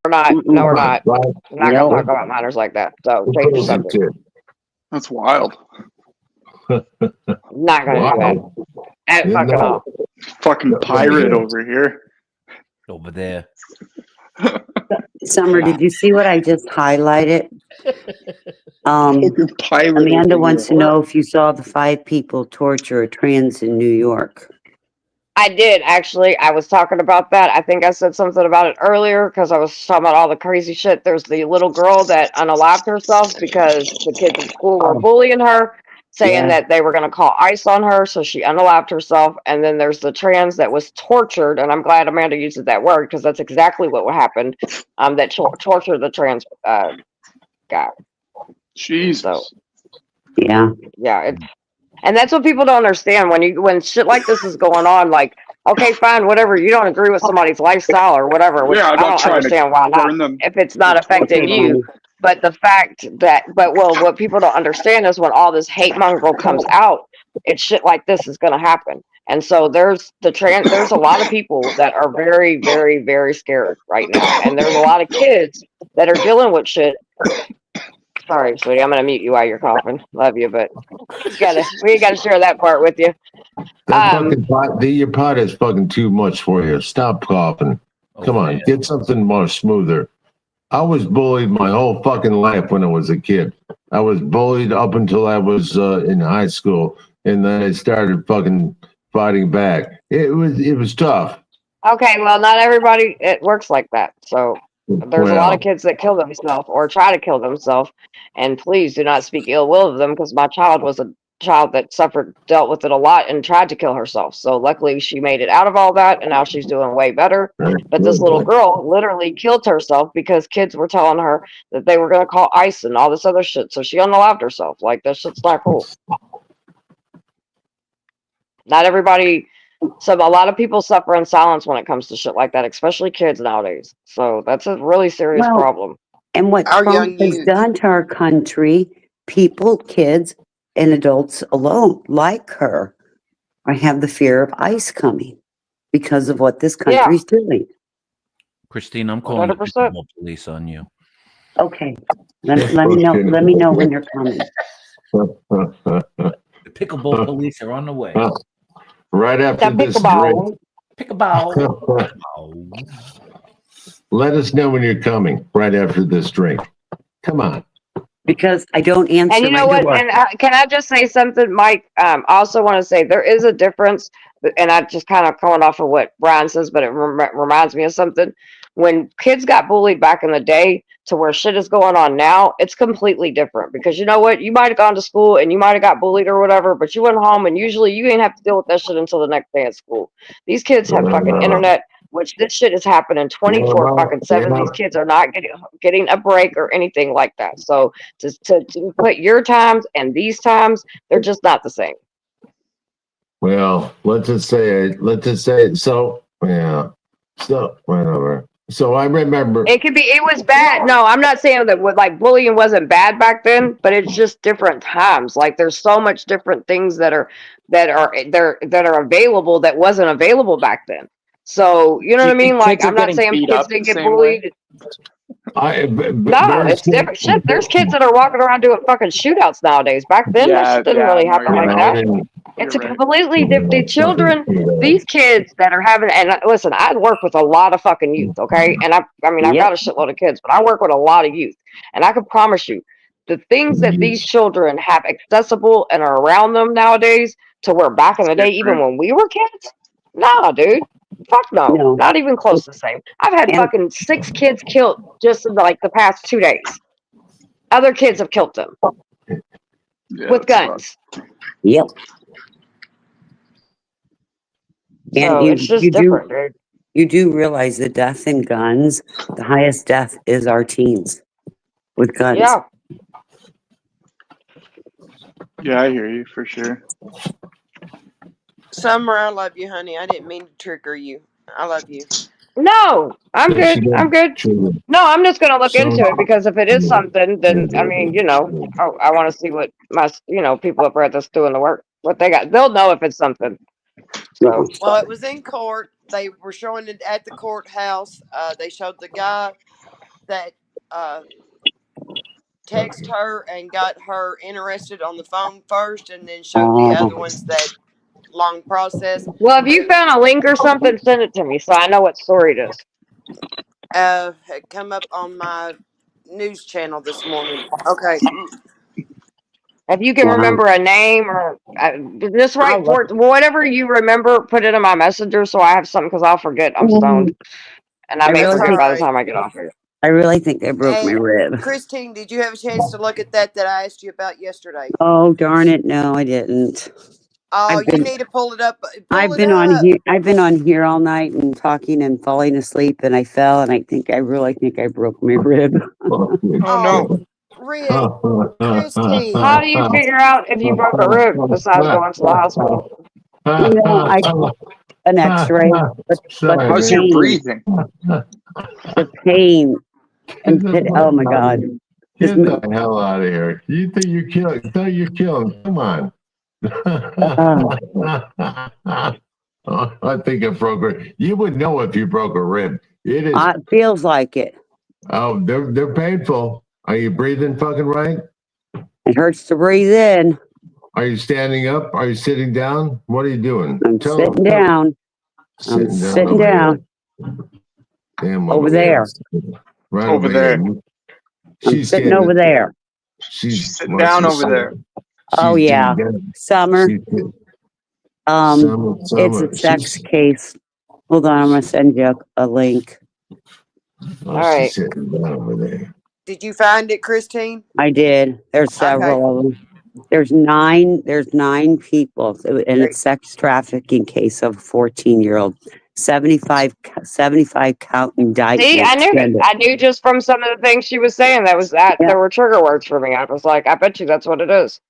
not. No, we're not. Right? We're not going to talk about minors like that. So change the subject. That's wild. Not going to do that. At fucking all. Fucking pirate over here. Over there. Summer, did you see what I just highlighted? Fucking pirate. Amanda wants to know if you saw the 5 people torture a trans in New York. I did, actually. I was talking about that. I think I said something about it earlier because I was talking about all the crazy shit. There's the little girl that unalived herself because the kids at school were bullying her, saying that they were going to call ICE on her, so she unalived herself. And then there's the trans that was tortured, and I'm glad Amanda uses that word because that's exactly what happened, that tortured the trans guy. Jesus. So, yeah, it's... And that's what people don't understand when shit like this is going on. Like, okay, fine, whatever. You don't agree with somebody's lifestyle or whatever. Which I don't understand why not. If it's not affecting you, but the fact that, what people don't understand is when all this hate mongrel comes out, it's shit like this is going to happen. And so there's a lot of people that are very, very, very scared right now, and there's a lot of kids that are dealing with shit. Sorry, sweetie, I'm gonna mute you while you're coughing. Love you, but we gotta share that part with you. Your pot is fucking too much for you. Stop coughing. Come on, get something more smoother. I was bullied my whole fucking life when I was a kid. I was bullied up until I was in high school, and then I started fucking fighting back. It was tough. Okay, well, not everybody it works like that. So there's a lot of kids that kill themselves or try to kill themselves, and please do not speak ill will of them because my child was a child that dealt with it a lot and tried to kill herself. So luckily she made it out of all that, and now she's doing way better. But this little girl literally killed herself because kids were telling her that they were going to call ICE and all this other shit. So she unalived herself. Like, that shit's not cool. Not everybody... So a lot of people suffer in silence when it comes to shit like that, especially kids nowadays. So that's a really serious problem. And what Trump has done to our country, people, kids, and adults alone, like her, have the fear of ICE coming because of what this country's doing. Christine, I'm calling 100%. the police on you. Okay. Let me know when you're coming. The pickleball police are on the way. Right after this drink. Pickleball. Let us know when you're coming. Right after this drink. Come on. Because I don't answer. And you know what? And can I just say something, Mike? I also want to say there is a difference, and I just kind of going off of what Brian says, but it reminds me of something. When kids got bullied back in the day to where shit is going on now, it's completely different. Because you know what? You might have gone to school and you might have got bullied or whatever, but you went home and usually you ain't have to deal with that shit until the next day at school. These kids have fucking internet, which this shit is happening 24 fucking 7. These kids are not getting a break or anything like that. So to put your times and these times, they're just not the same. Well, let's just say so. Yeah. So whatever. So I remember it was bad. No, I'm not saying that like bullying wasn't bad back then, but it's just different times. Like there's so much different things that are available that wasn't available back then. So you know what I mean? Like I'm not saying kids didn't get bullied. No, it's different shit. There's kids that are walking around doing fucking shootouts nowadays. Back then, that shit didn't really happen like that. It's a completely different. The children, these kids that are having, and listen, I work with a lot of fucking youth, okay? And I've got a shitload of kids, but I work with a lot of youth. And I can promise you, the things that these children have accessible and are around them nowadays to where back in the day, even when we were kids, nah, dude. Fuck no, not even close to the same. I've had fucking 6 kids killed just in like the past 2 days. Other kids have killed them with guns. Yep. So it's just different, dude. You do realize the death in guns, the highest death is our teens with guns. Yeah. Yeah, I hear you for sure. Summer, I love you, honey. I didn't mean to trigger you. I love you. No, I'm good. I'm good. No, I'm just going to look into it because if it is something, then, I mean, you know, I want to see what my, people up there that's doing the work, what they got. They'll know if it's something. So. Well, it was in court. They were showing it at the courthouse. They showed the guy that text her and got her interested on the phone first, and then showed the other ones that long process. Well, if you found a link or something, send it to me so I know what story it is. Had come up on my news channel this morning. Okay. If you can remember a name or just write for whatever you remember, put it in my messenger so I have something because I'll forget. I'm stoned. And I may really forget think- by the time I get off here. I really think I broke my And rib. Christine, did you have a chance to look at that I asked you about yesterday? Oh, darn it. No, I didn't. Oh, I've been- you need to pull it up. I've been on here all night and talking and falling asleep, and I fell, and I really think I broke my rib. Oh no. Rick, Christine. How do you figure out if you broke a rib besides going to the hospital? You know, an X-ray, but How's your breathing? the pain and oh my God. Get the hell out of here. You think you're killing? Thought you're killing. Come on. I think I broke a. You would know if you broke a rib. It is. It feels like it. Oh, they're painful. Are you breathing fucking right? It hurts to breathe in. Are you standing up? Are you sitting down? What are you doing? I'm sitting down. I'm sitting down. Damn, over there. Right over there. I'm sitting over there. She's sitting down over there. Oh yeah, Summer. It's a sex case. Hold on, I'm gonna send you a link. All right. Sitting down over there. Did you find it, Christine? I did. There's several of them. There's nine people, and it's sex trafficking case of a 14-year-old. 75 count indictment. See, I knew just from some of the things she was saying there were trigger words for me. I was like, I bet you that's what it is.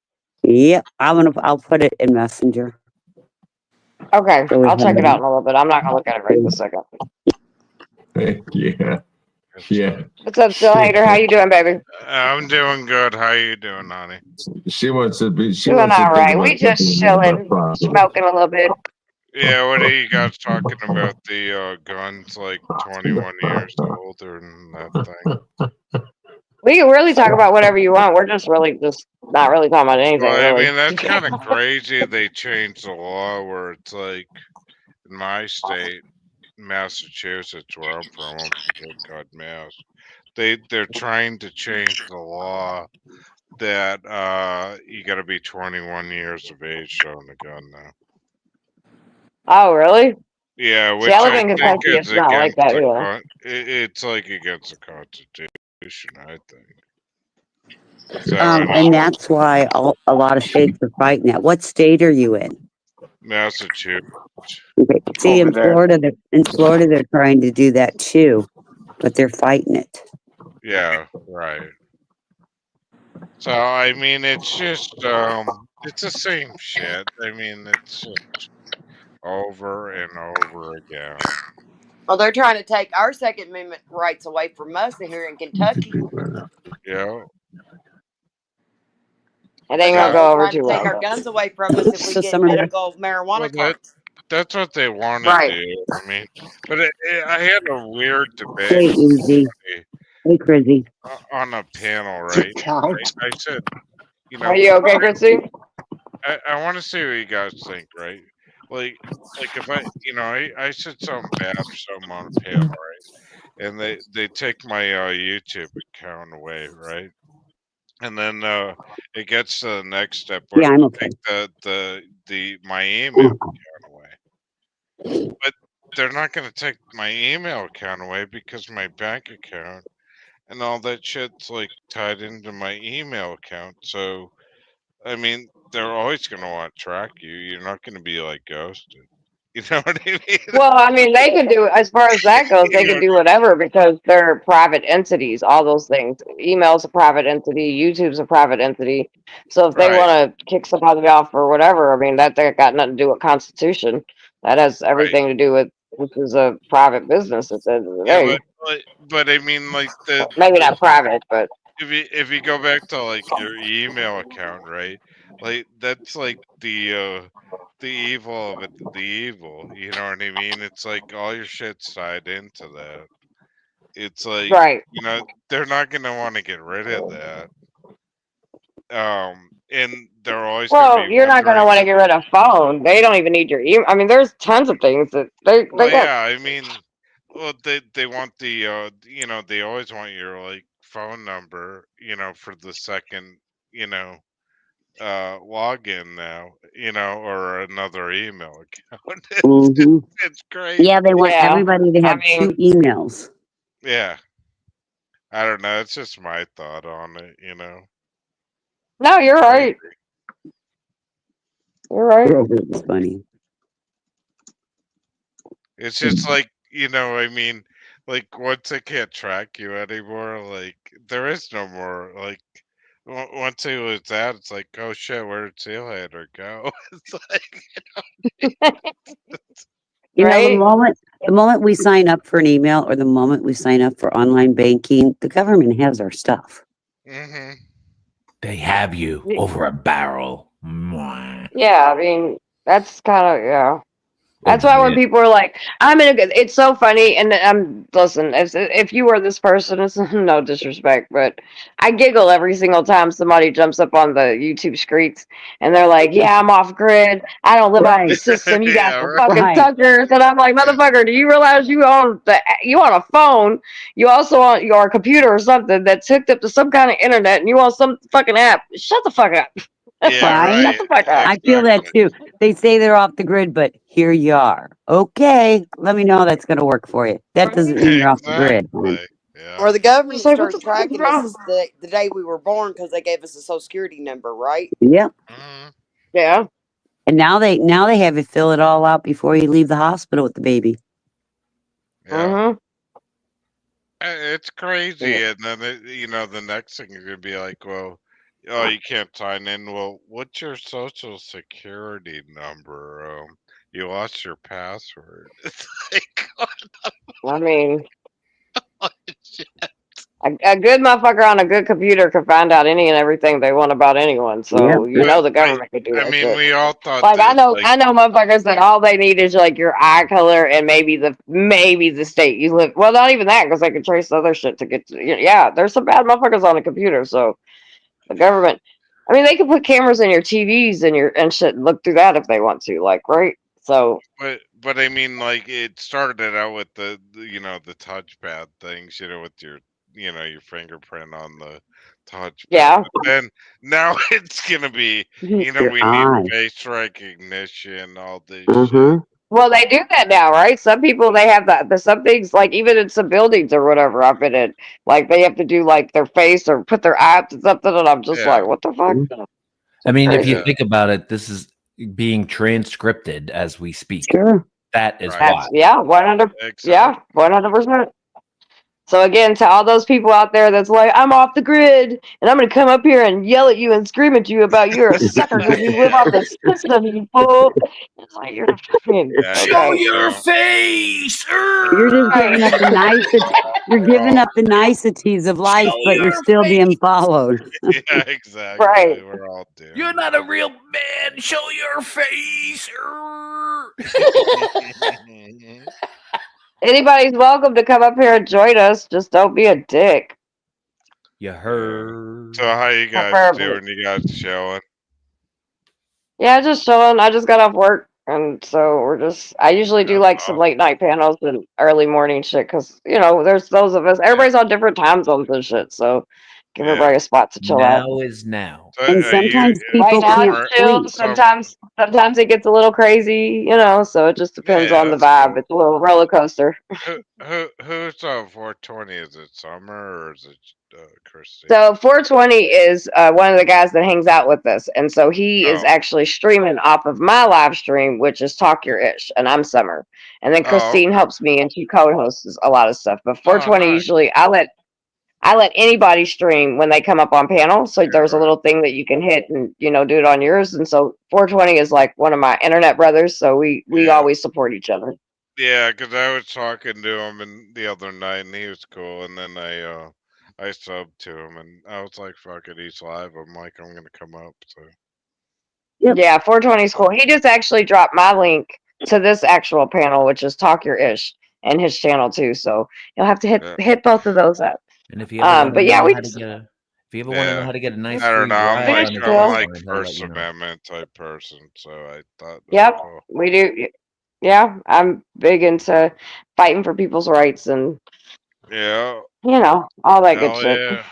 Yep, I'll put it in Messenger. Okay, I'll check it out in a little bit. I'm not gonna look at it right this second. Yeah. What's up, Still Hater? How you doing, baby? I'm doing good. How you doing, honey? She wants to be. Doing all right. We just chilling, smoking a little bit. Yeah, what are you guys talking about? The guns like 21 years old or that thing? We can really talk about whatever you want. We're just not really talking about anything. Well, really. I mean, that's kind of crazy. They changed the law where it's like in my state, Massachusetts, where I'm from, God, Mass. They're trying to change the law that you got to be 21 years of age to own a gun now. Oh, really? Yeah, which I live in I think Kentucky. is It's not like that against either. it's like against the Constitution, I think. So, And that's why a lot of states are fighting that. What state are you in? Massachusetts. Okay. See, in Florida, they're trying to do that too, but they're fighting it. Yeah, right. So I mean, it's just it's the same shit. I mean, it's just over and over again. Well, they're trying to take our Second Amendment rights away from us here in Kentucky. Yeah. It ain't gonna go over too well. Take our guns away from us if we get medical marijuana cards. That's what they want to do. I mean, but I had a weird debate. Hey, Easy. Hey, Crizzy. On a panel, right? I said, you know. Are you okay, Chrissy? I want to see what you guys think, right? Like if I said something bad or something on a panel, right? And they take my YouTube account away, right? And then it gets to the next step where Yeah, I'm okay. take my email account away. But they're not going to take my email account away because my bank account and all that shit's like tied into my email account. So, I mean, they're always going to want to track you. You're not going to be like ghosted. You know what I mean? Well, I mean, they can do, as far as that goes, they can do whatever because they're private entities, all those things. Email's a private entity, YouTube's a private entity. So if they want to kick somebody off or whatever, I mean, that got nothing to do with Constitution. That has everything to do with this is a private business at the end of the day. But I mean, like maybe not private, but if you go back to like your email account, right? Like that's like the evil of it, the evil. You know what I mean? It's like all your shit's tied into that. it's like, Right. you know, they're not gonna want to get rid of that. And they're always gonna Well, be you're not going to wondering. want to get rid of phone. They don't even need your email. I mean, there's tons of things that they Well, got. yeah, I mean, well, they want the you know, they always want your like phone number, you know, for the second, you know, login now, you know, or another email account. Hmm. It's crazy. Yeah, they want Yeah. everybody to I have two mean, emails. Yeah, I don't know. It's just my thought on it, you know. no, you're right. You're right. It was funny. It's just like, you know, I mean, like once they can't track you anymore, like there is no more like once they lose that, it's like, oh shit, where did Sealander go? It's like, You know, Right? the moment we sign up for an email or the moment we sign up for online banking, the government has our stuff. hmm They have you over a barrel. Mwah. Yeah, I mean, that's kind of, yeah. That's Oh, why when man. people are like, I'm in a good, it's so funny. And listen, if you were this person, it's no disrespect, but I giggle every single time somebody jumps up on the YouTube streets and they're like, yeah, I'm off grid. I don't live off the Right. system. You got Yeah, the right. fucking Right. suckers. And I'm like, motherfucker, do you realize you own a phone? You also on your computer or something that's hooked up to some kind of internet and you want some fucking app. Shut the fuck up. Yeah, Right. Shut right. the fuck up. I feel that Exactly. too. They say they're off the grid, but here you are. Okay, let me know how that's going to work for you. That doesn't mean you're off the grid. Exactly. Yeah. Or the government It's like, what started the fuck is tracking us wrong? since the day we were born because they gave us a social security number, right? Yep. hmm Yeah. And now they have you fill it all out before you leave the hospital with the baby. Yeah. Mm-hmm. It's crazy, and then you know the next thing is gonna be like, well, oh, you can't sign in. Well, what's your social security number? You lost your password. It's like, I mean, oh, shit. a good motherfucker on a good computer could find out any and everything they want about anyone. So Yep. you know the I, government could do I that mean, shit. we all thought Like that, like, I know motherfuckers that all they need is like your eye color and maybe the state you live. Well, not even that because they can trace other shit to get to. Yeah, there's some bad motherfuckers on a computer. So the government, I mean, they can put cameras in your TVs and shit and look through that if they want to. Like, right? So but I mean, like, it started out with you know, the touchpad things, you know, with your, you know, your fingerprint on the touchpad. yeah. But then now it's gonna be, you know, Your we need eye. face recognition, all this shit. Mm-hmm. Well, they do that now, right? Some people they have the some things like even in some buildings or whatever I've been in, like they have to do like their face or put their eye up to something, and I'm just Yeah, like, what the fuck? I mean, if you Yeah. think about it, this is being transcripted as we speak. Sure. That is Right. why. That's yeah, 100. Yeah, exactly. 100%. So again, to all those people out there that's like, I'm off the grid and I'm gonna come up here and yell at you and scream at you about you're a sucker because you live off the system, you fool. It's like you're fucking Yeah, Show okay. your face. You're just giving up the Right. you're giving up the niceties of life, Show but you're your still being followed. Yeah, exactly. Right. We're all doomed. You're not a real man. Show your face. Anybody's welcome to come up here and join us. Just don't be a dick. You heard. So how you guys Preferably. doing? You guys chilling? Yeah, just chilling. I just got off work, and so I usually do like some late night panels and early morning shit because there's those of us. Everybody's on different time zones and shit, so give Yeah. everybody a spot to chill out. Now is now. So And sometimes Right people now can't it's chill. sleep. Sometimes it gets a little crazy, so it just depends Yeah, on the that's vibe. cool. It's a little roller coaster. Who's on 420? Is it Summer or is it Christy? So 420 is one of the guys that hangs out with us, and so he is Oh. actually streaming off of my live stream, which is Talk Your Ish, and I'm Summer, and then Oh, Christine helps me, and she co-hosts a lot of stuff. But 420 nice. usually I let anybody stream when they come up on panel. So Yeah, there's a right. little thing that you can hit and do it on yours, and so 420 is like one of my internet brothers, so we Yeah. always support each other. Yeah, because I was talking to him the other night, and he was cool. And then I subbed to him, and I was like, "Fuck it, he's live." I'm like, "I'm gonna come up." So Yep. Yeah, 420 is cool. He just actually dropped my link to this actual panel, which is Talk Your Ish. and his channel too. So you'll have to Yeah. hit both of those up. And if you ever want to But yeah, know we how to just get a, if you ever want to know Yeah. how to get a nice I don't free know. I'm ride like on his Still. I'm like Bitcoin, he'll let First you know. Amendment type person, so I thought that'd be Yep, cool. we do. Yeah, I'm big into fighting for people's rights and Yeah. all that good Hell shit. yeah.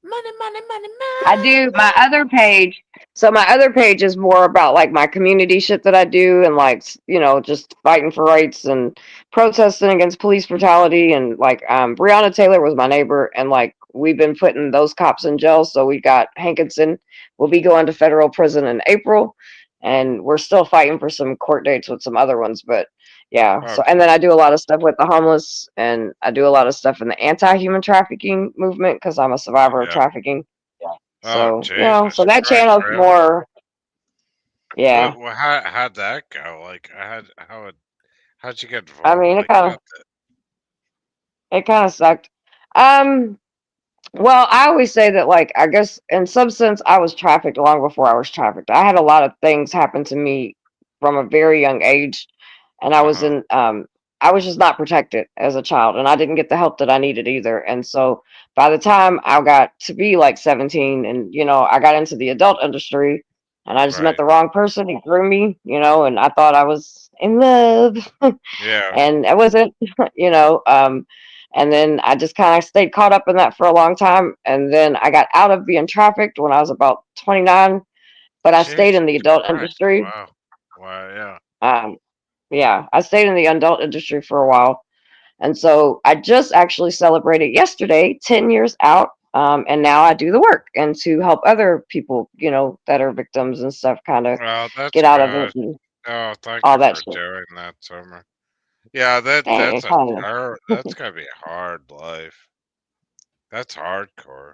Money, money, money, I money. do my other page. So my other page is more about like my community shit that I do and like, just fighting for rights and protesting against police brutality. And like, Breonna Taylor was my neighbor and like, we've been putting those cops in jail. So we got Hankinson will be going to federal prison in April and we're still fighting for some court dates with some other ones. But yeah. So, and Okay. then I do a lot of stuff with the homeless and I do a lot of stuff in the anti-human trafficking movement because I'm a survivor of Yeah. trafficking. Oh So, Jesus so that Christ, channel's really? more, yeah. How'd that go? Like, how'd you get I involved mean, like that? it kind of sucked. Well, I always say that, like, I guess in some sense, I was trafficked long before I was trafficked. I had a lot of things happen to me from a very young age, and I was I was just not protected as a child, and I didn't get the help that I needed either. And so by the time I got to be like 17, and I got into the adult industry, and I just met Right. the wrong person. He grew me, and I thought I was in love, Yeah. and I wasn't, you know. And then I just kind of stayed caught up in that for a long time. And then I got out of being trafficked when I was about 29, but I stayed in the Jesus adult Christ. industry. Wow. Wow, yeah. Yeah, I stayed in the adult industry for a while. And so I just actually celebrated yesterday 10 years out. And now I do the work and to help other people, that are victims and stuff kind of Well, that's get out of good. it and Oh, thank all you that for shit. doing that, Summer. Yeah, Dang, it kind of, that's gotta be a hard life. That's hardcore.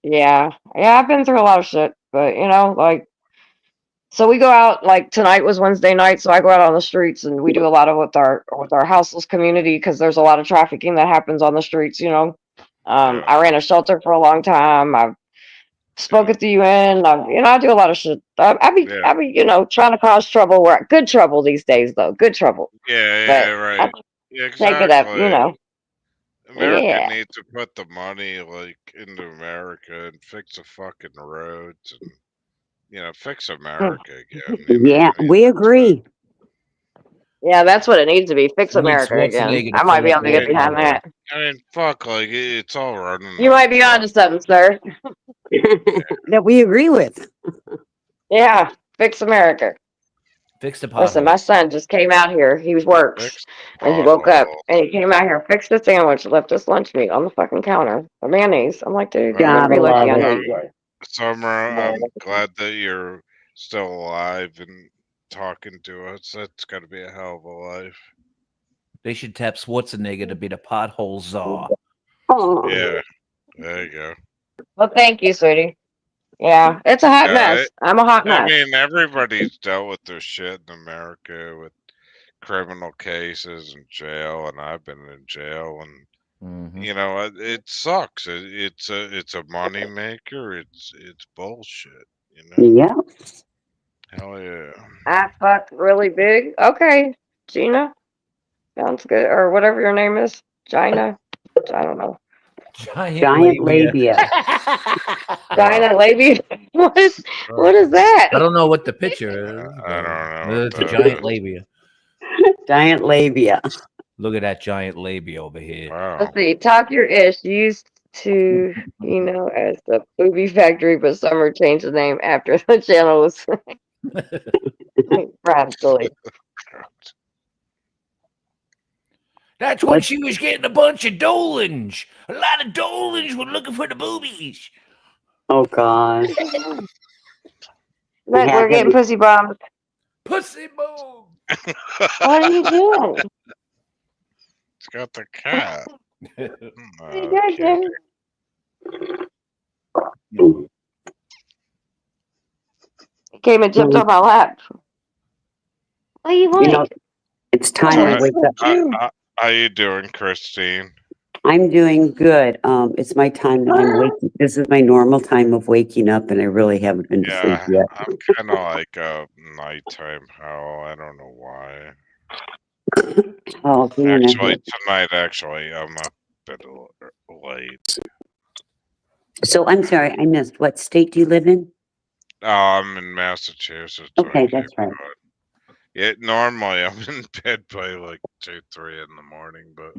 yeah. Yeah, I've been through a lot of shit, but like, so we go out like tonight was Wednesday night, so I go out on the streets and we do a lot of with our houseless community because there's a lot of trafficking that happens on the streets. Yeah. I ran a shelter for a long time. I've spoke Yeah. at the UN. I do a lot of shit. Yeah. I be, trying to cause trouble good trouble these days though, good trouble. Yeah, But I right. Yeah, take it up, exactly. America yeah. needs to put the money like into America and fix the fucking roads and fix America again. Yeah, we agree. Yeah, that's what it needs to be. Fix We need America again. Schwarzenegger to I might fill be up able to all get the behind that. potholes. I mean, fuck, like it's all running. You might be onto something, sir. That we agree with. Yeah, fix America. Fix the Listen, my potholes. son just came out here. He works, Fix and he woke up potholes. and he came out here, fixed a sandwich, left us lunch meat on the fucking counter, the mayonnaise. I'm like, dude, you better Gotta be lucky love I know it. you work. Summer, I'm glad that you're still alive and talking to us. That's got to be a hell of a life. They should tap Schwarzenegger to be the pothole czar. Oh, Yeah, there you go. Well, thank you, sweetie. Yeah, it's a hot Yeah, mess. I'm a hot I mess. mean, everybody's dealt with their shit in America with criminal cases and jail, and I've been in jail, and it sucks. It's a money maker. It's bullshit. yeah. Hell yeah. I fucked really big. Okay, Gina. Sounds good. Or whatever your name is. Gina. I don't know. Giant labia. Gina labia. What is that? I don't know what the picture is. I don't know. It's a giant labia. Giant labia. Look at that giant labia over here. Wow. Let's see. Talk Your Ish used to, as the Booby Factory, but Summer changed the name after the channel was practically. That's when she was getting a bunch of Dolans. A lot of Dolans were looking for the boobies. Oh gosh. Like we're getting pussy bombed. Pussy bomb. What are you doing? It's got the cat. What are you doing? He came and jumped on my lap. What do you want? It's time to wake up. How you doing, Christine? I'm doing good. It's my time that I'm waking. This is my normal time of waking up, and I really haven't been to sleep yet. I'm kind of like a nighttime owl. I don't know why. Oh, damn it. Actually, tonight, I'm a bit late. So I'm sorry, I missed. What state do you live in? Oh, I'm in Massachusetts. Okay, that's right. Normally I'm in bed by like 2, 3 in the morning, but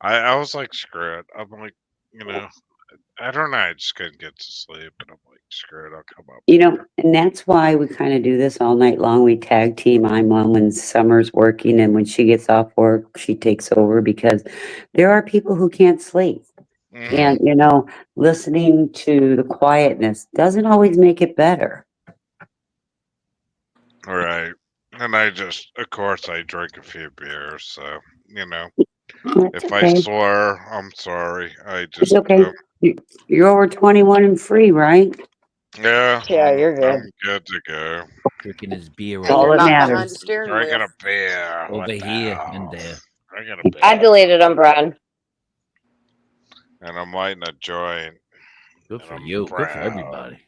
I was like, screw it. I'm like, I don't know. I just couldn't get to sleep, and I'm like, screw it. I'll come up. You know, and that's why we kind of do this all night long. We tag team. I'm on when Summer's working, and when she gets off work, she takes over because there are people who can't sleep. And, listening to the quietness doesn't always make it better. Right. And of course, I drink a few beers, so, That's if okay. I slur, I'm sorry. It's okay. You're over 21 and free, right? Yeah. Yeah, you're good. I'm good to go. Drinking his beer And All you're that not matters. behind the steering Drinking wheel. a beer. over What the here hell? and there. Drinking a beer. I deleted them, Brian. And I'm lighting a joint. Good for I'm you. Good for proud. everybody.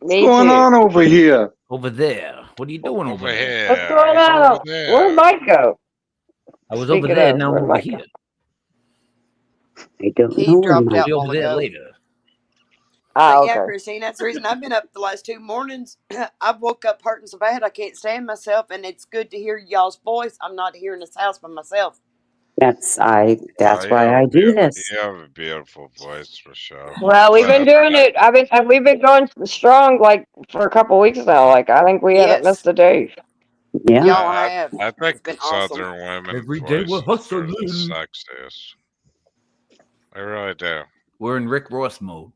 Me What's going too. on over here? Over there. What are you doing over, Over there? here. What's going He's on? over there. Where'd Mike go? I was over Speaking there. of, Now I'm where'd over Mike here. I don't He know where dropped my out. See over there ago. later. Oh, Yeah, okay. Christine, that's the reason I've been up the last 2 mornings. I've woke up hurting so bad I can't stand myself, and it's good to hear y'all's voice. I'm not here in this house by myself. That's why You I do this. have a beautiful voice, for sure. Well, we've been doing it. We've been going strong like for a couple weeks now. Like I think we haven't missed a day. Yeah. Y'all have. I think It's been awesome. Southern women Every day we're voices are the hustling. sexiest. I really do. We're in Rick Ross mode.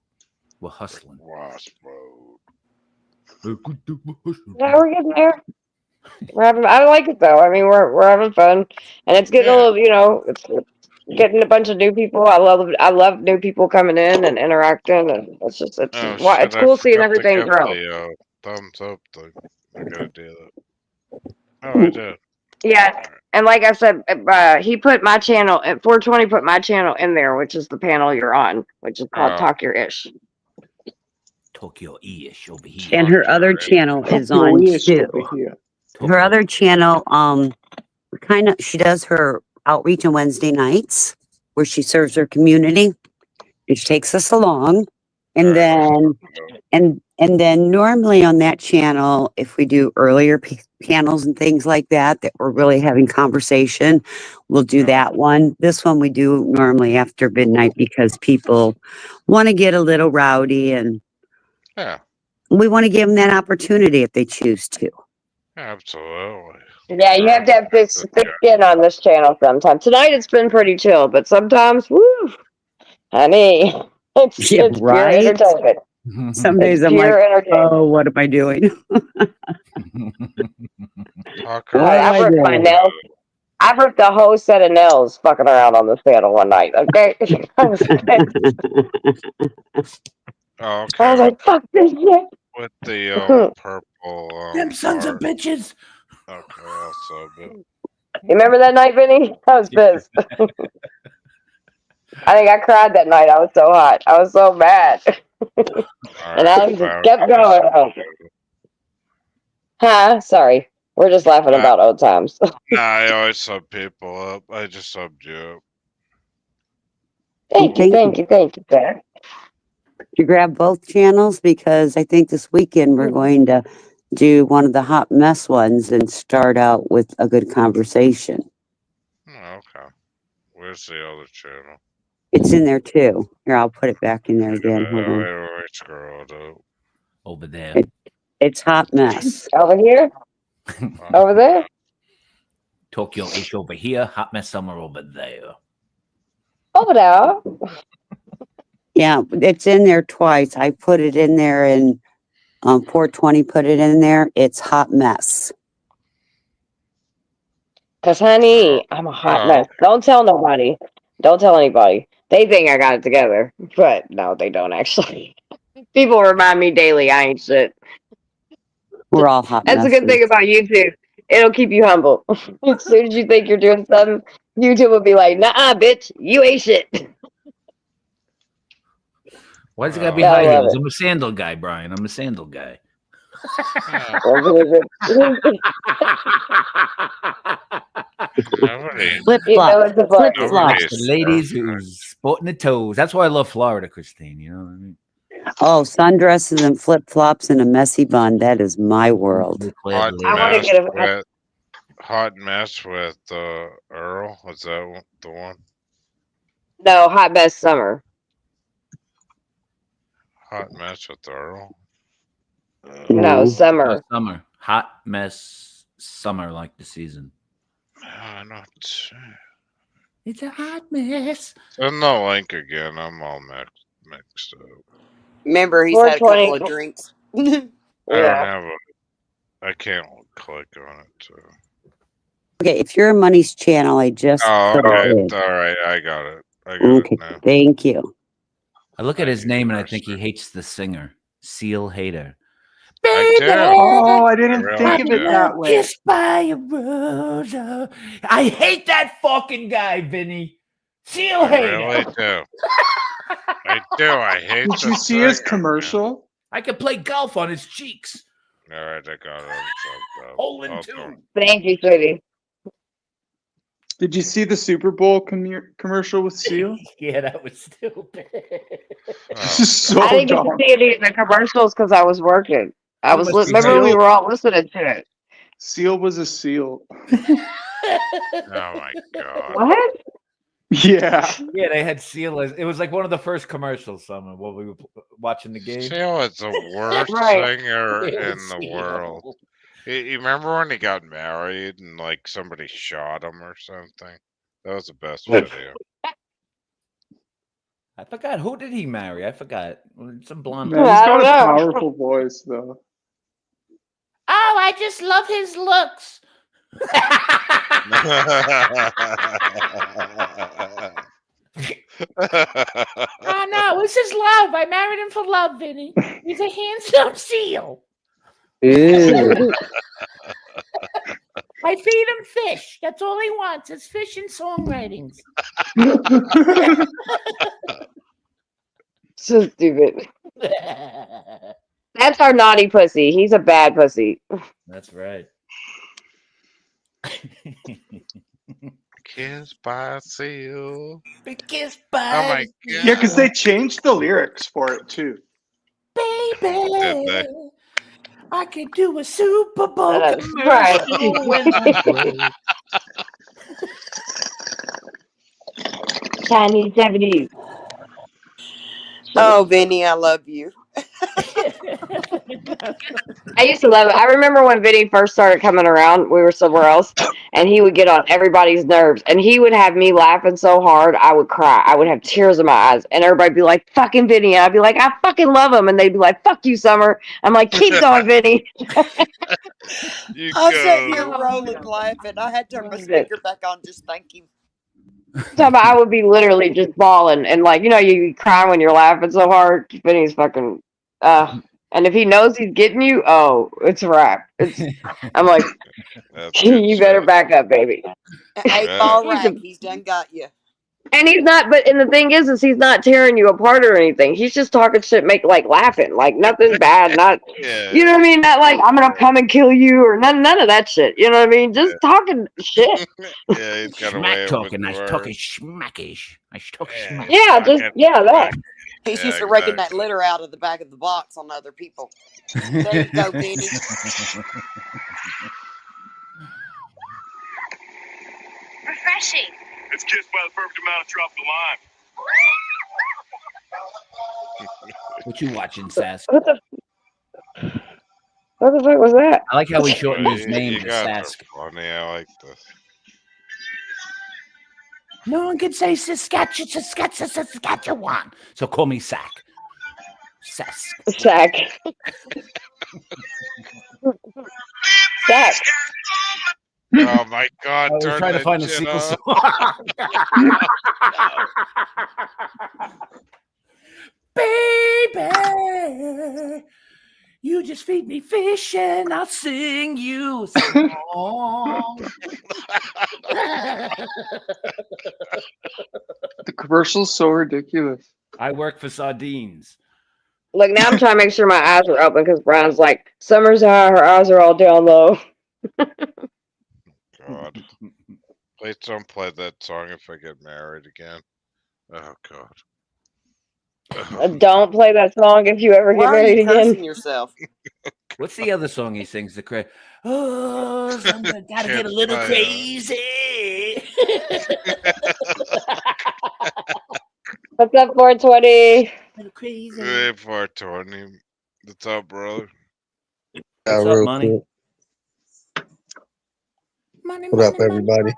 We're hustling. Ross mode. Yeah, we're getting there. I like it though. I mean, we're having fun, and it's getting a little, it's getting a bunch of new people. I love new people coming in and interacting, and it's cool seeing everything grow. The thumbs up thing. I gotta do that. Oh, I did. Yeah, and like I said, he put my channel at 420. Put my channel in there, which is the panel you're on, which is called Talk Your Ish. Tokyo ish over here. And her other channel is on too. Her other channel, she does her outreach on Wednesday nights where she serves her community. She takes us along. And then, and then normally on that channel, if we do earlier panels and things like that we're really having conversation, we'll do that one. This one we do normally after midnight because people want to get a little rowdy, and we want to give them that opportunity if they choose to. Absolutely. Yeah, you have to have thick skin on this channel sometimes. Tonight it's been pretty chill, but sometimes, woo, honey, it's pure entertainment. Some days I'm like, oh, what am I doing? I've ripped my nails. I've ripped a whole set of nails fucking around on this panel one night. Okay. I was like, fuck this shit. With the purple. Them sons of bitches. Okay, I'll sub it. You remember that night, Vinny? I was pissed. I think I cried that night. I was so hot. I was so mad. And I just kept going. Huh? Sorry. We're just laughing about old times. Nah, I always sub people up. I just subbed you up. Thank you, sir. You grab both channels because I think this weekend we're going to do one of the hot mess ones and start out with a good conversation. Oh, okay. Where's the other channel? It's in there too. Here, I'll put it back in there again. Hold on. Wait, scroll up. Over there. It's hot mess. Over here? Over there? Tokyo ish over here. Hot mess summer over there. Over there. Yeah, it's in there twice. I put it in there and 420 put it in there. It's hot mess. Because, honey, I'm a hot mess. Don't tell nobody. Don't tell anybody. They think I got it together. But no, they don't actually. People remind me daily I ain't shit. We're all hot That's messes. a good thing about YouTube. It'll keep you humble. As soon as you think you're doing something, YouTube will be like, nah, bitch, you ain't shit. Why does it gotta be high heels? I'm a sandal guy, Brian. I'm a sandal guy. Nobody. Flip You know flop. it's a Flip fucking- flop. Nobody The ladies who's sporting the toes. That's why I love Florida, Christine. You know what I mean? Oh, sundresses and flip flops in a messy bun. That is my world. Hot I wanna mess get a- with hot mess with Earl. Was that the one? No, hot best summer. Hot mess with Earl. No, No. summer. Summer. Hot mess summer like the season. I'm not sure. It's a hot mess. Send the link again. I'm all mixed up. Remember, he's had a couple 420. of drinks. I don't Yeah. have a. I can't click on it. So. Okay, if you're a Money's channel, I just Oh, put okay. it All right. I got it. I got Okay, it now. thank you. I look at Thank his you, name and I Chris. think he hates the singer, Seal Hater. I do. Oh, I didn't Really think of it do. that way. Kissed by a rose. I hate that fucking guy, Vinny. Seal I Hater. really do. I do. I hate. Did you the see his singer, commercial? I could play golf on his cheeks. man. All right, I got it. I'm sucked Hole in up. two. Thank you, sweetie. Did you see the Super Bowl commercial with Seal? Yeah, that was stupid. This is so I didn't get to dumb. see any of the commercials because I was working. I You was must be remember we Seal. were all listening to it. Seal was a seal. Oh my god. What? Yeah. Yeah, they had Seal as it was like one of the first commercials. Summer while we were watching the game. Seal is the worst Right. singer It in was the Seal. world. You remember when he got married and like somebody shot him or something? That was the best video. I forgot who did he marry? I forgot. Some blonde. Man, he's I got don't a know. powerful voice, though. Oh, I just love his looks. Oh no, this is love. I married him for love, Vinny. He's a handsome seal. Ew. I feed him fish. That's all he wants is fish and songwritings. So stupid. That's our naughty pussy. He's a bad pussy. That's right. Kissed by a seal. Be kissed Oh my by god. Yeah, because they changed the lyrics for it, too. Did baby. they? I could do a Super Bowl That's commercial right. when you play. Chinese 70s. Oh, Vinny, I love you. I used to love it. I remember when Vinny first started coming around, we were somewhere else, and he would get on everybody's nerves, and he would have me laughing so hard, I would cry. I would have tears in my eyes, and everybody would be like, fucking Vinny, and I'd be like, I fucking love him, and they'd be like, fuck you, Summer. I'm like, keep going, Vinny. You I was sitting go. here rolling laughing. I had to turn my speaker back on just thinking. I would be literally just bawling, and like, you know, you cry when you're laughing so hard. Vinny's fucking, and if he knows he's getting you, oh, it's a wrap. I'm like, That's good you better shit. back up, baby. Eight Yeah. ball rack, he's done got you. And he's not, and the thing is he's not tearing you apart or anything. He's just talking shit, like laughing, like nothing bad, not, Yeah. you know what I mean? Not like I'm gonna come and kill you or none of that shit. You know what I mean? Just talking shit. Yeah, he's got a way Smack of talking, with nice talking, words. smackish. Nice talking, Yeah. smack. Yeah, just that. He's Yeah, used to raking that exactly. litter out of the back of the box on other people. There you go, Vinny. Refreshing. It's kissed by the perfect amount of tropical lime. What you watching, Sass? What the fuck was that? I like how we shortened his You- name you to guys are Sask. funny. I like this. No one can say Saskatchewan. So call me Sack. Sask. Sack. Sack. Oh my god! I was turn trying to that find a shit sequel off. Baby, you just feed me fish and I'll sing you a song. The commercial's so ridiculous. I work for sardines. Look, now I'm trying to make sure my eyes are open because Brian's like, Summer's high, her eyes are all down low. God. Please don't play that song if I get married again. Oh God. Don't play that song if you ever Why get are married you cursing again. yourself? What's the other song he sings? The crazy. Oh, somebody gotta get a little crazy. What's up, 420? Little crazy. Hey, 420. What's up, brother? What's up, money? What up, everybody?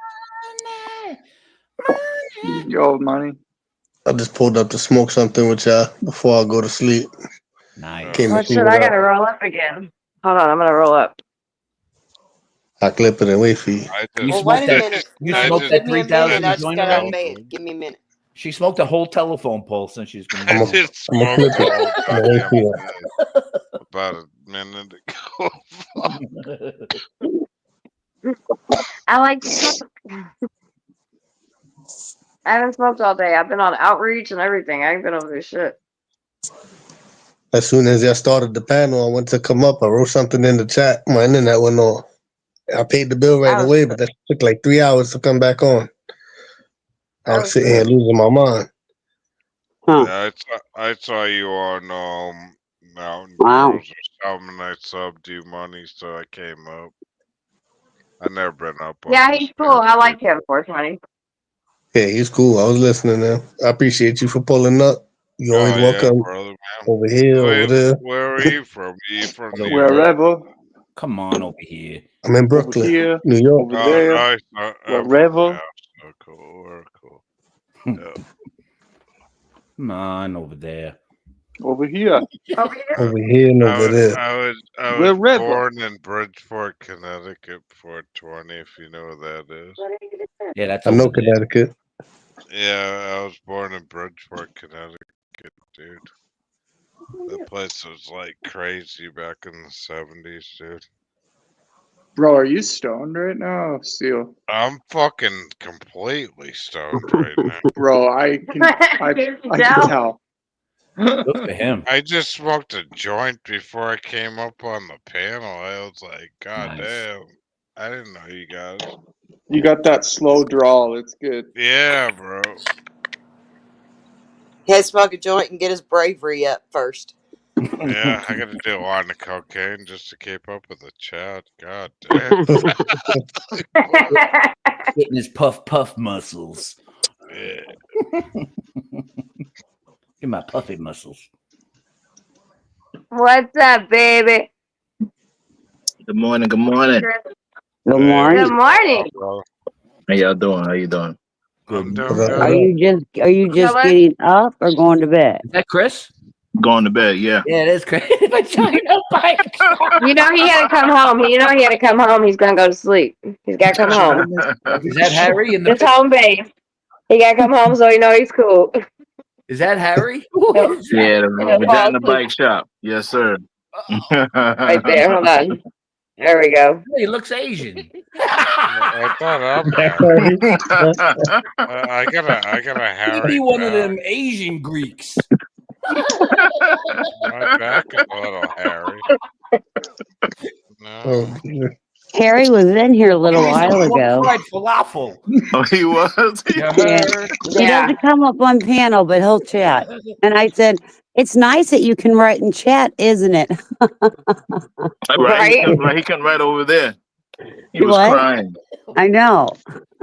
Yo, money. I just pulled up to smoke something with y'all before I go to sleep. Nice. Came Oh, to see shit, what I up. gotta roll up again. Hold on, I'm gonna roll up. I clip it and wait for you. You Well, smoked wait a that. minute. You No, smoked just that give me a 3,000 minute. I just joint got out ago? of bed. Give me a minute. She smoked a whole telephone pole since she's been. I'm I gonna did smoke clip the whole it. I'm gonna wait for you. goddamn about a minute ago. I like to smoke. I haven't smoked all day. I've been on outreach and everything. I ain't been able to do shit. As soon as I started the panel, I went to come up. I wrote something in the chat. My internet went on. I paid the bill right away, but that took like 3 hours to come back on. I was sitting here losing my mind. Yeah, I saw you on Mountain Wow. Girls or something, and I subbed you money, so I came up. I never been up on Yeah, this he's cool. I panel. like him, 420. Yeah, he's cool. I was listening now. I appreciate you for pulling up. You always Oh, yeah, welcome brother, man. over here, over there. Where are you from? You from New York? Wherever. Come on over here. I'm in Over Brooklyn, here. New York. Over there. Nice. I'm from Wherever. there. So cool. Very cool. Yeah. Come on over there. Over here. Over here and over there. I was Wherever. born in Bridgeport, Connecticut, 420, if you know what that is. Yeah, that's I know over there. Connecticut. Yeah, I was born in Bridgeport, Connecticut, dude. That place was like crazy back in the 70s, dude. Bro, are you stoned right now? Seal. I'm fucking completely stoned right now. Bro, I can tell. Good for him. I just smoked a joint before I came up on the panel. I was like, God damn, I didn't know you guys. You got that slow drawl. It's good. Yeah, bro. He had to smoke a joint and get his bravery up first. Yeah, I gotta do a lot of cocaine just to keep up with the chat. God damn. Getting his puff muscles. Yeah. Get my puffy muscles. What's up, baby? Good morning. Good morning. Good morning. Good morning. How y'all doing? How you doing? I'm doing Are good. you just getting up or going to bed? Is that Chris? Going to bed. Yeah. Yeah, it is Chris. Vagina bike. You know he had to come home. You know he had to come home. He's gonna go to sleep. He's gotta come home. Is that Harry? In the It's home base. He gotta come home so you know he's cool. Is that Harry? Yeah, the He'll fall Vagina asleep. Bike Shop. Yes, sir. Right there. Hold on. There we go. He looks Asian. I thought I'm Harry. I gotta Harry. Maybe one of back. them Asian Greeks. My back is a little hairy. No. Harry was in here a little while ago. Fried falafel. Oh, he was? Yeah. He Yeah. doesn't come up on panel, but he'll chat. And I said, it's nice that you can write and chat, isn't it? Right. He couldn't write over there. He was What? crying. I know.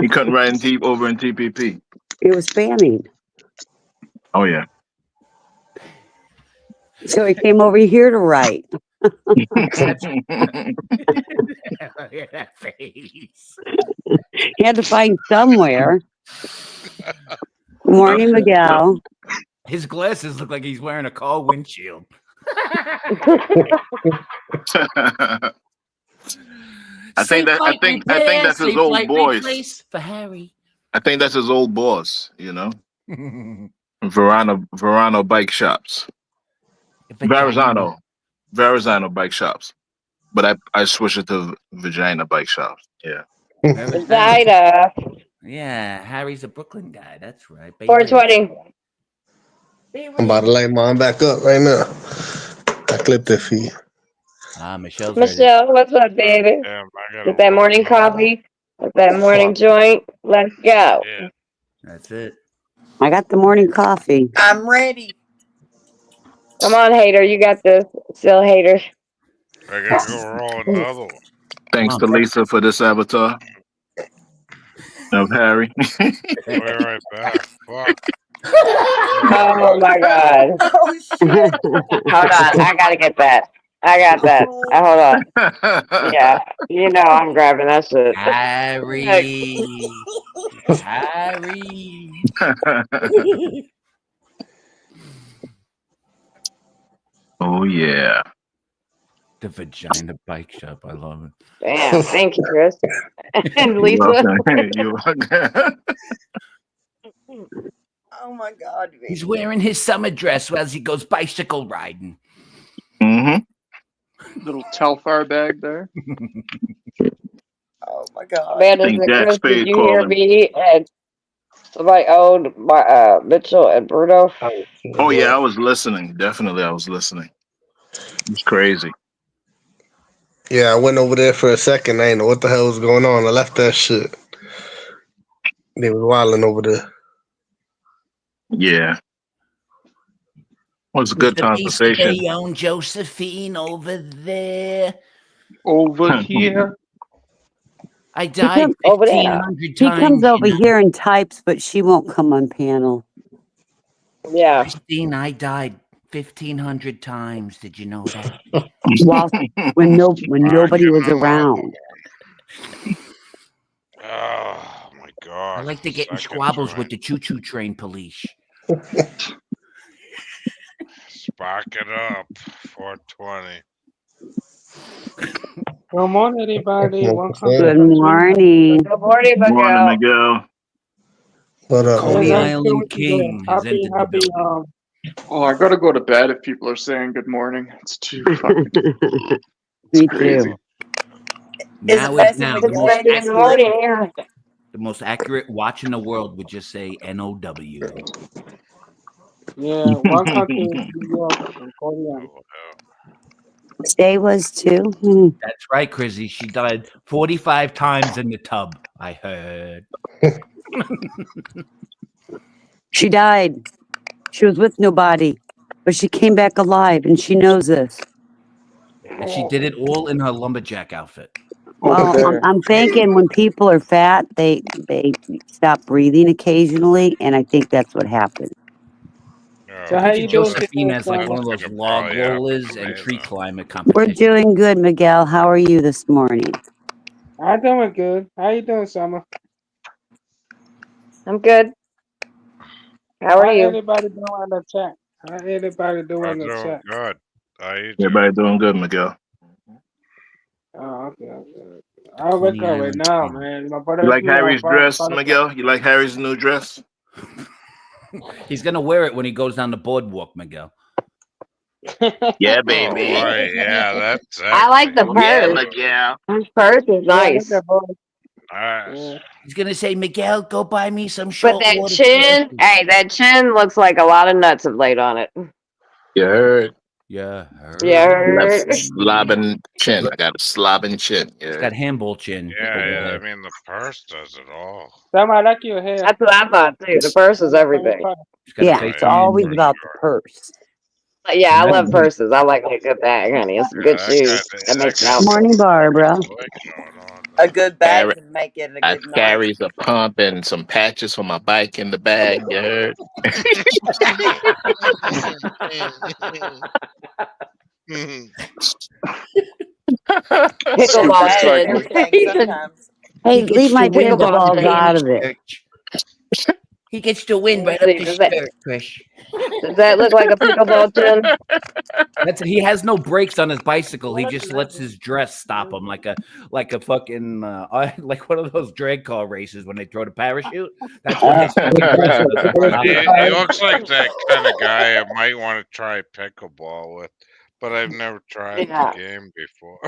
He couldn't write over in TPP. He was spamming. Oh, yeah. So he came over here to write. Look at that face. He had to find somewhere. Good morning, Miguel. His glasses look like he's wearing a car windshield. I think that's his old boys. For Harry. I think that's his old boss, you know. Verano Bike Shops. Verrazano Bike Shops. But I switched it to Vagina Bike Shops. Yeah. Vagina. Yeah, Harry's a Brooklyn guy. That's right. 420. I'm about to light mine back up right now. I clipped it for you. Michelle's ready. Michelle, what's up, baby? Damn, I gotta With that work morning tomorrow. coffee, with that morning joint. Let's go. Yeah. That's it. I got the morning coffee. I'm ready. Come on, hater. You got this. Still hater. I gotta go roll another one. Thanks to Lisa for this avatar of Harry. Be right back. Fuck. Oh my god. Oh shit! Hold on. I gotta get that. I got that. Hold on. Yeah. You know I'm grabbing that shit. Harry. Harry. Oh yeah. The vagina bike shop. I love it. Damn. Thank you, Chris. And You're Lisa. welcome. You're welcome. Oh my god! He's wearing his summer dress as he goes bicycle riding. Mm-hmm. Little Telfar bag there. Oh my god! Man, I think Jack Chris, Spade did you hear called him. me and somebody owned my Mitchell and Bruno? Oh yeah, I was listening. Definitely, I was listening. It's crazy. Yeah, I went over there for a second. I didn't know what the hell was going on. I left that shit. They was wilding over there. Yeah. Well, it was a good conversation. They own Josephine over there. Over here. I died comes over there. 1,500 He times. comes over you know? here and types, but she won't come on panel. Yeah. Christine, I died 1,500 times. Did you know that? While when nobody was around. Oh my god. I like to get in Second squabbles joint. with the choo-choo train police. Spark it up. 420. Good morning, everybody. Welcome Good morning. Good morning, Morning, Miguel. Miguel. What up? Coney Yes, I'm Island doing King good. has Happy, entered the happy. building. Oh, I gotta go to bed if people are saying good morning. It's too fucking. Me crazy. too. Now, best now in the, the most Ready in the accurate, morning here. the most accurate watch in the world would just say NOW. Yeah, welcome to New York and Korea. Stay was too. That's right, Chrissy. She died 45 times in the tub, I heard. She died. She was with nobody, but she came back alive, and she knows this. And she did it all in her lumberjack outfit. Well, I'm thinking when people are fat, they stop breathing occasionally, and I think that's what happened. So how you doing Josephine today, has like Sam? one of those log rollers and tree climate We're competitions. doing good, Miguel. How are you this morning? I'm doing good. How you doing, Summer? I'm good. How are you? Everybody doing in the chat? How everybody doing I'm in the doing chat? good. How you doing? Everybody doing good, Miguel. Oh, okay. I'll wake up right now, man. My brother You like threw me Harry's off dress, guard. Miguel? You like Harry's new dress? He's gonna wear it when he goes down the boardwalk, Miguel. Yeah, Oh, baby. right, yeah, that's it. I like the Yeah, purse. Miguel. His purse is nice. Nice. He's gonna say, Miguel, go buy me some But short that water chin, dresses." hey, that chin looks like a lot of nuts have laid on it. You heard? Yeah. Yeah. Slobbing chin. I got a slobbing chin. He's Yeah. got handball chin. Yeah, over yeah. there. I mean, the purse does it all. Sam, I like your hair. That's what I thought too. The purse is everything. He's got a Yeah, face it's for always handball. about the purse. But yeah, I love purses. I like a good bag, honey. It's some good that shoes. guy- That makes that an guy- outfit. Morning, Barbara. A good bag Harry- can make it a I good night. carries a pump and some patches for my bike in the bag. You heard? Pickleball chin. Everything sometimes. Hey, leave my win the pickleballs game. out of it. He gets to win right Let's up see, the does that- skirt, Chris. Does that look like a pickleball chin? He has no brakes on his bicycle. He just lets his dress stop him like a fucking like one of those drag car races when they throw the parachute. That's what his fucking dress does. He looks like that kind of guy I might want to try pickleball with, but I've never tried Yeah. the game before.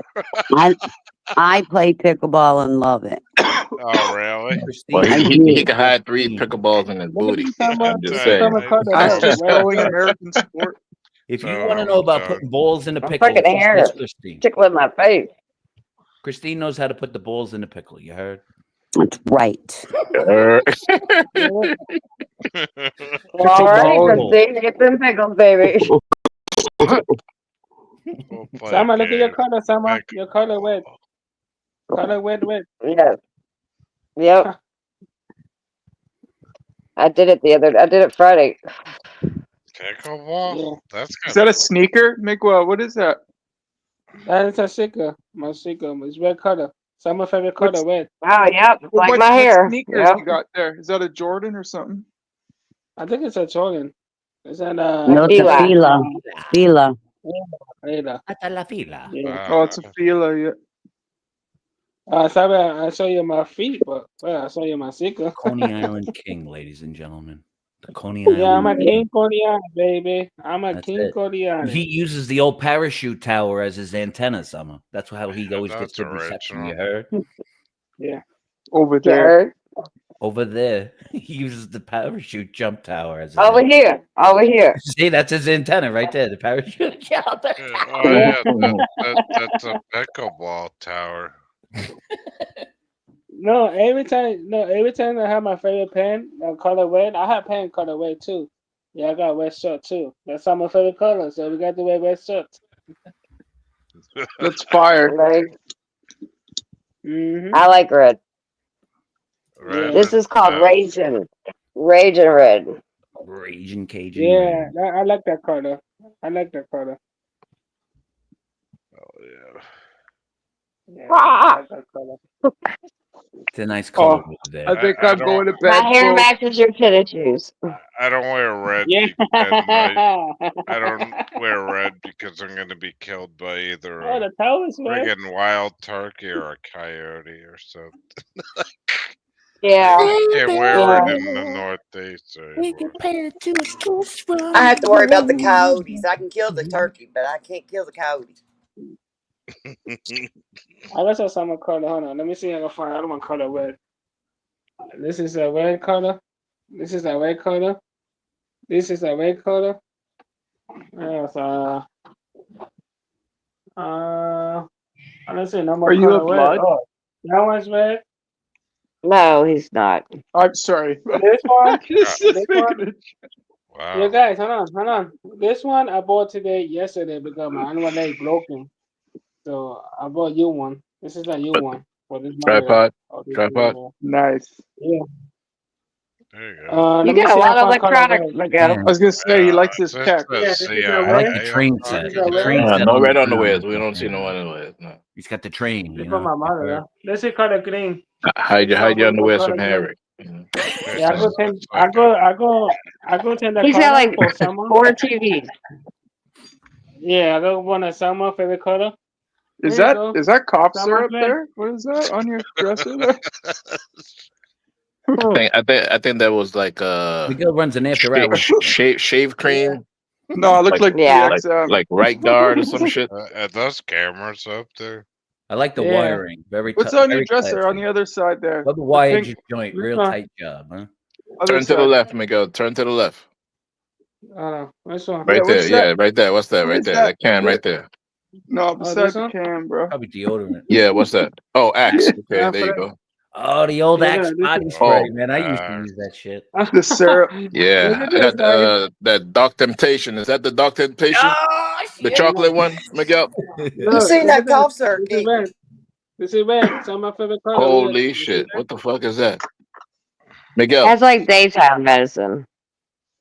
I play pickleball and love it. Oh, really? Well, he can hide 3 pickleballs in his booty. I'm just saying. Fastest growing American sport. If you want to know about putting balls in a My pickle, fucking hair that's is Christine. tickling my face. Christine knows how to put the balls in the pickle. You heard? That's right. All right, Christine, get them pickles, baby. Sama, look at your color, Sama. Your color wet. Color wet. Yes. Yep. I did it Friday. Pickleball? Yeah. That's Is that a sneaker, Miguel? What is that? That is a sticker. My sticker. It's red color. Sama favorite color, red. Oh, yep. Like What my hair. sneakers Yep. you got there? Is that a Jordan or something? I think it's a Jordan. It's an No, it's a fila. Fila. Fila. Hasta la fila. Yeah. Oh, it's a Fila. Yeah. Sabe, I show you my feet, but well, I show you my sticker. Coney Island King, ladies and gentlemen. The Coney Island. Yeah, I'm a King Coney Island, baby. I'm a That's King it. Coney Island. He uses the old parachute tower as his antenna, Summer. That's how he always gets that's good reception. You original. heard? Yeah. Over You there. heard? Over there, he uses the parachute jump tower as his Over here. Over here. See, that's his antenna right there. The parachute jump. Oh yeah, that's a pickleball tower. No, every time I have my favorite pen, color red, I have pen color red too. Yeah, I got red shirt too. That's all my favorite color, so we got to wear red shirts. That's fire. Right. Mm-hmm. I like red. Red This is called Raging. Raging Red. Raging Cajun. Yeah, I like that color. I like that color. Oh yeah. Yeah, I like that color. It's a nice color over there. I think I I'm going to don't- bed. My hair folks. matches your tennis shoes. I don't wear red. Yeah. I don't wear red because I'm gonna be killed by either Oh, a the towel is red. friggin' wild turkey or a coyote or something. Yeah. Can't wear it in the Northeast anymore. I have to worry about the coyotes. I can kill the turkey, but I can't kill the coyote. I got some color. Hold on. Let me see if I can find out one color red. This is a red color. This is a red color. This is a red color. Yes, I don't see no more Are you color a red. blood? Oh, that one's red. No, he's not. I'm sorry. This one. Just This one. making it- Wow. You guys, hold on. This one I bought yesterday because my other leg broken. So I bought you one. This is a new one for this model. Tripod. Oh, this Tripod. model. Nice. Yeah. There you go. You Let me got a see lot if of I can color electronics, red. Miguel. I was gonna say he likes his That's tech. the Yeah, this is a CIA. I like red. the train I'm set. This is talking a The red. train Yeah, set no on red the underwears. ground. We don't see no underwears. No. He's got the train. This You for know? my mother. Yeah. Let's see color green. Hide your So we go underwears color from green. Harry. Yeah, I go tend the He's got color like for summer. 4 TVs. Yeah, I go want a summer favorite color. Is There you that go. is that cough Summer syrup flame. there? What is that on your dresser there? I think that was like Miguel runs an after hours. shave cream, No, it looks like Yeah. PXM. like right guard or some shit. Are those cameras up there? I like the Yeah. wiring. Very. What's on your very dresser on classy. the other side there? Well, the wire pink- joint, This real one. tight job, huh? Other Turn to the side. left, Miguel. Turn to the left. This one. Right Yeah, there. what's Yeah, that? right there. What's that? What Right is there. that? That can right there. No, this beside the one? cam, bro. Probably deodorant. Yeah, what's that? Oh, Axe. Okay, Yeah, there you for- go. Oh, the old Yeah, Axe this body is- spray, Oh, man. I used to use that shit. The syrup. Yeah, Look at I this, got guys. that Doc Temptation. Is that the Doc Temptation? Oh, The shit. chocolate one, Miguel? You Look, seen look that at this. cough This syrup, is King? red. This is red. Some of my favorite color. Holy You see shit! that? What the fuck is that? Miguel, That's like daytime medicine.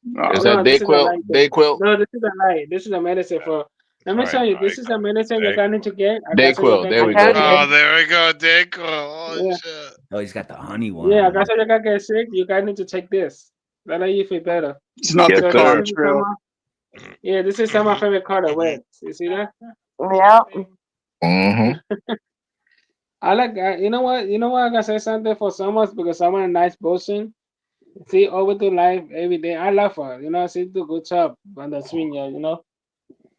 No, is No, that this is a Dayquil? light. Dayquil? No, this is a light. This is a medicine for. Let me Right, tell you, this right. is a medicine you got to get. Dayquil. There we I go. told you. Oh, there we go, Dick. Oh, Yeah. shit. Oh, he's got the honey one. Yeah, I got you got get sick. You guys need to take this. That'll you feel better. it's not Yes, the sir. car This is trail. yeah, this is some of my favorite color. Red. You see that? Yeah. Mm-hmm. I like. You know what? I gotta say something for someone because someone a nice person. See, over to life every day. I love her. She do good job on the swing.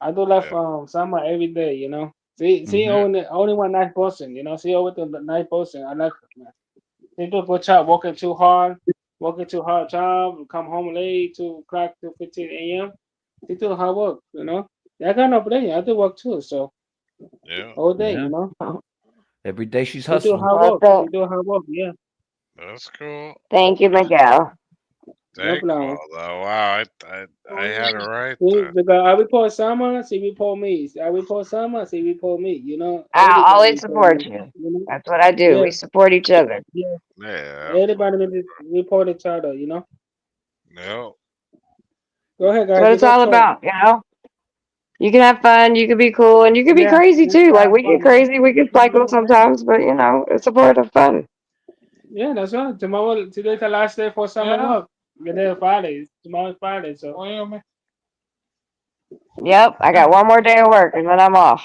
I do love someone every day. See, Mhm. only one nice person. See, over to the nice person. I like her, man. She do good job. Working too hard job. Come home late, 2 o'clock to 15 a.m. She do hard work, you know. I got no blame. I do work too, so Yeah. all day, Yeah. you know. Every day she's She do hustling. hard Well, work. She do hard work. Yeah, That's cool. thank you, Miguel. no Thank problem. Waldo. Wow, I had it right See, there. because I report Summer, she report me. I report Summer, she report me. You know, I everybody always report support me. you. You know, That's what I do. yeah, We support each other. yeah. Yeah. Everybody report each other. You know. No. Go ahead, That's guys. what You it's go all talk. about, you know? You can have fun, you can be cool, and you can be Yeah, crazy yeah, too. Like have we get fun. crazy, we get psycho sometimes, but you know, it's a part of fun. Yeah, that's right. Tomorrow, today's the last day for summer Yeah. work. And then Friday. Tomorrow's Friday, so. Wyoming. Yep, I got one more day of work and then I'm off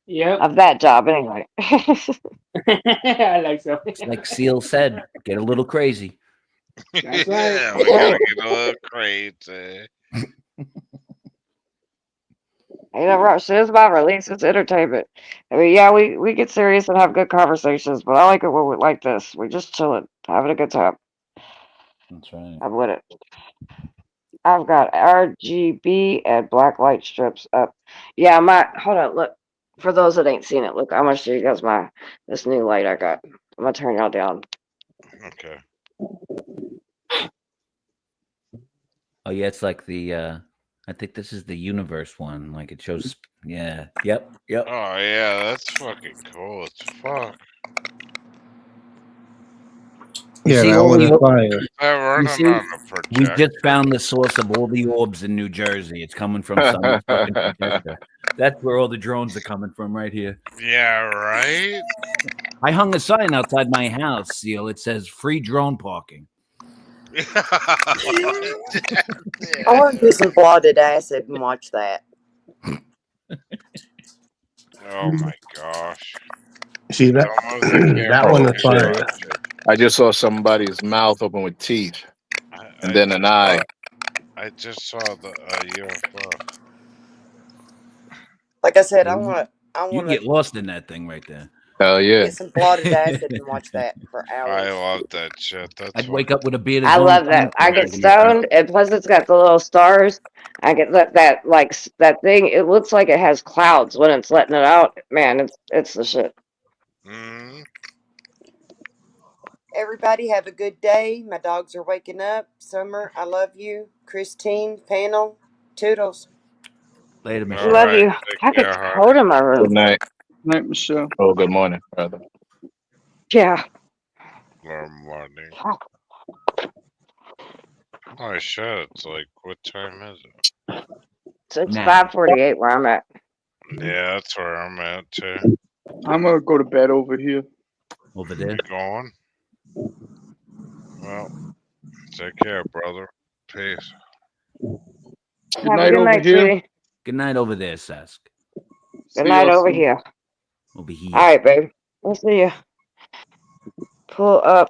Yep. of that job anyway. I like so. Like Seal said, get a little crazy. That's right. Yeah, we gotta get a little crazy. You know, Rush, it's about release, it's entertainment. I mean, yeah, we get serious and have good conversations, but I like it when we like this. We just chilling, having a good time. That's right. I'm with it. I've got RGB and black light strips up. Yeah, hold on, look. For those that ain't seen it, look, I'm gonna show you guys this new light I got. I'm gonna turn y'all down. Okay. Oh yeah, it's like the I think this is the universe one. Like it shows yeah. Yep. Yep. Oh yeah, that's fucking cool as fuck. Yeah, See, that all one is the- fire. They're You running see, on a we projector. just found the source of all the orbs in New Jersey. It's coming from some fucking projector. That's where all the drones are coming from, right here. Yeah, right? I hung a sign outside my house, Seal. It says free drone parking. I want to do some blotted acid and watch that. Oh my gosh. See that? Almost the camera That one is can't fire. watch it. I just saw somebody's mouth open with teeth, and then an eye. I just saw the UFO. Like I said, I You want can to get lost in that thing right there. Hell yeah. get some blotted acid and watch that for I hours. love that shit. That's I'd wake up with a bearded I drone love that. I phone get call. stoned, and plus it's got the little stars. I get that like that thing. It looks like it has clouds when it's letting it out. Man, it's the shit. Mm-hmm. Everybody have a good day. My dogs are waking up. Summer, I love you. Christine, panel, toodles. Later, I Michelle. love you. Take I could care, Hawk. toad in my Good room. night. Night, Michelle. Oh, good morning, brother. Yeah. Good morning. Oh shit! It's like, what time is it? It's Nah. 5:48 where I'm at. Yeah, that's where I'm at too. I'm gonna go to bed over here. Over there. You going? Well, take care, brother. Peace. Good Have a night good over night, here. sweetie. Good night over there, Sask. See Good night y'all over soon. here. Over here. All right, babe. We'll see you. Pull up,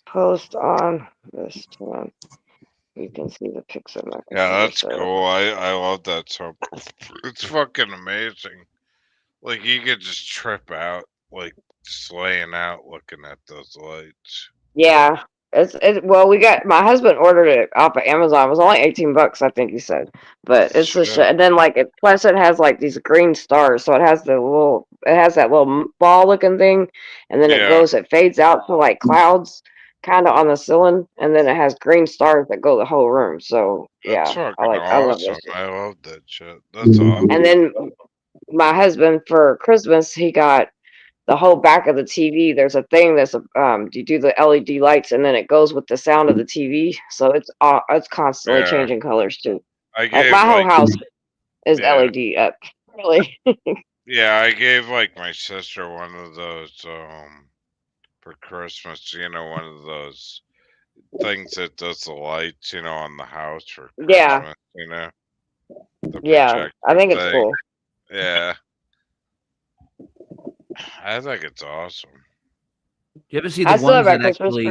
post on this one. You can see the pics of my Yeah, computer, that's so- cool. I love that song. It's fucking amazing. Like you could just trip out, like just laying out looking at those lights. Yeah. Well, my husband ordered it off of Amazon. It was only $18, I think he said. But it's the Shit. shit. And then plus it has like these green stars, so it has that little ball looking thing, and then Yeah. it fades out to like clouds kind of on the ceiling, and then it has green stars that go the whole room. So That's yeah, fucking I love awesome. this. I love that shit. That's awesome. And then my husband for Christmas, he got the whole back of the TV. There's a thing that's you do the LED lights, and then it goes with the sound of the TV. So it's constantly Yeah. changing colors too. I Like gave my whole like house is Yeah. LED up. Really? yeah, I gave like my sister one of those for Christmas. You know, one of those things that does the lights. You know, on the house for Christmas. Yeah. You know. The Yeah, I think it's projector cool. thing. Yeah. I think it's awesome. You ever see I the still have ones my that Christmas actually,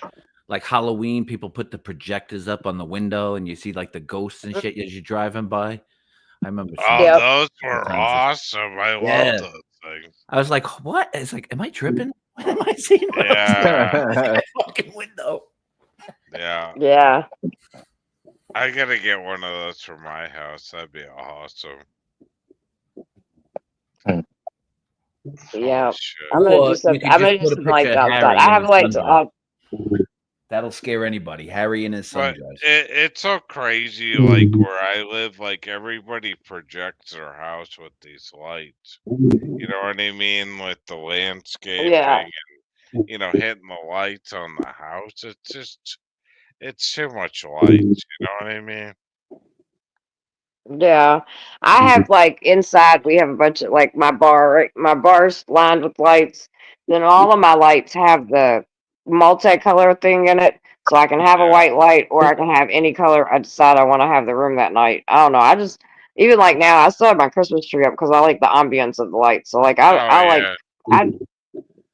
tree. like Halloween, people put the projectors up on the window and you see like the ghosts and shit as you're driving by? I remember seeing Oh, Yep. those were sometimes awesome. I Yeah. love those things. I was like, what? It's like, am I tripping? What am I seeing? What Yeah. my fucking window. Yeah. Yeah. I gotta get one of those for my house. That'd be awesome. Yeah, shit. I'm gonna do Or you something. could I'm just gonna do put a some picture lights of outside. Harry I in have his lights sundress. up. That'll scare anybody. Harry in his But sundress. it's so crazy, like where I live, like everybody projects their house with these lights. You know what I mean? With the landscaping Yeah, and hitting the lights on the house. It's too much lights. You know what I mean? yeah. I have like inside. We have a bunch of like my bar. Right? My bar's lined with lights. Then all of my lights have the multicolor thing in it, so I can have a Yeah. white light or I can have any color I decide I want to have the room that night. I don't know. I just even like now I still have my Christmas tree up because I like the ambience of the lights. So like Oh I like yeah.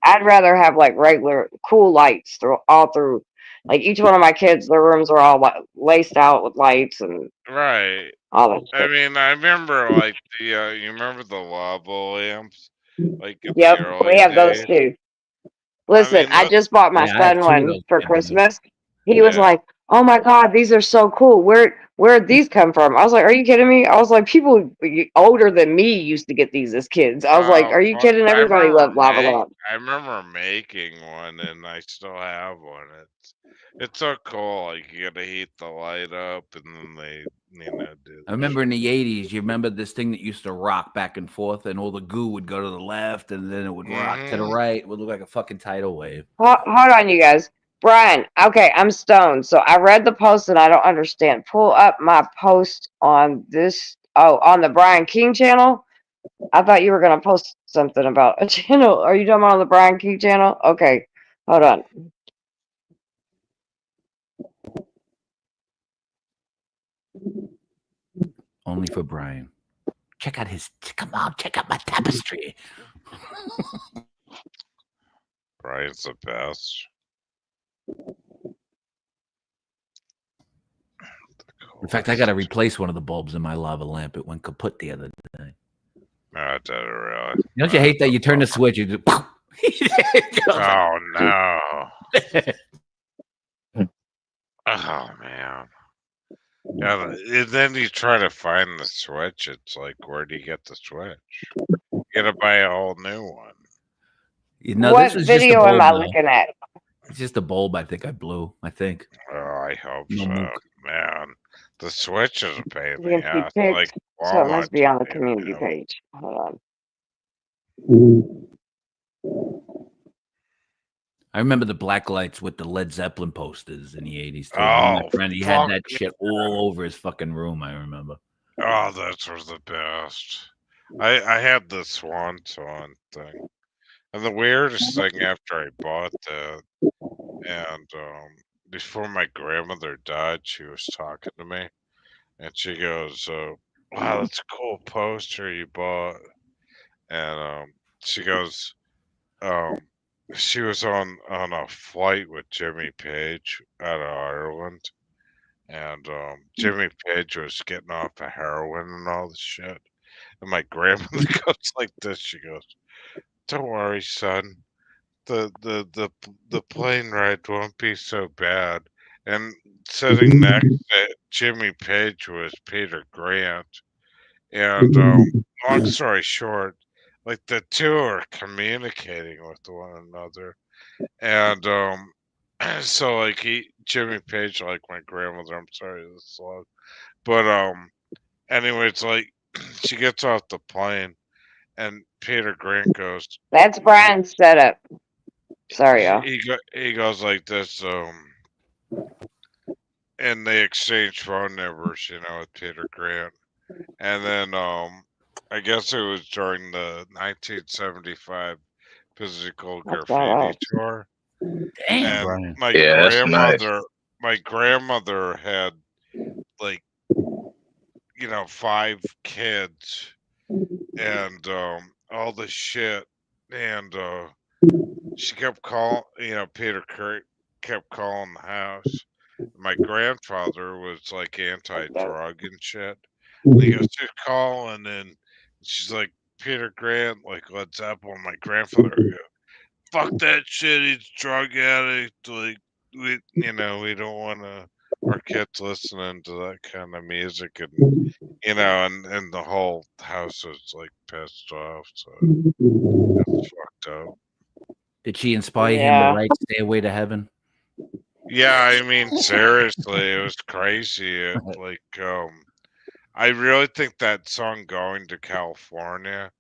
I'd rather have like regular cool lights through all through. Like each one of my kids, their rooms are all laced out with lights and Right. all that I shit. mean, I remember like you remember the lava lamps, like in the Yep, we early have those days. too. I Listen, mean, I that, just bought my Yeah, I have son two of one those for bad boys. Christmas. He was yeah. like, "Oh my God, these are so cool. Where'd these come from?" I was like, "Are you kidding me?" I was like, "People older than me used to get these as kids." I was like, "Are you Well, kidding?" Everybody loved lava lamps. I remember making one, and I still have one. It's so cool. Like you gotta heat the light up, and then they do I the remember in shit. the 80s, you remember this thing that used to rock back and forth, and all the goo would go to the left, and then it would rock to the Hmm. right. It would look like a fucking tidal wave. Hold on, you guys. Brian, okay, I'm stoned. So I read the post and I don't understand. Pull up my post on this. Oh, on the Brian King channel. I thought you were gonna post something about a channel. Are you talking about on the Brian King channel? Okay, hold on. Only for Brian. Check out come on, check out my tapestry. Brian's the best. In fact, I got to replace one of the bulbs in my lava lamp. It went kaput the other day. No, did it really? Don't you hate that you turn the switch? You just, Oh no! Oh man! Yeah, and then you try to find the switch. It's like, where do you get the switch? You gotta buy a whole new one. You know, What this is just a video am bulb I now. looking at? It's just a bulb. I think I blew. I think. Oh, I hope No so, mook. man. The switch is a pain in It's the gonna be ass. Like picked, so it Walmart must be on the doesn't even community have 'em. page. Hold I remember the black lights with the Led Zeppelin posters in the 80s too. Oh, My friend, he had fuck that yeah. shit all over his fucking room. I remember. Oh, those were the best. I had the Swan Song thing. And the weirdest thing after I bought that, and before my grandmother died, she was talking to me, and she goes, "Wow, that's a cool poster you bought." And she goes, um, she was on a flight with Jimmy Page out of Ireland, and Jimmy Page was getting off of heroin and all this shit. And my grandmother goes like this. She goes, "Don't worry, son. The plane ride won't be so bad." And sitting next to Jimmy Page was Peter Grant. And long story short, like the two are communicating with one another. And so like Jimmy Page, like my grandmother, I'm sorry this is loud. But anyways, like she gets off the plane and Peter Grant goes That's Brian's setup. Sorry, y'all. he goes like this, and they exchange phone numbers, with Peter Grant. And then I guess it was during the 1975 physical That's graffiti badass. tour. Damn, And Brian. Yeah, that's nice. my grandmother had like 5 kids and all this shit, and she kept calling, Peter Kurt kept calling the house. My grandfather was like anti-drug and shit. And he goes, "Just calling," and she's like, "Peter Grant, like Led Zeppelin." My grandfather would go, "Fuck that shit, he's a drug addict. Like we don't want to." our kids listening to that kind of music, and and the whole house was like pissed off. So it's fucked up. Did she inspire him to Yeah. write "Stairway to Heaven"? Yeah, I mean, seriously, it was crazy. I really think that song "Going to California"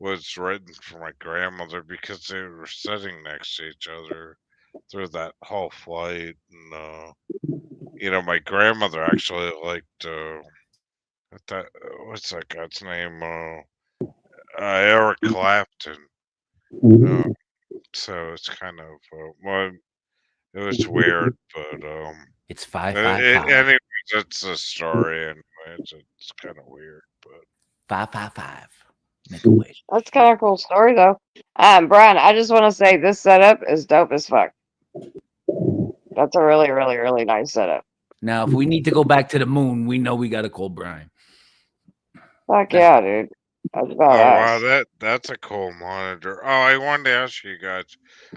was written for my grandmother because they were sitting next to each other through that whole flight, and my grandmother actually liked what's that guy's name? Eric Clapton. So it's kind of well, it was weird, but It's 555. anyways, it's a story. Anyways, it's kind of weird, but 555. Make a wish. That's kind of a cool story, though. Brian, I just want to say this setup is dope as fuck. That's a really, really, really nice setup. Now, if we need to go back to the moon, we know we got to call Brian. Fuck yeah, dude. That's oh wow, badass. that's a cool monitor. Oh, I wanted to ask you guys.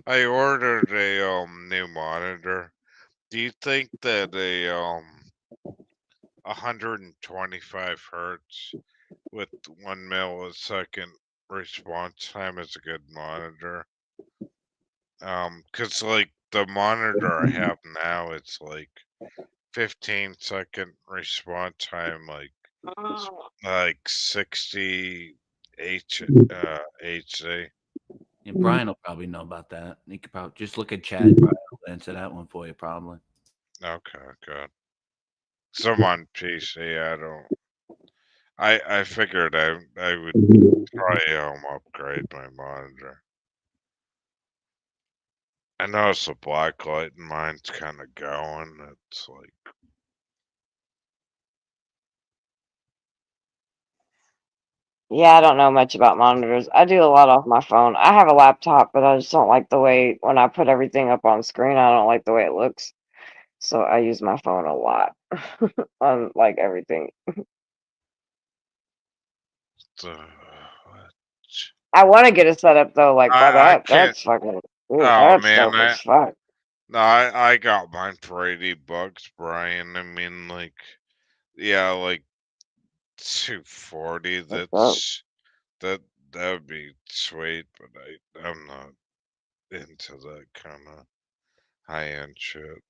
I ordered a new monitor. Do you think that a 125 hertz with 1 millisecond response time is a good monitor? Cause like the monitor I have now, it's like 15-second response time, like 60 HZ. And Brian will probably know about that. He could probably just look at chat. Brian will answer that one for you, probably. Okay, good. Some on PC, I don't. I figured I would try upgrade my monitor. I noticed the black light in mine's kind of going. It's like Yeah, I don't know much about monitors. I do a lot off my phone. I have a laptop, but I just don't like the way when I put everything up on screen, I don't like the way it looks. So I use my phone a lot on like everything. I want to get a setup though, like by I that. can't. That's fucking. Ooh, Oh that's man, dope as fuck. no, I got mine for $80, Brian. I mean, like, yeah, like 240. That would be sweet, but I'm not into that kind of high end shit.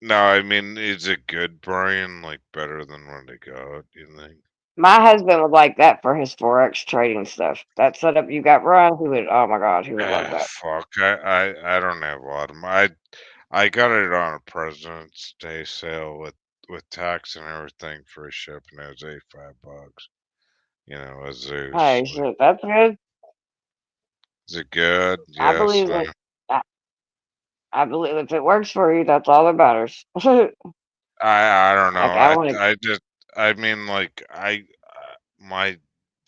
No, I mean, is it good, Brian? Like better than when they got? You think? My husband would like that for his Forex trading stuff. That setup you got, Brian, he would. Oh my god, he would love that. Fuck, I don't have a lot of them. I got it on a President's Day sale with tax and everything for shipping. It was $85. A Zeus. Hey, shit, that's good. Is it good? I Yes. believe it. I believe if it works for you, that's all that matters. I don't know. I want to. I mean, like my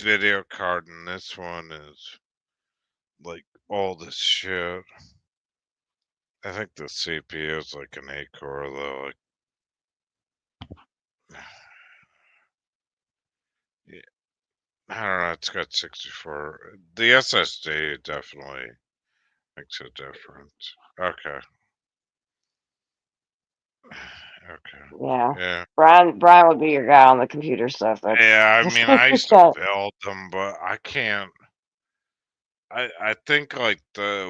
video card in this one is like old as shit. I think the CPU is like an 8-core though. Like, yeah, I don't know. It's got 64. The SSD definitely makes a difference. Okay. Okay. Yeah. Yeah. Brian would be your guy on the computer stuff. That's, Yeah, I mean, I used to build them, but I can't. I think like the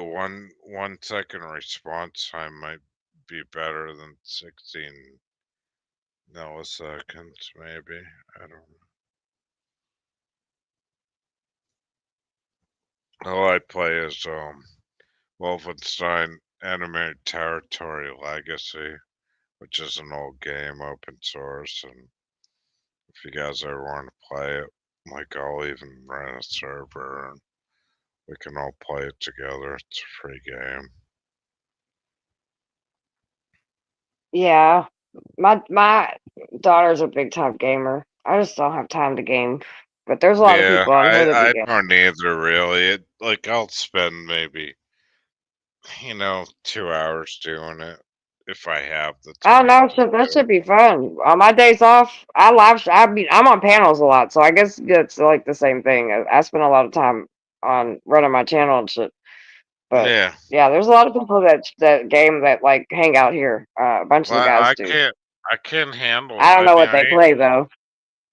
1 second response time might be better than 16 milliseconds, maybe. I don't know. All I play is Wolfenstein Animated Territory Legacy, which is an old game, open source, and if you guys ever want to play it, like I'll even run a server and we can all play it together. It's a free game. Yeah, my daughter's a big time gamer. I just don't have time to game. But there's a lot of people on here that I do game. don't either really. I'll spend maybe 2 hours doing it if I have the Oh time. no, that should be fun. On my days off, I'm on panels a lot, so I guess it's like the same thing. I spend a lot of time on running my channel and shit. But Yeah. yeah, there's a lot of people that game that like hang out here. A bunch of the Well, guys do. I can't handle. I don't know I mean, what they play though.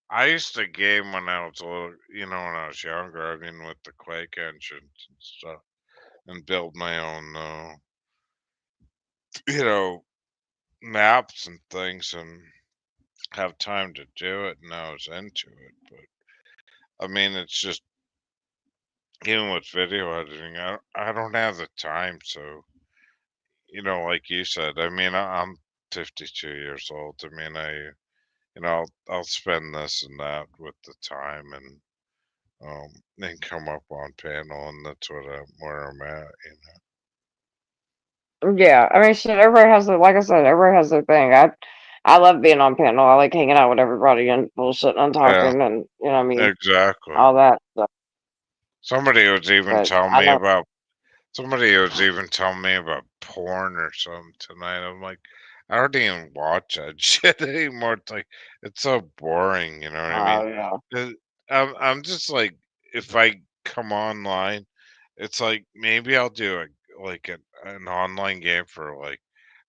I used to game when I was a little, when I was younger. I mean, with the Quake engines and stuff, and build my own, maps and things, and have time to do it. And I was into it, but I mean, it's just even with video editing, I don't have the time. So, like you said, I mean, I'm 52 years old. I mean, I'll spend this and that with the time, and then come up on panel, and that's where I'm at. Yeah, I mean, shit. Everybody has their, like I said, everybody has their thing. I love being on panel. I like hanging out with everybody and bullshitting and Yeah, talking, and what I mean, exactly. all that stuff. Somebody was even But telling I me know. about. Somebody was even telling me about porn or something tonight. I'm like, I don't even watch that shit anymore. It's like it's so boring. You know what I mean? Yeah. 'Cause I'm just like, if I come online, it's like maybe I'll do an online game for like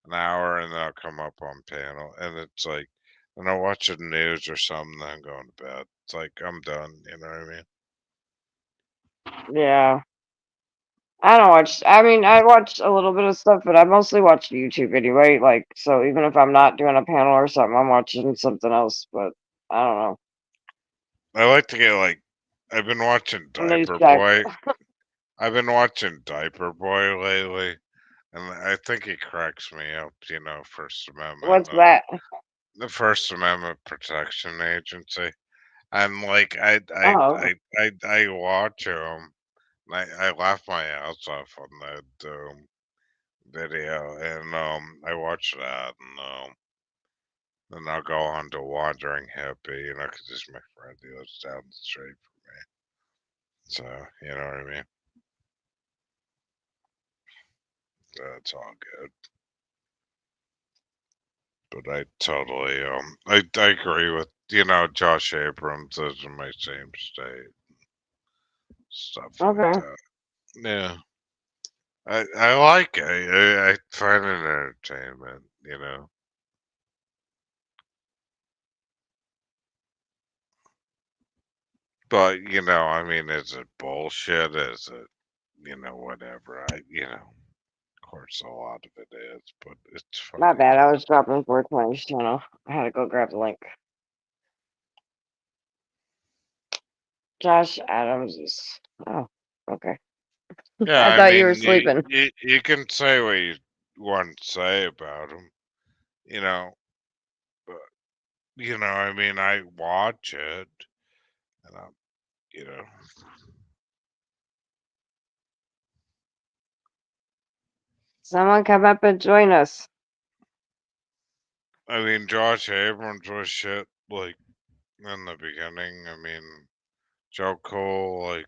an hour, and then I'll come up on panel, and it's like, and I'll watch the news or something, then I'm going to bed. It's like I'm done. You know what I mean? Yeah. I don't watch. I mean, I watch a little bit of stuff, but I mostly watch YouTube anyway. Like, so even if I'm not doing a panel or something, I'm watching something else. But I don't know. I like to get I've been watching News Diaper check. Boy. I've been watching Diaper Boy lately, and I think he cracks me up. First Amendment. What's that? The First Amendment Protection Agency. And like Oh, I watch him. I laugh my ass off on that video, and I watch that, and then I'll go on to Wandering Hippie, 'cause he's my friend. He lives down the street from me, so you know what I mean. That's all good. But I totally I agree with Josh Abrams is in my same state, stuff like okay. that. Yeah, I like it. I find it entertainment. But I mean, is it bullshit? Is it whatever? Of course, a lot of it is, but it's My funny. bad. I was dropping 420's channel. I had to go grab the link. Josh Adams is. Oh, okay. Yeah, I I thought you were mean, sleeping. you can say what you want to say about him, but I mean, I watch it, and I'm, you know, Someone come up and join us. I mean, Josh Abrams was shit like in the beginning. I mean, Joe Cole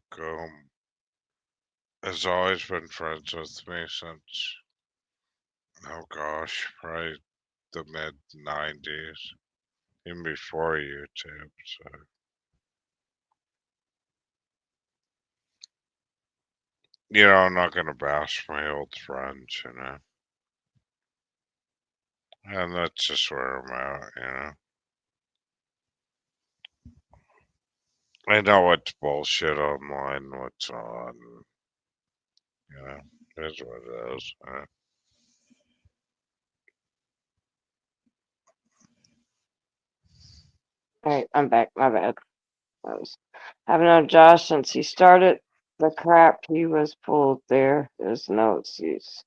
has always been friends with me since, oh gosh, probably the mid '90s, even before YouTube. So I'm not gonna bash my old friends. And that's just where I'm at. I know it's bullshit online, what's not. It's what it is. Alright, I'm back. My bad. I was having known Josh since he started the crap he was pulled there. There's no excuse.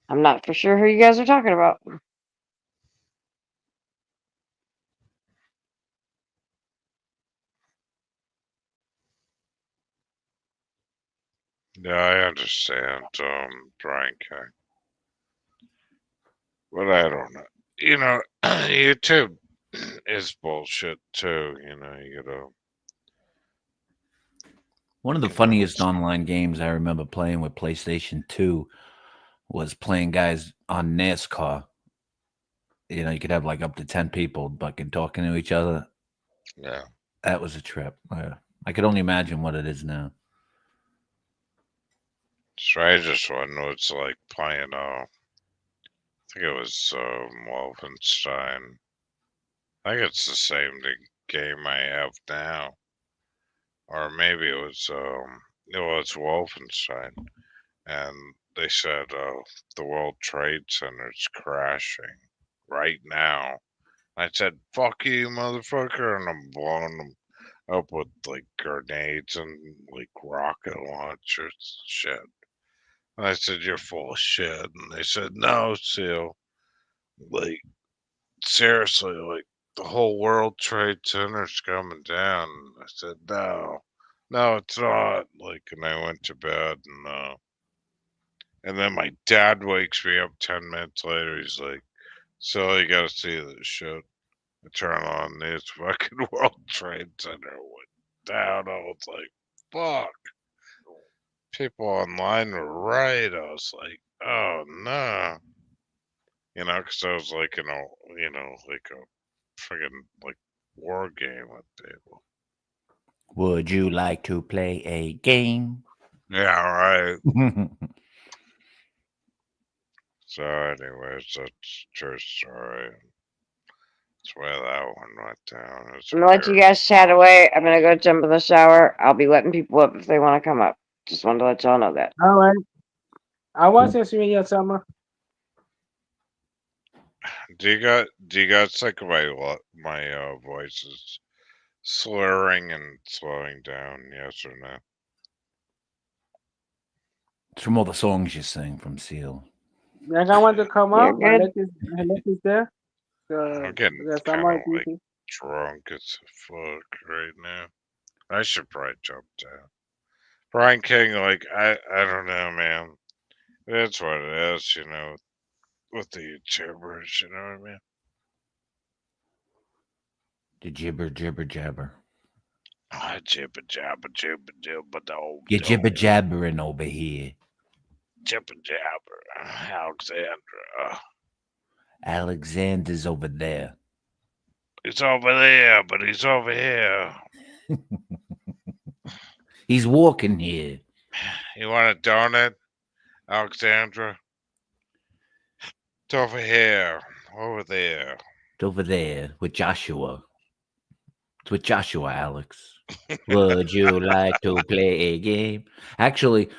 I'm not for sure who you guys are talking about. Yeah, I understand, Brian King. But I don't know. YouTube is bullshit too, One of the funniest online games I remember playing with PlayStation 2 was playing guys on NASCAR. You could have like up to 10 people fucking talking to each other. Yeah. That was a trip. I could only imagine what it is now. Strangest one was like playing, I think it was Wolfenstein. I think it's the same game I have now. Or maybe it was Wolfenstein. And they said the World Trade Center's crashing right now. I said, fuck you, motherfucker, and I'm blowing them up with like grenades and like rocket launchers shit. And I said, you're full of shit. And they said, no, Seal. Like, seriously, like, the whole World Trade Center's coming down. And I said, no, it's not. Like, and I went to bed and then my dad wakes me up 10 minutes later. He's like, so you gotta see this shit. I turn on this fucking World Trade Center went down. I was like, fuck. People online were right. I was like, oh no. You know, because I was like in like a friggin' like war game with people. Would you like to play a game? Yeah, right. So, anyways, that's true story. That's where that one went down. I'm gonna let you guys chat away. I'm gonna go jump in the shower. I'll be letting people up if they want to come up. Just wanted to let y'all know that. All right. I was just reading your summer. Do you guys think my voice is slurring and slowing down? Yes or no? It's from all the songs you sing from Seal. Like I want to come You're up. good. Alexis is there. So I'm getting there's kind someone of like thinking. drunk as fuck right now. I should probably jump down. Brian King, like I don't know, man. That's what it is, you know, with the YouTubers, you know what I mean? The jibber jabber. Ah, jibber jabber jibber jibber do. You're jibber jabbering over here. Jibber jabber. Alexandra. Alexander's over there. He's over there, but he's over here. He's walking here. You want a donut, Alexandra? It's over here. Over there. It's over there with Joshua. It's with Joshua, Alex. Would you like to play a game? Actually,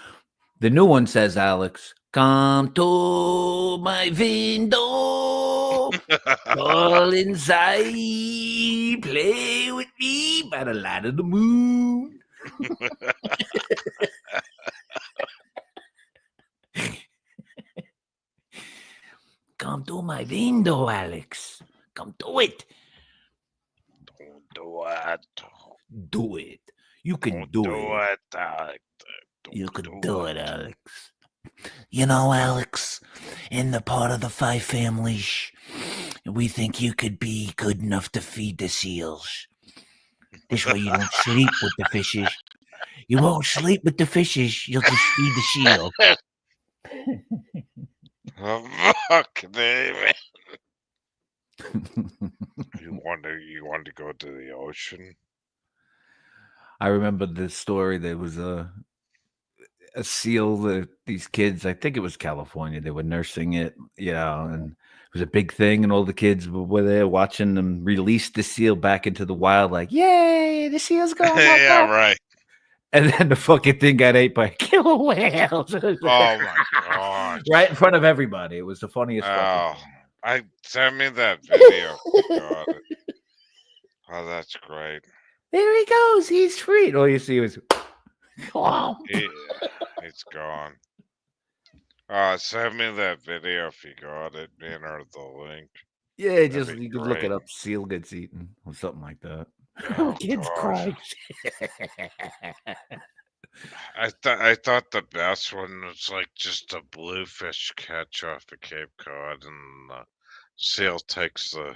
the new one says, Alex, come to my window. All inside. Play with me by the light of the moon. Come to my window, Alex. Come do it. Don't do it. Do it. You can Don't do do it. it, Alex. You can do it, Alex. You know, Alex, in the part of the Five Families, we think you could be good enough to feed the seals. This way you don't sleep with the fishes. You won't sleep with the fishes. You'll just feed the seal. Oh, fuck, man. You want to go to the ocean? I remember the story. There was a seal that these kids, I think it was California, they were nursing it, and it was a big thing, and all the kids were there watching them release the seal back into the wild, like, yay, the seal's going back Yeah, up. right. And then the fucking thing got ate by killer whales. Oh my god! Right in front of everybody. It was the funniest. Oh, send me that video. God. Oh, that's great. There he goes. He's free. All you see was, wow. It's gone. Send me that video if you got it, man, or the link. Yeah, That'd just be you can look great. it up. Seal gets eaten or something like that. Oh, Kids God. cry. I thought the best one was like just a bluefish catch off of Cape Cod, and the seal takes the,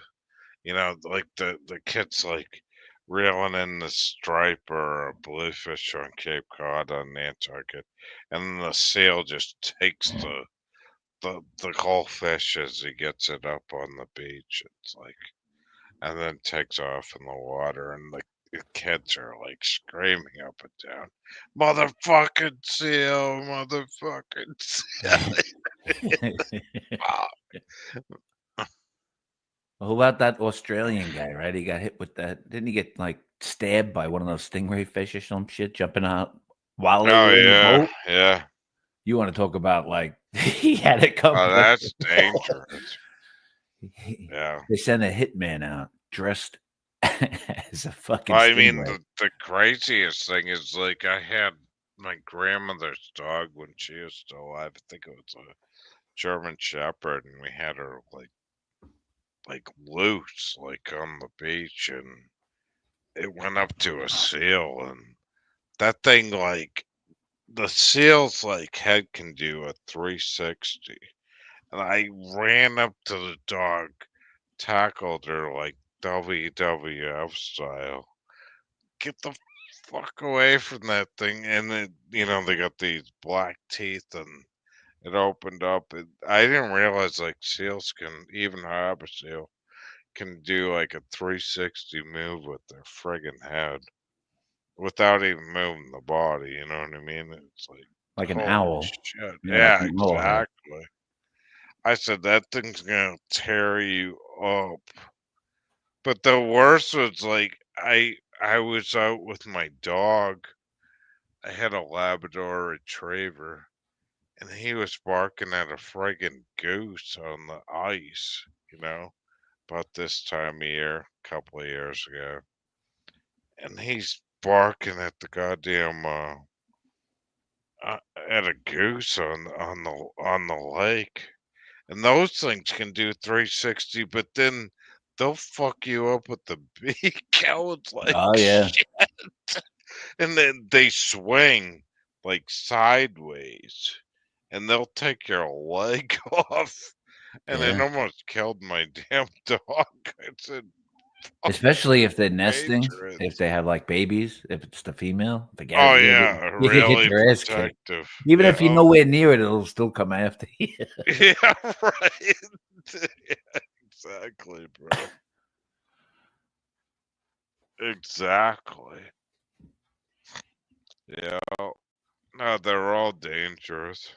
like the kid's like reeling in the stripe or a bluefish on Cape Cod on Nantucket, and the seal just takes the whole fish as he gets it up on the beach. It's like, and then takes off in the water, and the kids are like screaming up and down, "Motherfucking seal, motherfucking seal!" Well, who about that Australian guy? Right, he got hit with that. Didn't he get like stabbed by one of those stingray fish or some shit jumping out while they Oh were in the yeah, boat? yeah. You want to talk about like he had it come? Oh, that's dangerous. Yeah. They sent a hitman out dressed as a fucking. I mean, stingray. the craziest thing is like I had my grandmother's dog when she was still alive. I think it was a German Shepherd, and we had her like loose, like on the beach, and it went up to a seal, and that thing, like the seal's like head can do a 360, and I ran up to the dog, tackled her like WWF style. Get the fuck away from that thing, and it, they got these black teeth, and it opened up. I didn't realize like seals can, even harbor seal, can do like a 360 move with their friggin' head without even moving the body. You know what I mean? It's like an holy owl. shit. Yeah, Yeah, like an owl head. exactly. I said that thing's gonna tear you up. But the worst was like I was out with my dog. I had a Labrador Retriever, and he was barking at a friggin' goose on the ice, about this time of year, a couple of years ago. And he's barking at the goddamn at a goose on the lake. And those things can do 360, but then they'll fuck you up with the beak. I was like, Oh yeah. shit. And then they swing like sideways, and they'll take your leg off. And it Yeah. almost killed my damn dog. I said, Especially if they're nesting, dangerous. if they have like babies, if it's the female, the Oh guy, yeah, you can really get your ass kicked. protective. Even Yeah, if you're nowhere near it, it'll still come after you. yeah, right. Yeah, exactly, bro. Exactly. Yeah. No, they're all dangerous.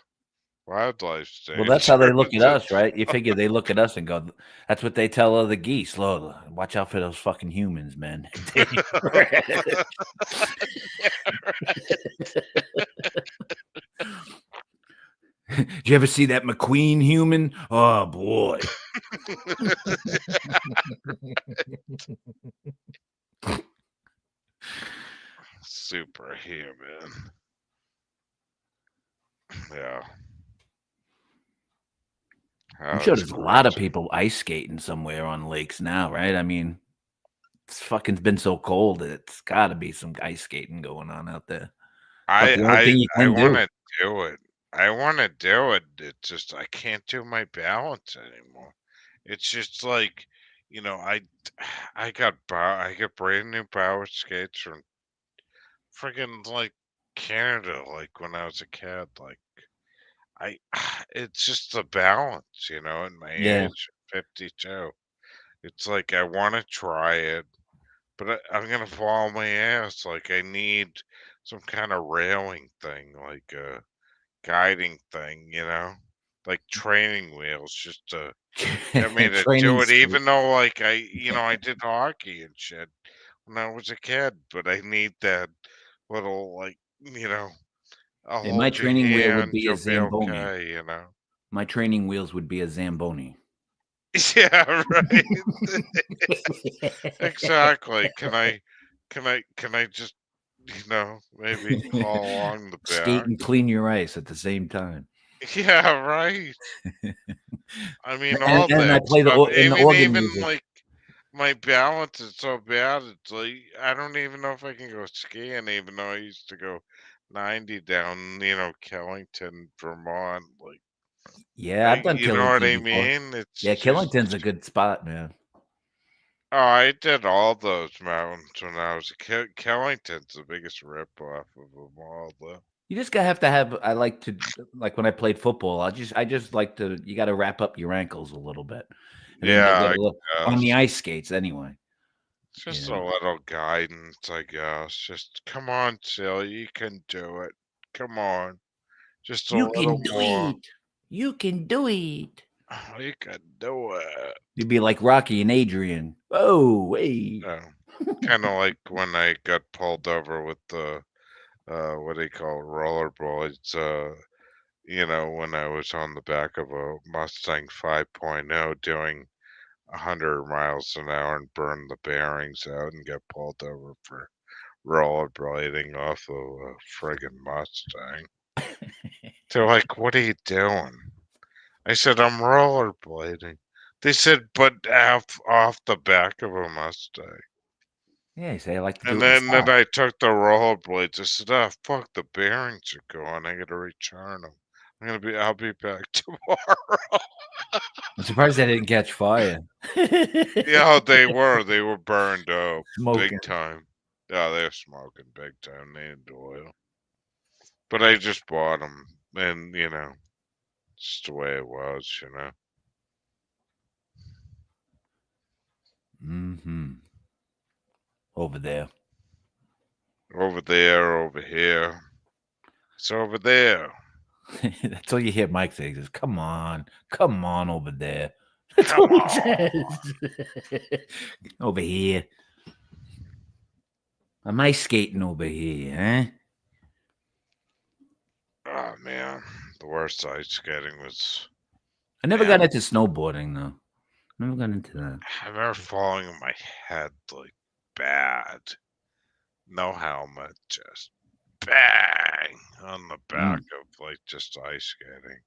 Wildlife's dangerous. Well, that's how they look at us, right? You figure they look at us and go, that's what they tell other geese. Lord, watch out for those fucking humans, man. Did you ever see that McQueen human? Oh boy. Superhuman. Yeah. I'm sure there's a lot of people ice skating somewhere on lakes now, right? I mean, it's fucking been so cold that it's got to be some ice skating going on out there. I want to do it. I want to do it. It's just I can't do my balance anymore. It's just like, I got brand new power skates from friggin' like Canada, like when I was a kid. Like it's just the balance, in my Yeah. age, 52. It's like I want to try it, but I'm gonna fall on my ass. Like I need some kind of railing thing, like a guiding thing, like training wheels, just to get me to do it. Even though, like I did hockey and shit when I was a kid, but I need that little, like, I'll And my hold your training wheel would hand, be a you'll be Zamboni. okay, My training wheels would be a Zamboni. Yeah, right. Exactly. Can I just, maybe haul along the Skate back? and clean your ice at the same time. Yeah, right. I mean, And- all and I that play the stuff. or- in the Even organ even music. like my balance is so bad. It's like I don't even know if I can go skiing, even though I used to go 90 down, Killington, Vermont. Like, Yeah, I've done you know what I Killington before. mean? It's Yeah, just, Killington's a good spot, man. oh, I did all those mountains when I was a kid. Killington's the biggest ripoff of them all, though. You just gotta have to have. I like to like when I played football. I just like to. You got to wrap up your ankles a little bit. And then Yeah, they get on the ice skates anyway. Just Yeah. a little guidance, I guess. Just come on, Silly, you can do it. Come on. Just a You little can do more. it. You can do it. Oh, you can do it. You'd be like Rocky and Adrian. Oh, wait. Yeah. Kind of like when I got pulled over with the what do you call rollerblades? You know, when I was on the back of a Mustang 5.0 doing 100 miles an hour and burned the bearings out and got pulled over for rollerblading off of a friggin' Mustang. They're like, "What are you doing?" I said, "I'm rollerblading." They said, "But off the back of a Mustang." Yeah, say I like to do And it in then style. I took the rollerblades. I said, "Oh fuck, the bearings are gone. I gotta return them. I'll be back tomorrow." I'm surprised they didn't catch fire. Yeah, they were burned up Smoking. big time. Yeah, they were smoking big time. They needed oil. But I just bought them, and you know, just the way it was, you know. Mm-hmm. Over there. Over there, over here. It's over there. That's all you hear Mike say is, come on over there. That's all he says. Over here. Am I skating over here, huh? Oh man, the worst ice skating was. I never Man, got into snowboarding though. Never got into that. I remember falling on my head like bad. No helmet, just bang on the back of like just ice skating.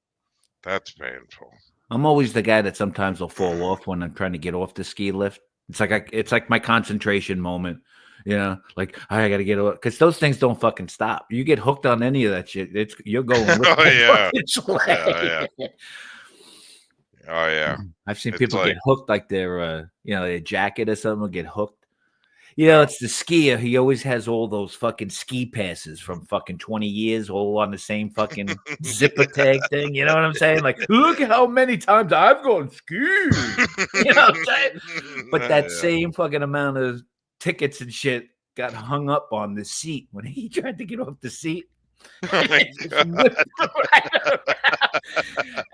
That's painful. I'm always the guy that sometimes will fall off when I'm trying to get off the ski lift. It's like my concentration moment, you know. Like I got to get off because those things don't fucking stop. You get hooked on any of that shit, you're going. Oh yeah. Yeah. Oh yeah. I've seen It's people like get hooked, like their their jacket or something will get hooked. You know, it's the skier. He always has all those fucking ski passes from fucking 20 years, all on the same fucking zipper tag thing. You know what I'm saying? Like, look at how many times I've gone skiing. You know what I'm saying? But that same fucking amount of tickets and shit got hung up on the seat when he tried to get off the seat. Oh my God.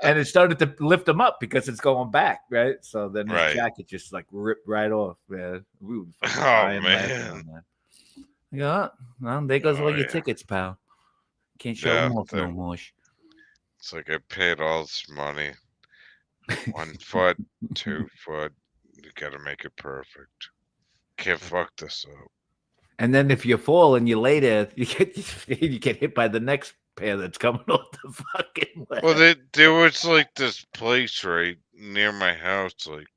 And it started to lift him up because it's going back, right? So then his Right. jacket just like ripped right off, man. We were fucking Oh, dying laughing man. on that. Yeah, well, there goes all your tickets, pal. Can't show them off no more. It's like I paid all this money. 1 foot, 2 foot. You gotta make it perfect. Can't fuck this up. And then if you fall and you lay there, you get hit by the next pair that's coming off the fucking way. Well, there was like this place right near my house. Like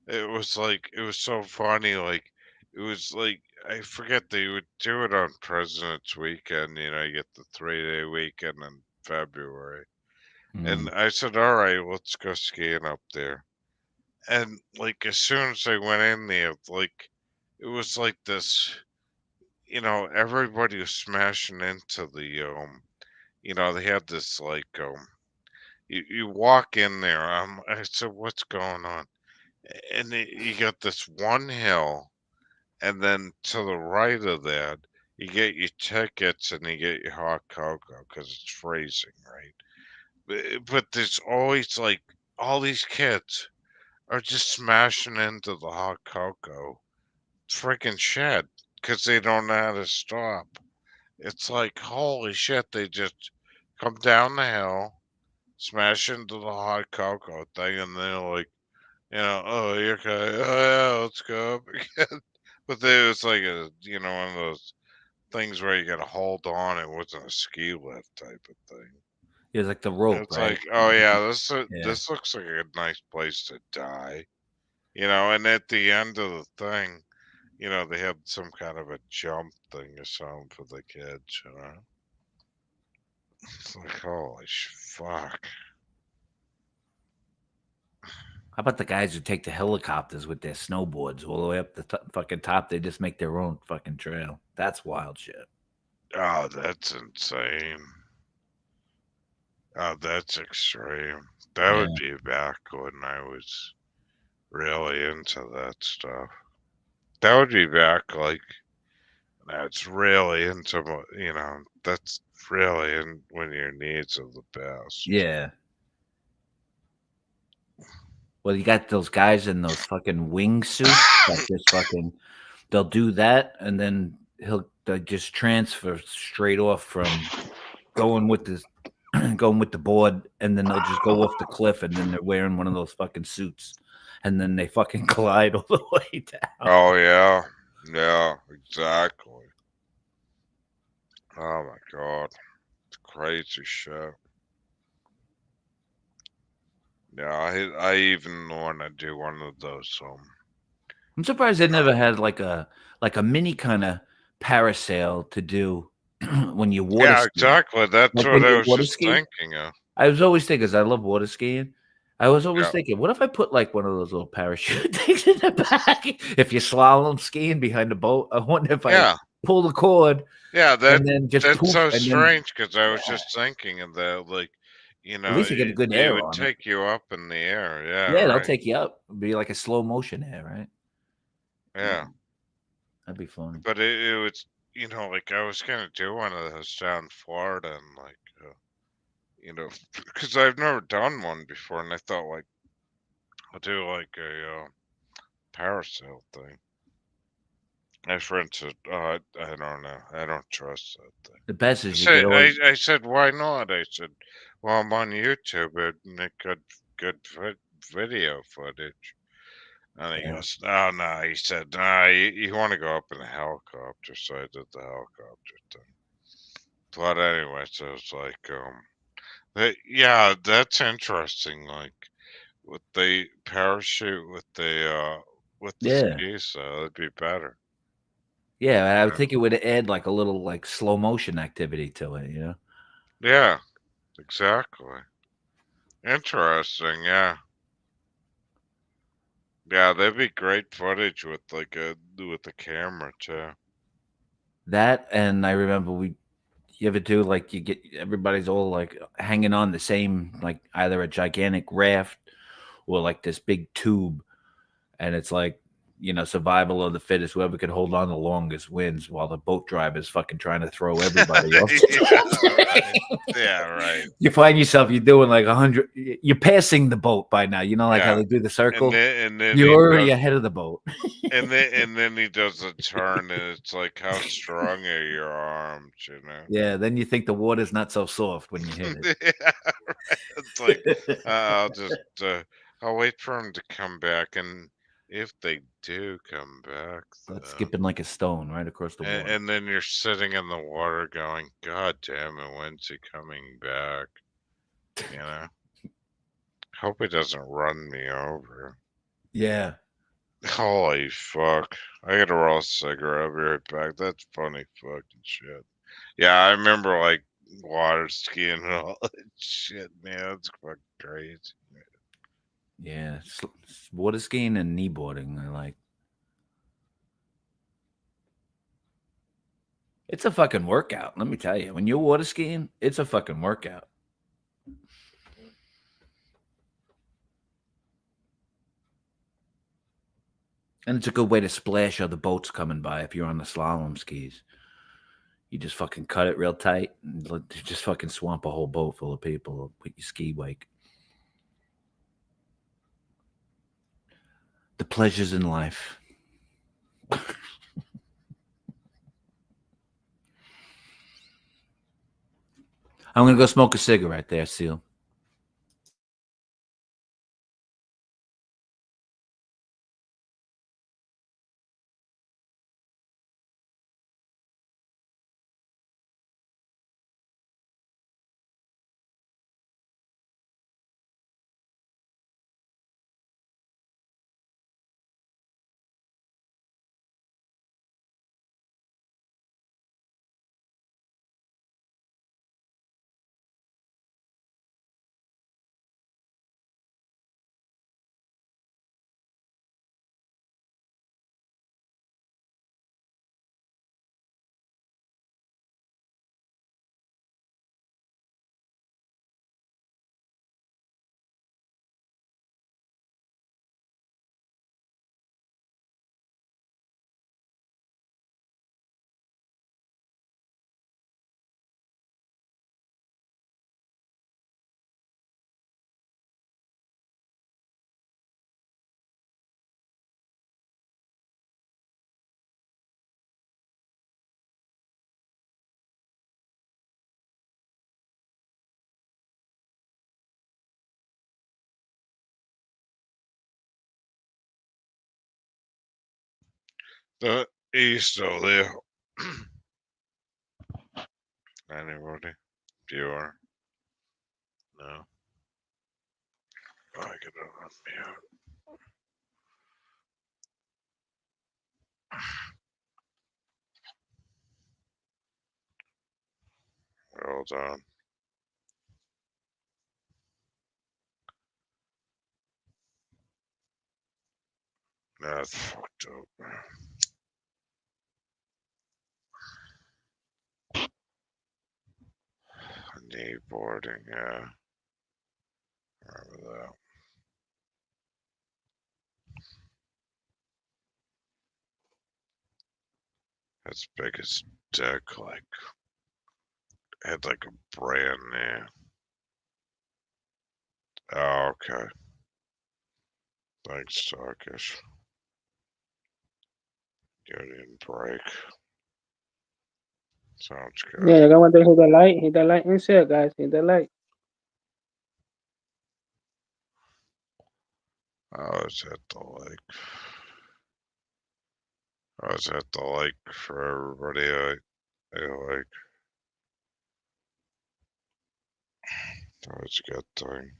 it was so funny. Like it was like I forget they would do it on President's Weekend. You know, you get the 3-day weekend in February. And I said, "All right, let's go skiing up there." And like as soon as I went in there, like it was like this. You know, everybody was smashing into the you know, they had this like you walk in there. I said, "What's going on?" And you got this one hill, and then to the right of that, you get your tickets and you get your hot cocoa because it's freezing, right? But there's always like all these kids are just smashing into the hot cocoa freaking shed because they don't know how to stop. It's like, holy shit, they just come down the hill, smash into the hot cocoa thing, and they're like, you know, "Oh, you're okay. Oh, yeah, let's go up again." But there was like one of those things where you got to hold on. It wasn't a ski lift type of thing. It was like the rope, It's right? like, oh yeah, Yeah. this looks like a nice place to die, you know. And at the end of the thing, you know, they had some kind of a jump thing or something for the kids, you know. It's like, holy fuck. How about the guys who take the helicopters with their snowboards all the way up the fucking top? They just make their own fucking trail. That's wild shit. Oh, that's insane. Oh, that's extreme. That would be back when I was really into that stuff. That would be back like that's really into that's really in when your needs are the best. Yeah. Well, you got those guys in those fucking wingsuits that just fucking they'll do that and then they'll just transfer straight off from going with the going with the board and then they'll just go off the cliff and then they're wearing one of those fucking suits and then they fucking glide all the way down. Oh yeah. Yeah, exactly. Oh my god. It's crazy shit. Yeah, I even want to do one of those. I'm surprised they never had like a mini kind of parasail to do when you water Yeah, ski. exactly. That's Like what when I you was water just ski? thinking of. I was always thinking, 'cause I love water skiing. I was always Yeah. thinking, what if I put like one of those little parachute things in the back? If you're slalom skiing behind the boat, I wonder if Yeah. I pull the cord. Yeah, and then just that's poof, so and then- strange because I was just thinking of that, like, At least you get a good it air would on it. take you up in the air. Yeah, Yeah, they'll right. take you up. It'd be like a slow motion air, right? Yeah, That'd be fun. but it was, like I was gonna do one of those down in Florida, and like, because I've never done one before, and I thought like I'll do like a parasail thing. My friend said, I don't know, I don't trust that thing. The best is you get all. I said, why not? I said, well, I'm on YouTube and make good video footage. And he goes, oh, no. He said, nah, you want to go up in a helicopter. So I did the helicopter thing. But anyway, so it's like, yeah, that's interesting. Like, with the parachute, with the Yeah. skis, it'd be better. Yeah, I would think it would add like a little like slow motion activity to it, you know? Yeah, exactly. Interesting, yeah. Yeah, that'd be great footage with like with the camera too. That and I remember you ever do like you get everybody's all like hanging on the same like either a gigantic raft or like this big tube, and it's like survival of the fittest. Whoever could hold on the longest wins, while the boat driver's fucking trying to throw everybody off. Yeah, right. You find yourself you're doing like 100. You're passing the boat by now. You know, like how they do the circle. And then You're he already does- ahead of the boat. and then he does a turn, and it's like, how strong are your arms? You know. Yeah. Then you think the water's not so soft when you hit it. Yeah, right. It's like I'll just I'll wait for him to come back, and if they do come back, That's skipping like a stone right across the water. and then you're sitting in the water going, God damn it, when's he coming back? You know. Hope he doesn't run me over. Yeah. Holy fuck. I gotta roll a cigarette. I'll be right back. That's funny fucking shit. Yeah, I remember like water skiing and all that shit, man. It's fucking crazy. Yeah, water skiing and kneeboarding. I like. It's a fucking workout. Let me tell you, when you're water skiing, it's a fucking workout. And it's a good way to splash other boats coming by if you're on the slalom skis. You just fucking cut it real tight and just fucking swamp a whole boat full of people with your ski wake. The pleasures in life. I'm going to go smoke a cigarette there, Seal. He's still there. Anybody? Viewer? No. I can unmute. Hold on. That's fucked up. Kneeboarding, yeah. Remember that. That's biggest dick, like, had like a brand name. Oh, okay. Thanks, Turkish. Union break. Sounds good. Yeah, you want to hit the light inside, guys. Hit the light. I was at the like. I was at the like for everybody I like. That was a good thing.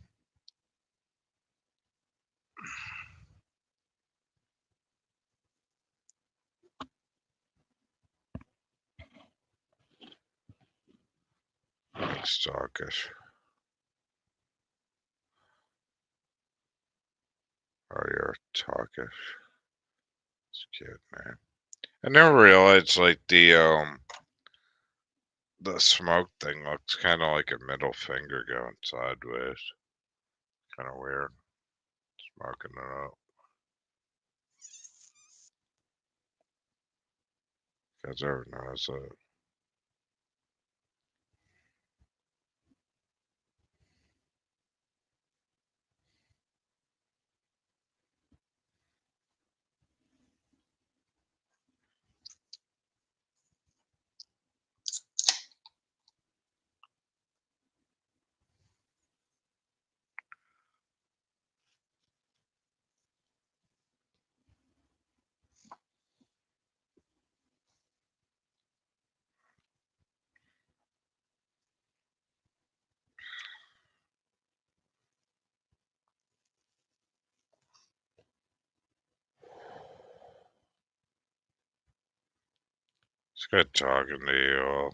Thanks, Turkish. Oh, you're Turkish. It's cute, man. I never realized like the smoke thing looks kind of like a middle finger going sideways. Kind of weird. Smoking it up. Guys ever notice that? It's good talking to you all.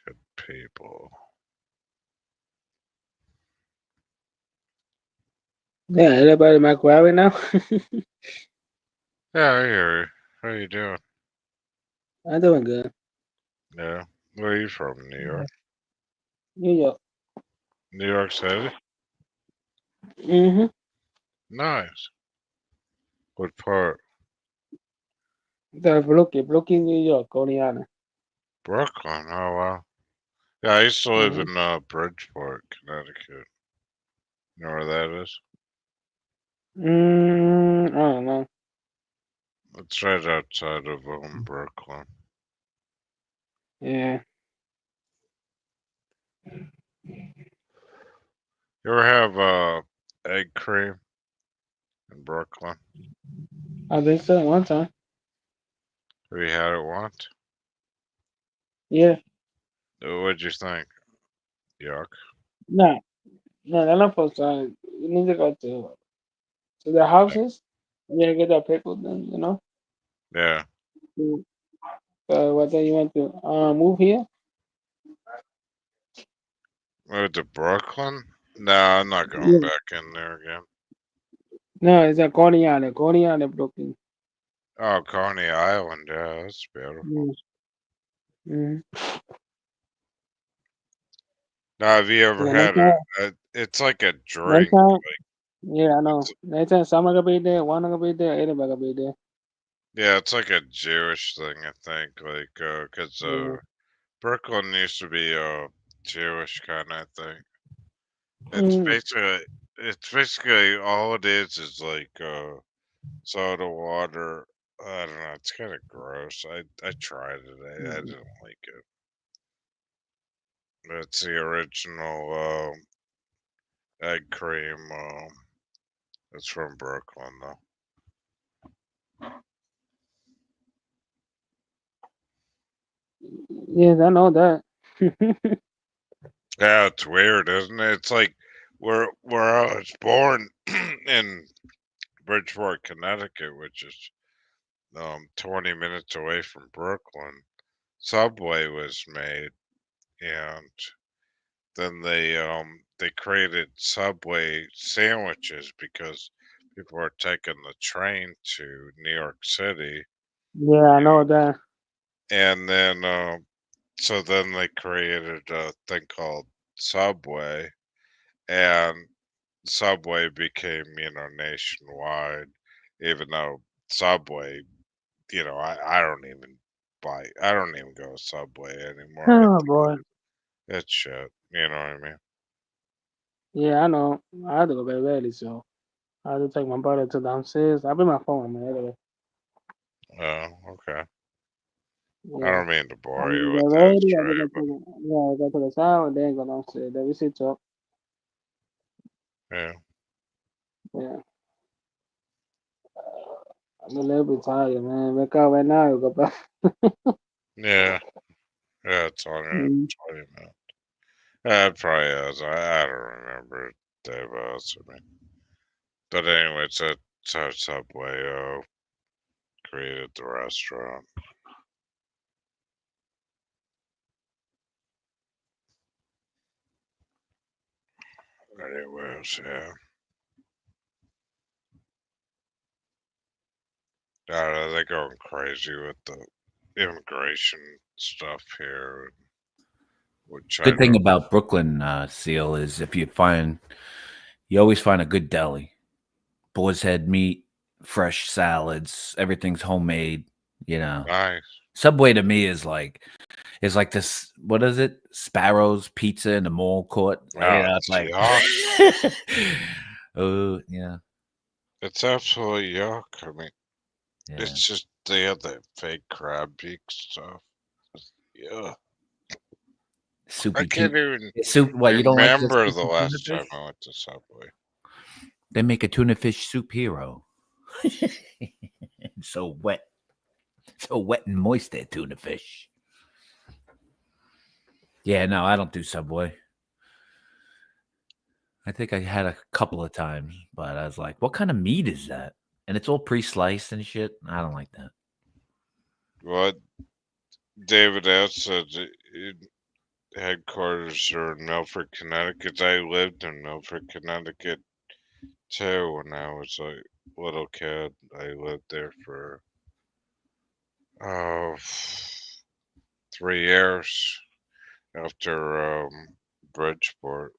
Good people. Yeah, everybody microwave now. Yeah, I hear you. How you doing? I'm doing good. Yeah. Where are you from? New York? New York. New York City? Mm-hmm. Nice. What part? The Brooklyn, New York, Indiana. Brooklyn. Oh, wow. Yeah, I used to live Mm-hmm. in Bridgeport, Connecticut. You know where that is? I don't know. It's right outside of Brooklyn. Yeah. You ever have egg cream in Brooklyn? I think so one time. Have you had it once? Yeah. What'd you think? Yuck. No, no, they're not supposed to. You need to go to the houses. Yeah, get that pickle then, you know. Yeah. Mm. So what then you want to move here? Moved to Brooklyn? No, I'm not going Yeah. back in there again. No, it's a Coney Brooklyn. Oh, Coney Island. Yeah, that's beautiful. Mm. Mm. Now, have you ever Yeah, had it's like a next drink. time, Like, yeah, I know. Next time, someone gonna be there, one gonna be there, everybody gonna be there. yeah, it's like a Jewish thing, I think. Like, because Yeah. Brooklyn used to be Jewish kind of thing. Mm. It's basically all it is like soda water. I don't know. It's kind of gross. I tried it. I didn't like it. It's the original egg cream. It's from Brooklyn, though. Yes, I know that. Yeah, it's weird, isn't it? It's like where I was born in Bridgeport, Connecticut, which is 20 minutes away from Brooklyn. Subway was made, and then they created Subway sandwiches because people are taking the train to New York City, Yeah, I know that. and then so then they created a thing called Subway, and Subway became nationwide. Even though Subway, I don't even I don't even go to Subway anymore. Oh boy. It's shit. You know what I mean? Yeah, I know. I had to go bed early, so I had to take my brother to downstairs. I bring my phone, man. Anyway. Oh, okay. I Yeah. don't mean to I bore had to you get with that ready. I story, but go to the shower, and then go downstairs. Then we sit talk. yeah. Yeah. I'm a little bit tired, man. Wake up right now. You go back. Yeah. Yeah, it's on your Mm. 20 minutes. Yeah, it probably is. I don't remember Dave answered me. But anyway, it's how Subway created the restaurant. Anyways, yeah. They're going crazy with the immigration stuff here. With Good thing China. about Brooklyn, Seal, is you always find a good deli. Boar's head meat, fresh salads, everything's homemade. Nice. Subway to me is like this. What is it? Sparrow's Pizza in the mall court. It's like, oh yeah, It's absolutely yuck. I mean, yeah. it's just they have that fake crab beak stuff. Yeah. Soupy I can't tuna. even Soup. What, you don't like this remember the soupy tuna last time fish? I went to Subway. They make a tuna fish soup hero. so wet and moist, that tuna fish. Yeah, no, I don't do Subway. I think I had a couple of times, but I was like, what kind of meat is that? And it's all pre-sliced and shit. I don't like that. What David S. said, headquarters are in Milford, Connecticut. I lived in Milford, Connecticut too when I was a little kid. I lived there for 3 years after Bridgeport,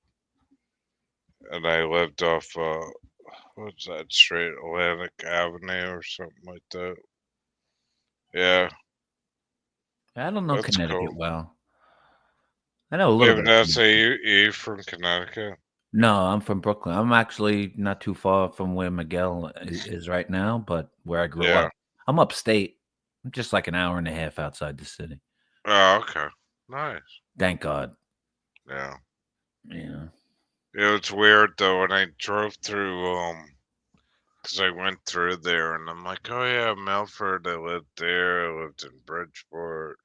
and I lived off what's that street, Atlantic Avenue or something like that. Yeah, I don't know that's Connecticut cool. well. I know a little David bit. S. You from Connecticut? No, I'm from Brooklyn. I'm actually not too far from where Miguel is right now, but where I grew Yeah. up. I'm upstate. I'm just like an hour and a half outside the city. Oh, okay. Nice. Thank God. Yeah. Yeah. It was weird though when I drove through because I went through there and I'm like, oh yeah, Milford, I lived there, I lived in Bridgeport.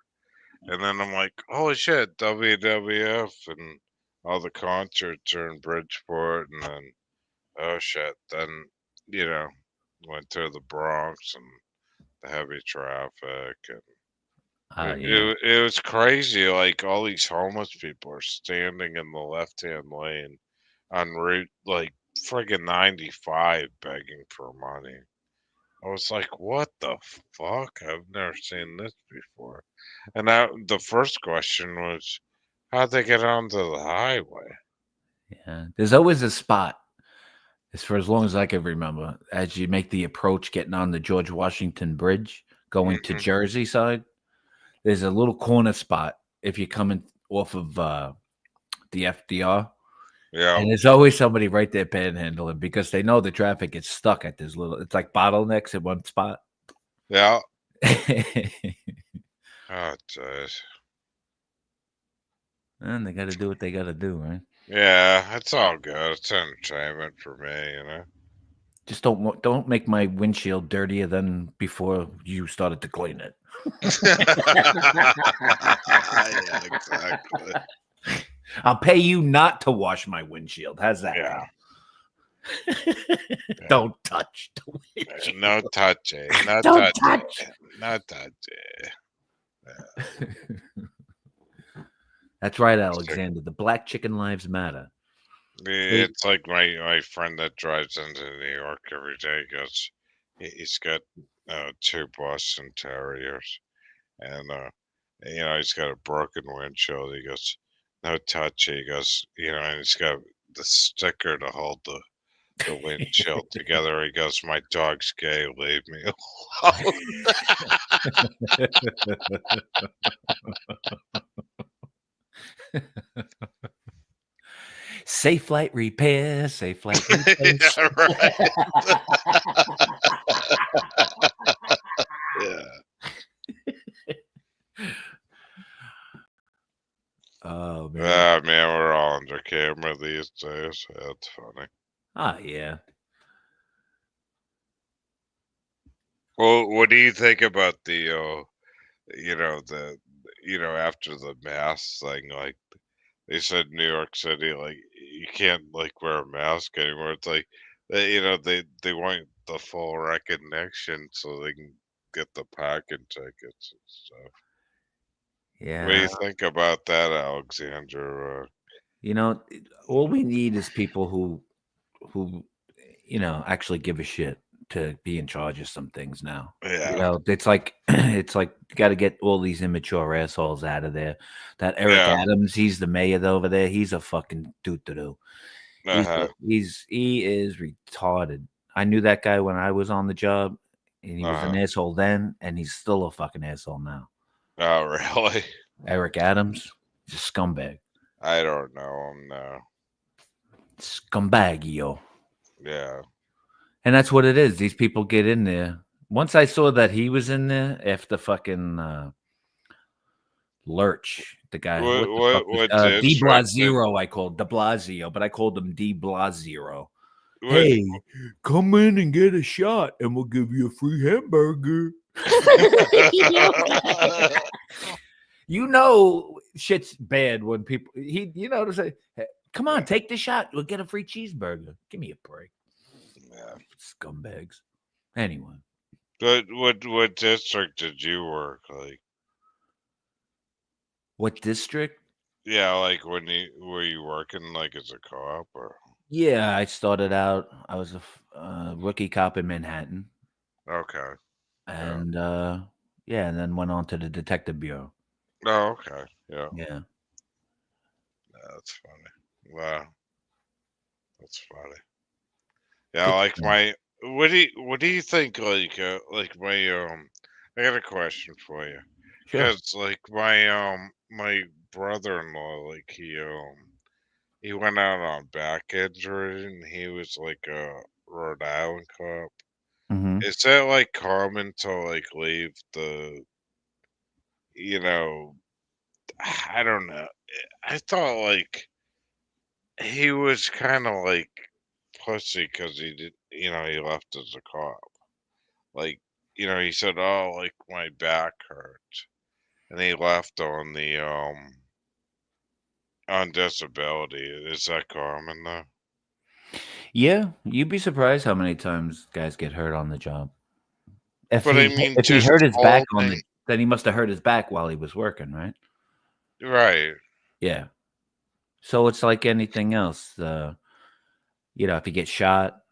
And then I'm like, holy shit, WWF and all the concerts are in Bridgeport, and then oh shit, then went through the Bronx and the heavy traffic, and Yeah. it was crazy. Like all these homeless people are standing in the left hand lane on route like friggin' 95 begging for money. I was like, what the fuck? I've never seen this before. And the first question was, how'd they get onto the highway? Yeah. There's always a spot, for as long as I can remember, as you make the approach getting on the George Washington Bridge going to Jersey side. There's a little corner spot if you're coming off of the FDR. Yeah. And there's always somebody right there panhandling because they know the traffic gets stuck at this little, it's like bottlenecks at one spot. Yeah. Oh, jeez. And they got to do what they got to do, right? Yeah, it's all good. It's entertainment for me, Just don't make my windshield dirtier than before you started to clean it. Yeah, exactly. I'll pay you not to wash my windshield. How's that? Yeah. Don't touch the windshield. No touching. No Don't touching. touch. No touching. That's right, Alexander. The black chicken lives matter. It's like my friend that drives into New York every day goes, he's got 2 Boston Terriers, and he's got a broken windshield. He goes, no touch. He goes, and he's got the sticker to hold the windshield together. He goes, my dog's gay. Leave me alone. Safe flight repair. Safe flight repair. Yeah, right. Yeah. Oh man. Ah, man, we're all under camera these days. That's funny. Ah, yeah. Well, what do you think about the after the mask thing? Like they said, New York City, like you can't like wear a mask anymore. It's like they want the full recognition so they can get the parking tickets and stuff. Yeah. What do you think about that, Alexander? All we need is people who actually give a shit to be in charge of some things now. Yeah. It's like you got to get all these immature assholes out of there. That Eric Adams, he's the mayor over there. He's a fucking doo-doo. He is retarded. I knew that guy when I was on the job, and he was an asshole then, and he's still a fucking asshole now. Oh, really? Eric Adams, he's a scumbag. I don't know him now. Scumbag, yo. Yeah. And that's what it is. These people get in there. Once I saw that he was in there after fucking Lurch, the guy. What De Blasio, I called De Blasio, but I called him De Blasio. Hey, come in and get a shot, and we'll give you a free hamburger. Shit's bad when people to say, hey, come on, take the shot. We'll get a free cheeseburger. Give me a break. Yeah. Scumbags. Anyway. But what district did you work like? What district? Yeah, like were you working like as a cop or? Yeah, I started out. I was a rookie cop in Manhattan. Okay. And and then went on to the detective bureau. Oh, okay. Yeah. Yeah. That's funny. Wow. That's funny. Yeah, like what do you think like my I got a question for you. Sure. Because like my brother-in-law, like he went out on back injury and he was like a Rhode Island cop. Mm-hmm. Is that like common to like leave the I don't know. I thought like he was kind of like pussy because he did he left as a cop. Like he said, oh, like my back hurts, and he left on the on disability. Is that common though? Yeah, you'd be surprised how many times guys get hurt on the job. If he hurt his back then he must have hurt his back while he was working, right? Right. Yeah. So it's like anything else. If you get shot,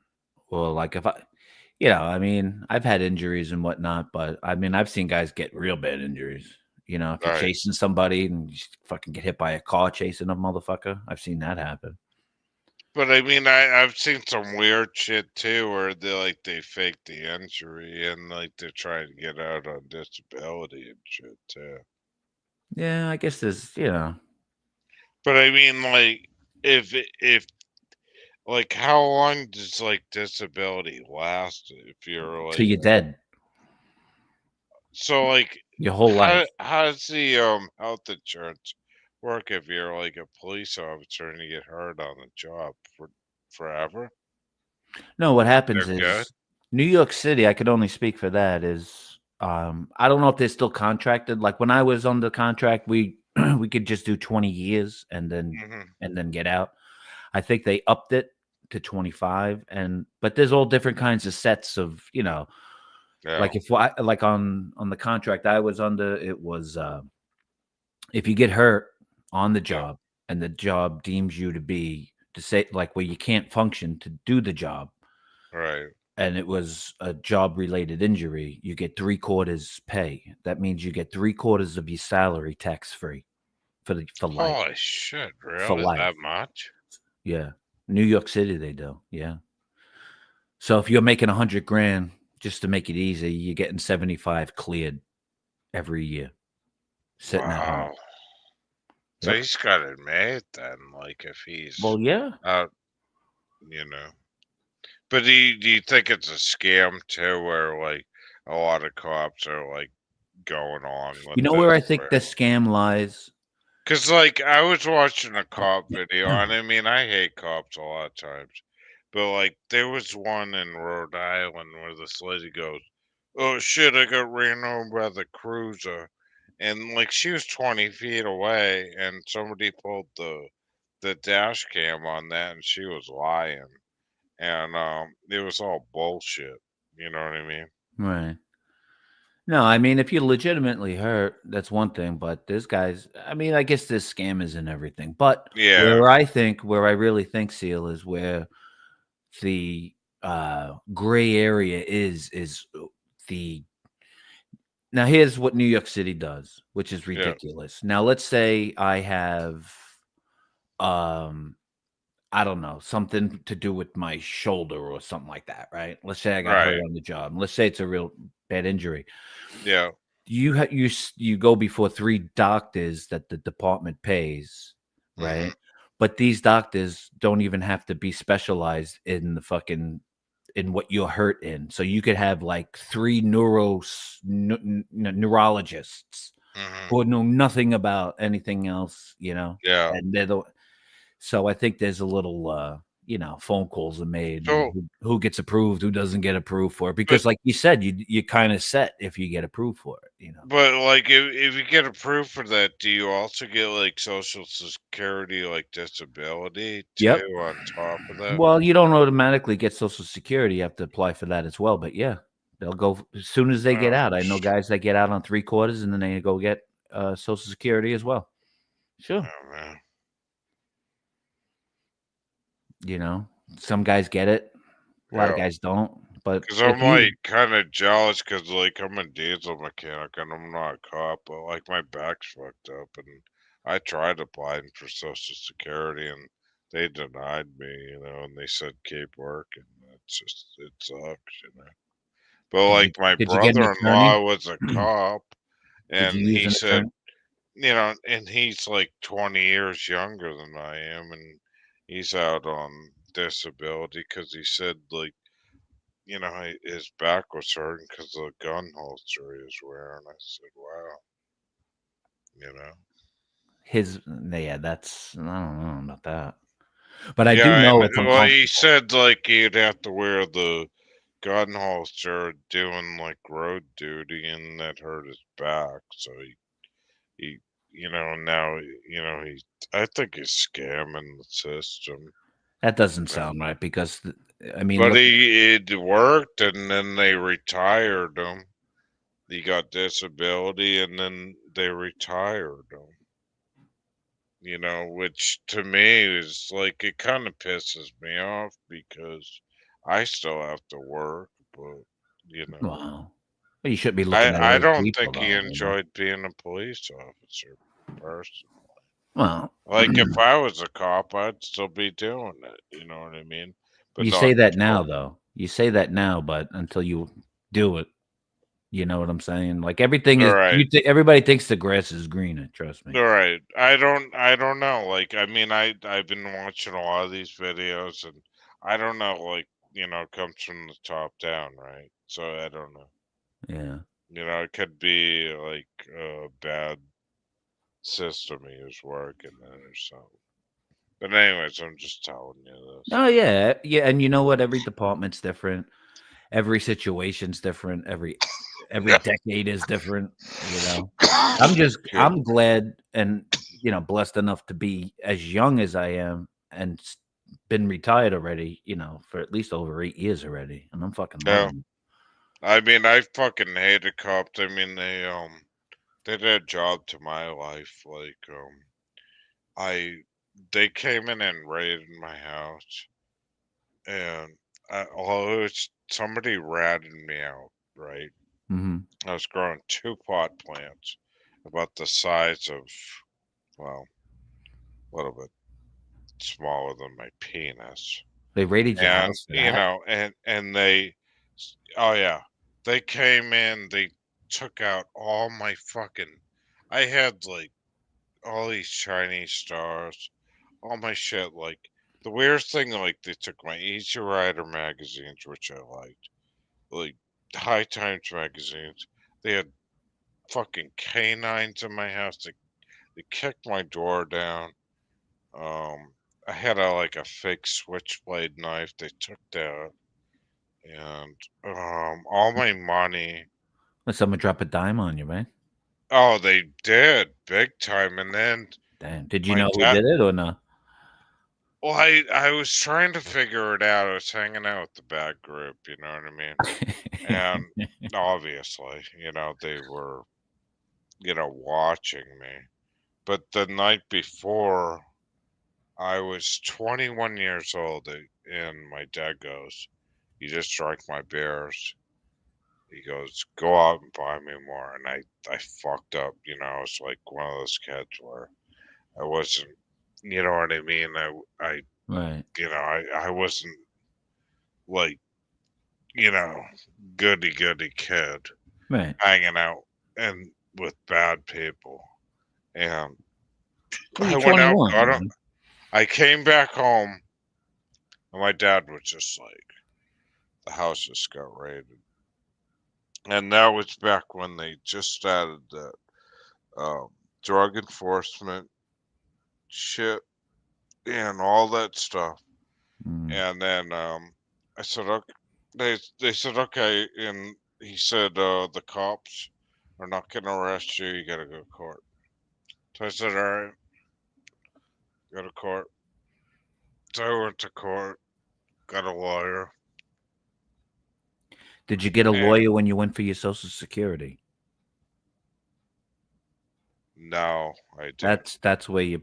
or like if I've had injuries and whatnot, but I've seen guys get real bad injuries. If you're chasing somebody and you fucking get hit by a car chasing a motherfucker, I've seen that happen. But I've seen some weird shit too, where they fake the injury and like they're trying to get out on disability and shit too. Yeah, I guess there's But like if like how long does like disability last if you're like till you're dead? So like your whole life. How does the health insurance work if you're like a police officer and you get hurt on the job for forever? No, what happens They're good. is New York City, I could only speak for that, is I don't know if they're still contracted. Like when I was on the contract, we we could just do 20 years and then get out. I think they upped it to 25, but there's all different kinds of sets of, like like on the contract I was under, it was if you get hurt on the job and the job deems you to say like where you can't function to do the job, Right. and it was a job related injury, you get 3/4 pay. That means you get 3/4 of your salary tax free for life. Holy shit! For Really? life. That much? Yeah. New York City, they do. Yeah. So if you're making 100 grand, just to make it easy, you're getting 75 cleared every year. Sitting at home. Wow. So Yep. he's got it made then. Like if he's Well, yeah. you know. But do you think it's a scam too, where like a lot of cops are like going on with You know where I think the scam lies? Because like I was watching a cop video, and I mean I hate cops a lot of times, but like there was one in Rhode Island where this lady goes, "Oh shit, I got ran over by the cruiser," and like she was 20 feet away, and somebody pulled the dash cam on that, and she was lying, and it was all bullshit. You know what I mean? Right. No, I mean, if you're legitimately hurt, that's one thing. But there's guys, I mean, I guess there's scammers and everything. But Yeah. where I really think, Seal, is where the gray area is the. Now, here's what New York City does, which is ridiculous. Now, let's say I have, I don't know, something to do with my shoulder or something like that, right? Let's say I got hurt on the job. Let's say it's a real bad injury. Yeah. You go before 3 doctors that the department pays, right? But these doctors don't even have to be specialized in in what you're hurt in. So you could have like 3 neurologists who know nothing about anything else, Yeah. and so I think there's a little, phone calls are made. So Who gets approved, who doesn't get approved for it? Because, like you said, you kind of set if you get approved for it. But like, if you get approved for that, do you also get like Social Security, like disability too, Yep. on top of that? Well, you don't automatically get Social Security. You have to apply for that as well. But yeah, they'll go as soon as they get out. I know guys that get out on 3/4 and then they go get Social Security as well. Sure. Oh, man. Some guys get it. A lot of guys don't. But Because I'm like kind of jealous, because like I'm a diesel mechanic and I'm not a cop, but like my back's fucked up, and I tried applying for Social Security and they denied me, and they said keep working. It sucks. But like my did you get an brother-in-law attorney? was a cop, Did you and use he an said, attorney? and he's like 20 years younger than I am, and he's out on disability because he said like, his back was hurting because of the gun holster he was wearing. I said, wow. That's, I don't know about that. But I do Yeah, know and it's well, uncomfortable. he said like he'd have to wear the gun holster doing like road duty, and that hurt his back. So he now I think he's scamming the system. That doesn't sound right because, I mean, But look, it worked, and then they retired him. He got disability, and then they retired him. Which to me is like, it kind of pisses me off because I still have to work, but wow. Well, you should be looking at I other don't people, think he though, enjoyed being a police officer personally. Well, Like if I was a cop, I'd still be doing it. You know what I mean? But you not say that now, control. though. You say that now, but until you do it, you know what I'm saying? Like everything is, Right. everybody thinks the grass is greener. Trust me. All right. I don't know. Like, I mean, I've been watching a lot of these videos, and I don't know, like, it comes from the top down, right? So I don't know. Yeah. It could be like a bad system he was working in or something. But anyways, I'm just telling you this. Oh yeah, yeah, and you know what? Every department's different. Every situation's different. Every decade is different. You know, I'm glad and blessed enough to be as young as I am and been retired already. For at least over 8 years already, and I'm fucking loving it. I mean, I fucking hated cops. I mean, they did a job to my life. Like, they came in and raided my house, and somebody ratted me out, right? Mm-hmm. I was growing 2 pot plants about the size of, well, a little bit smaller than my penis. They raided your house for that? And they, oh yeah, they came in, they took out all my fucking, I had like all these Chinese stars, all my shit. Like the weirdest thing, like they took my Easy Rider magazines, which I liked, like High Times magazines. They had fucking canines in my house. They kicked my door down. I had like a fake switchblade knife. They took that, and all my money. Let someone drop a dime on you, man. Oh, they did big time, and then. Damn, did you know who did it or no? Well, I was trying to figure it out. I was hanging out with the bad group, you know what I mean? And obviously, they were, watching me. But the night before, I was 21 years old, and my dad goes, "You just drank my beers." He goes, "Go out and buy me more." And I fucked up, I was like one of those kids where I wasn't, you know what I mean? Right. I wasn't like, goody kid, right, hanging out and with bad people. And well, I went out, got him. I came back home, and my dad was just like, the house just got raided. And that was back when they just started that drug enforcement shit and all that stuff. And then I said, okay. They said, okay. And he said, the cops are not going to arrest you. You got to go to court. So I said, all right, go to court. So I went to court, got a lawyer. Did you get a lawyer when you went for your Social Security? No, I didn't. That's where you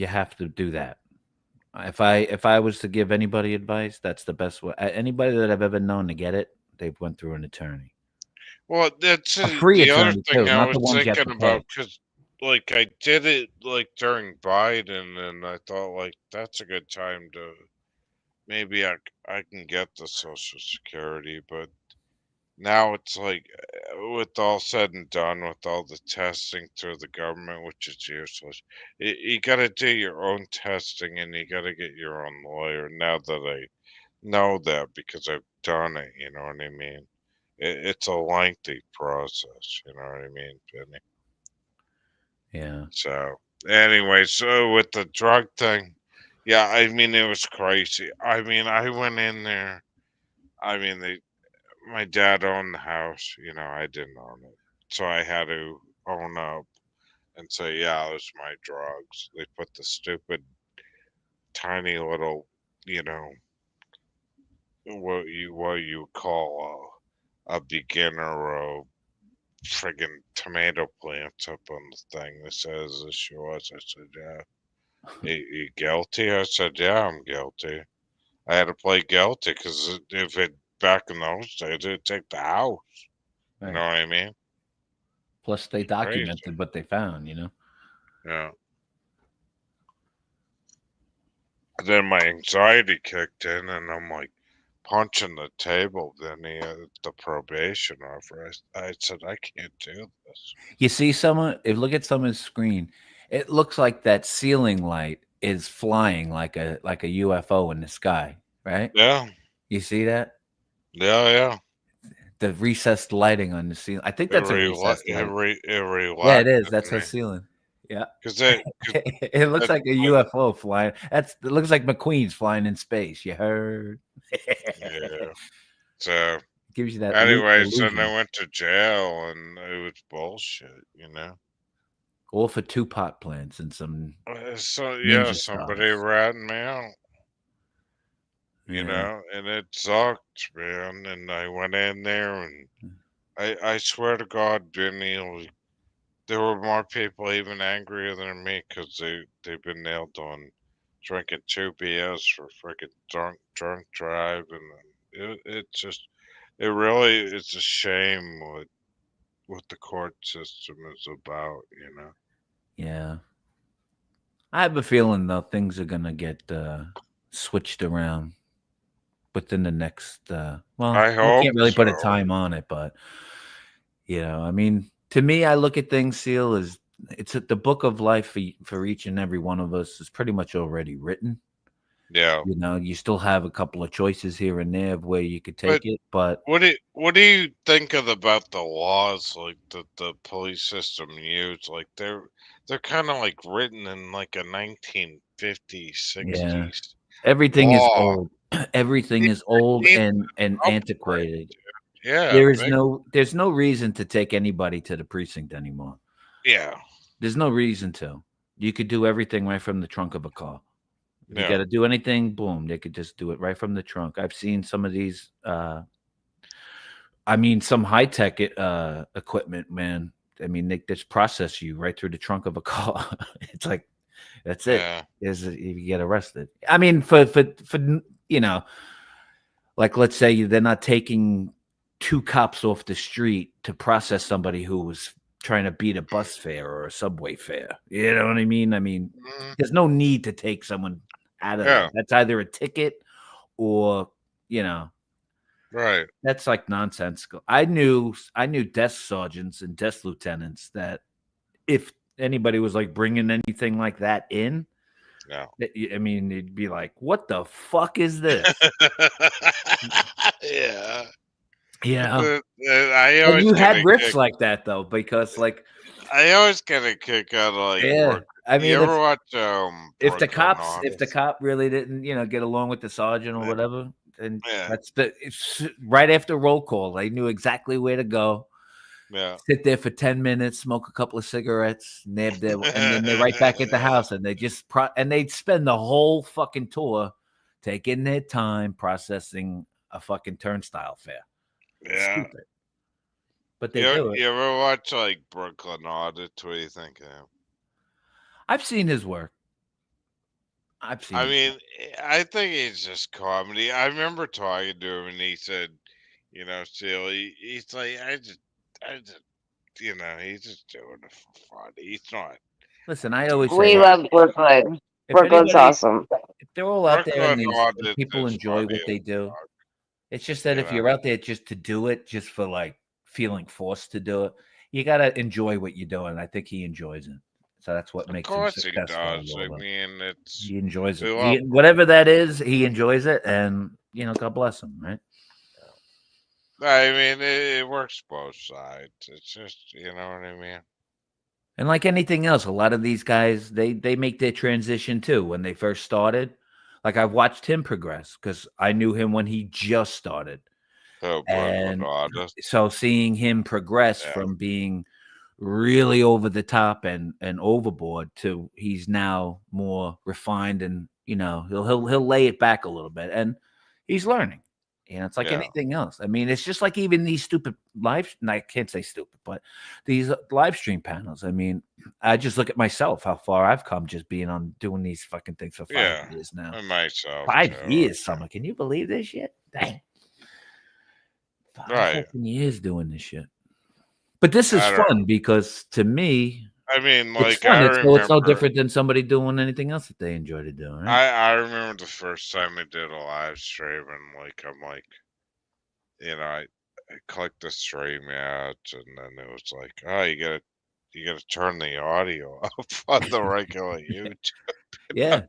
have to do that. If I was to give anybody advice, that's the best way. Anybody that I've ever known to get it, they've went through an attorney. Well, that's a free the other attorney thing too, I not the was ones you have thinking to pay. about, because like I did it like during Biden, and I thought like that's a good time to maybe I can get the Social Security, but now it's like with all said and done, with all the testing through the government, which is useless, you got to do your own testing and you got to get your own lawyer. Now that I know that because I've done it, you know what I mean? It's a lengthy process, you know what I mean, Penny? Yeah. So anyway, so with the drug thing, yeah, I mean it was crazy. I mean, I went in there. I mean, my dad owned the house. I didn't own it, so I had to own up and say, "Yeah, it was my drugs." They put the stupid, tiny little, what you call a beginner row friggin' tomato plants up on the thing that says this yours. I said, yeah. You guilty? I said, yeah, I'm guilty. I had to play guilty because if it back in those days, it'd take the house. Right. You know what I mean? Plus, they documented what they found. Yeah. Then my anxiety kicked in, and I'm like punching the table. Then the probation officer, I said, I can't do this. You see someone? If look at someone's screen, it looks like that ceiling light is flying like a UFO in the sky, right? Yeah. You see that? Yeah. The recessed lighting on the ceiling. I think that's a recessed light. Every yeah, it is. That's her ceiling. Yeah. Because It looks like a UFO flying. It looks like McQueen's flying in space. You heard? yeah. So Gives you that anyways, then illusion. I went to jail and it was bullshit, you know. All for 2 pot plants and some So yeah, ninja somebody stars. ratted me out. You Yeah. know, and it sucked, man. And I went in there, and I swear to God, Benny, like, there were more people even angrier than me because they've been nailed on drinking 2 beers for freaking drunk drive, and it really it's a shame what the court system is about, you know. Yeah. I have a feeling though things are gonna get switched around within the next I I hope can't really put a so. time on it, but I mean, to me, I look at things, Seal, as it's the book of life for each and every one of us is pretty much already written. Yeah. You still have a couple of choices here and there of where you could But take it, but what do you think about the laws like the police system used? Like they're kind of like written in like a 1950s, yeah, 60s everything is law. old. Everything is old and antiquated. Yeah, There's no reason to take anybody to the precinct anymore. yeah, There's no reason to. You could do everything right from the trunk of a car. If you Yeah. got to do anything, boom, they could just do it right from the trunk. I've seen some of these some high-tech equipment, man. I mean, they just process you right through the trunk of a car. It's like that's it. Yeah. You get arrested. I mean, for like let's say they're not taking 2 cops off the street to process somebody who was trying to beat a bus fare or a subway fare. You know what I mean? I mean, there's no need to take someone out of Yeah. that. That's either a ticket or, Right. that's like nonsensical. I knew desk sergeants and desk lieutenants that if anybody was like bringing anything like that in, Yeah. I mean, they'd be like, "What the fuck is this?" Yeah. Yeah. I But always you get had a riffs kick. like that though, because like I always get a kick out of like yeah, I you mean, ever watch if the Brooklyn cop really didn't, get along with the sergeant or whatever, then Yeah. it's right after roll call. They knew exactly where to go. Yeah. Sit there for 10 minutes, smoke a couple of cigarettes, nab there, and then they're right back at the house, and they just and they'd spend the whole fucking tour taking their time processing a fucking turnstile fare. Yeah. Stupid. But they do it. You ever watch like Brooklyn Audit? What do you think of him? I've seen his work. I mean, I think it's just comedy. I remember talking to him, and he said, Seal, he's like, I just, he's just doing it for fun. He's not. Listen, I always We say, love Brooklyn. if Brooklyn's anybody- awesome. if they're all out there and Brooklyn Audit and people is enjoy funny what they as do, fuck. it's just that if you're out there just to do it, just for like feeling forced to do it, you got to enjoy what you're doing. I think he enjoys it. So that's what Of makes him course he successful. does. I Lola. mean, it's He enjoys we it. love- Whatever that is, he enjoys it, and God bless him, right? I mean, it works both sides. It's just, you know what I mean? And like anything else, a lot of these guys, they make their transition too when they first started. Like I've watched him progress because I knew him when he just started. So And Brooklyn Audit. so seeing him progress from being really over the top and overboard to he's now more refined, and he'll lay it back a little bit, and he's learning. It's like Yeah. anything else. I mean, it's just like even these stupid I can't say stupid, but these live stream panels. I mean, I just look at myself, how far I've come just being on doing these fucking things for 5 years now. And myself. 5 too. years, Summer. Can you believe this shit? Dang. 5 Right. fucking years doing this shit. But this is I don't- fun because to me, I mean, it's like, fun. I It's no remember- different than somebody doing anything else that they enjoy to do. Right? I remember the first time I did a live stream, and like I'm like, I clicked the stream out, and then it was like, oh, you gotta turn the audio off on the regular YouTube. Yeah.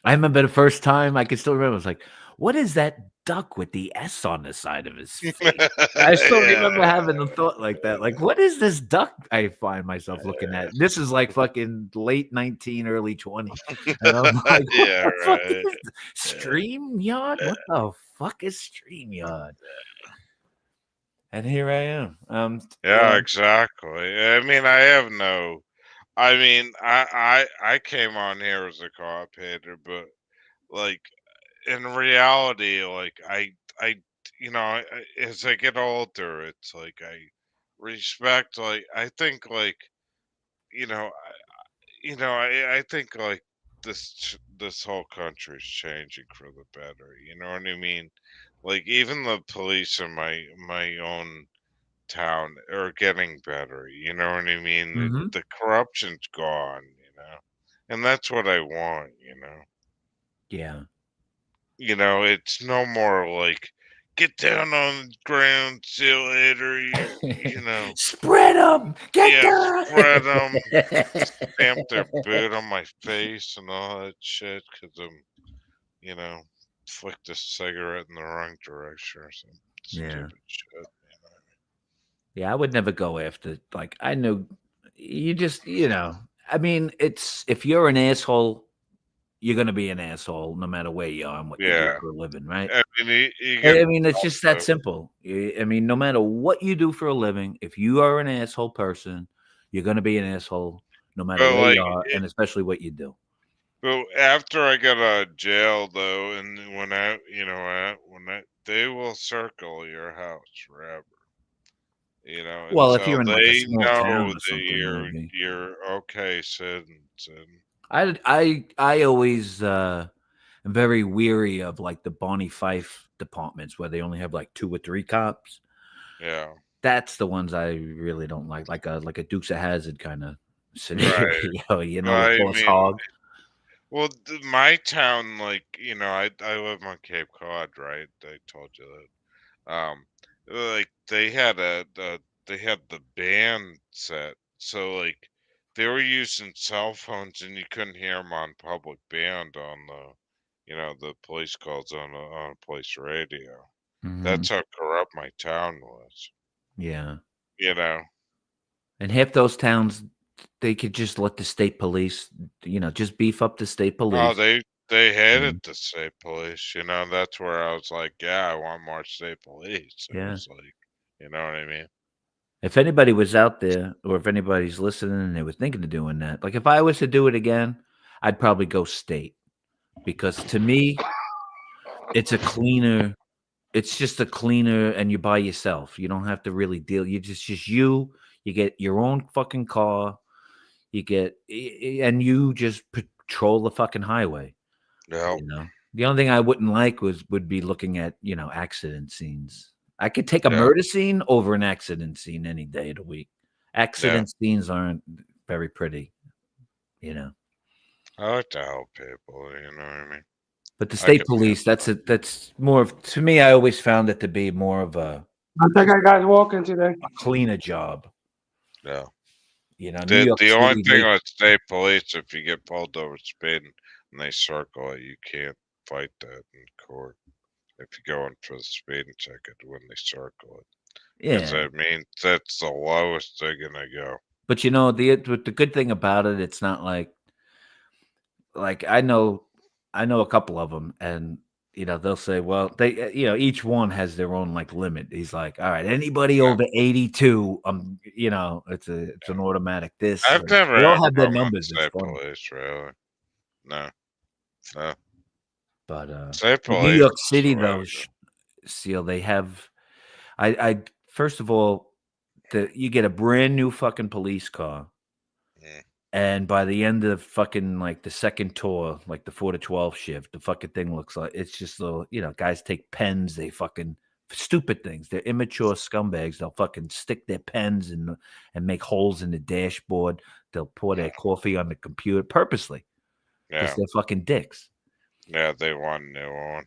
I remember the first time. I can still remember. I was like, "What is that duck with the S on the side of his face?" I still remember having a thought like that. Like, what is this duck? I find myself looking at. This is like fucking late 19, early 20, and I'm like, "What Yeah, the fuck right. is StreamYard? What the fuck is StreamYard?" And here I am. Yeah, exactly. I mean, I have no. I mean, I came on here as a co-op hater, but like in reality, like I you know, as I get older, it's like I respect. Like I think, like you know, I think like this whole country's changing for the better. You know what I mean? Like even the police in my own town are getting better. You know what I mean? Mhm. The corruption's gone. And that's what I want. Yeah. It's no more like get down on the ground, see you later. Spread them. Get Yeah, down. spread them, stamp their boot on my face and all that shit because flicked a cigarette in the wrong direction or some Yeah. stupid shit. Yeah, I would never go after. Like, I know you just, I mean, it's if you're an asshole, you're gonna be an asshole no matter where you are and what you do Yeah. for a living, right? I mean, you I get mean, it's just that also- simple. I mean, no matter what you do for a living, if you are an asshole person, you're gonna be an asshole no matter But where like, you are, and especially what you do. but after I get out of jail, though, and they will circle your house forever. Well, if Until you're in like a they small town know or that something, maybe. you're okay, citizen. I always am very weary of like the Bonnie Fife departments where they only have like 2 or 3 cops. Yeah. That's the ones I really don't like a Dukes of Hazzard kind of Right. scenario, with I Boss mean, Hogg. well, my town, like I live on Cape Cod, right? I told you that. Like they had the band set, so like they were using cell phones, and you couldn't hear them on public band on the police calls on a police radio. Mhm. That's how corrupt my town was. Yeah. You know. And half those towns, they could just let the state police, just beef up the state Oh, police. they hated Mhm. the state police. That's where I was like, yeah, I want more state police. It Yeah. was like, you know what I mean? If anybody was out there, or if anybody's listening and they were thinking of doing that, like if I was to do it again, I'd probably go state because to me, it's just a cleaner, and you're by yourself. You don't have to really deal. You just you. You get your own fucking car. And you just patrol the fucking highway. Yeah. The only thing I wouldn't like would be looking at accident scenes. I could take a Yeah. murder scene over an accident scene any day of the week. Accident scenes aren't very pretty. I like to help people. You know what I mean? But the I state could police, that's more of, to me, I always found it to be more of a I think I got walking today. cleaner job. Yeah. New The York only City, thing with state police, if you get pulled over speeding and they circle it, you can't fight that in court. If you go in for the speeding ticket when they circle it, because Yeah. I mean that's the lowest they're gonna go. But the good thing about it, it's not like I know a couple of them, and they'll say, well, they each one has their own like limit. He's like, all right, anybody over 82, it's an automatic. This I've never they had all a have their problem with numbers. It's state funny. police, really. No. But State in New police York is City, though, really Seal, they have. I first of all, you get a brand new fucking police car. And by the end of fucking like the second tour, like the 4 to 12 shift, the fucking thing looks like it's just little, guys take pens, they fucking stupid things. They're immature scumbags. They'll fucking stick their pens and make holes in the dashboard. They'll pour their coffee on the computer purposely. Because Yeah. they're fucking dicks. Yeah, they want a new one.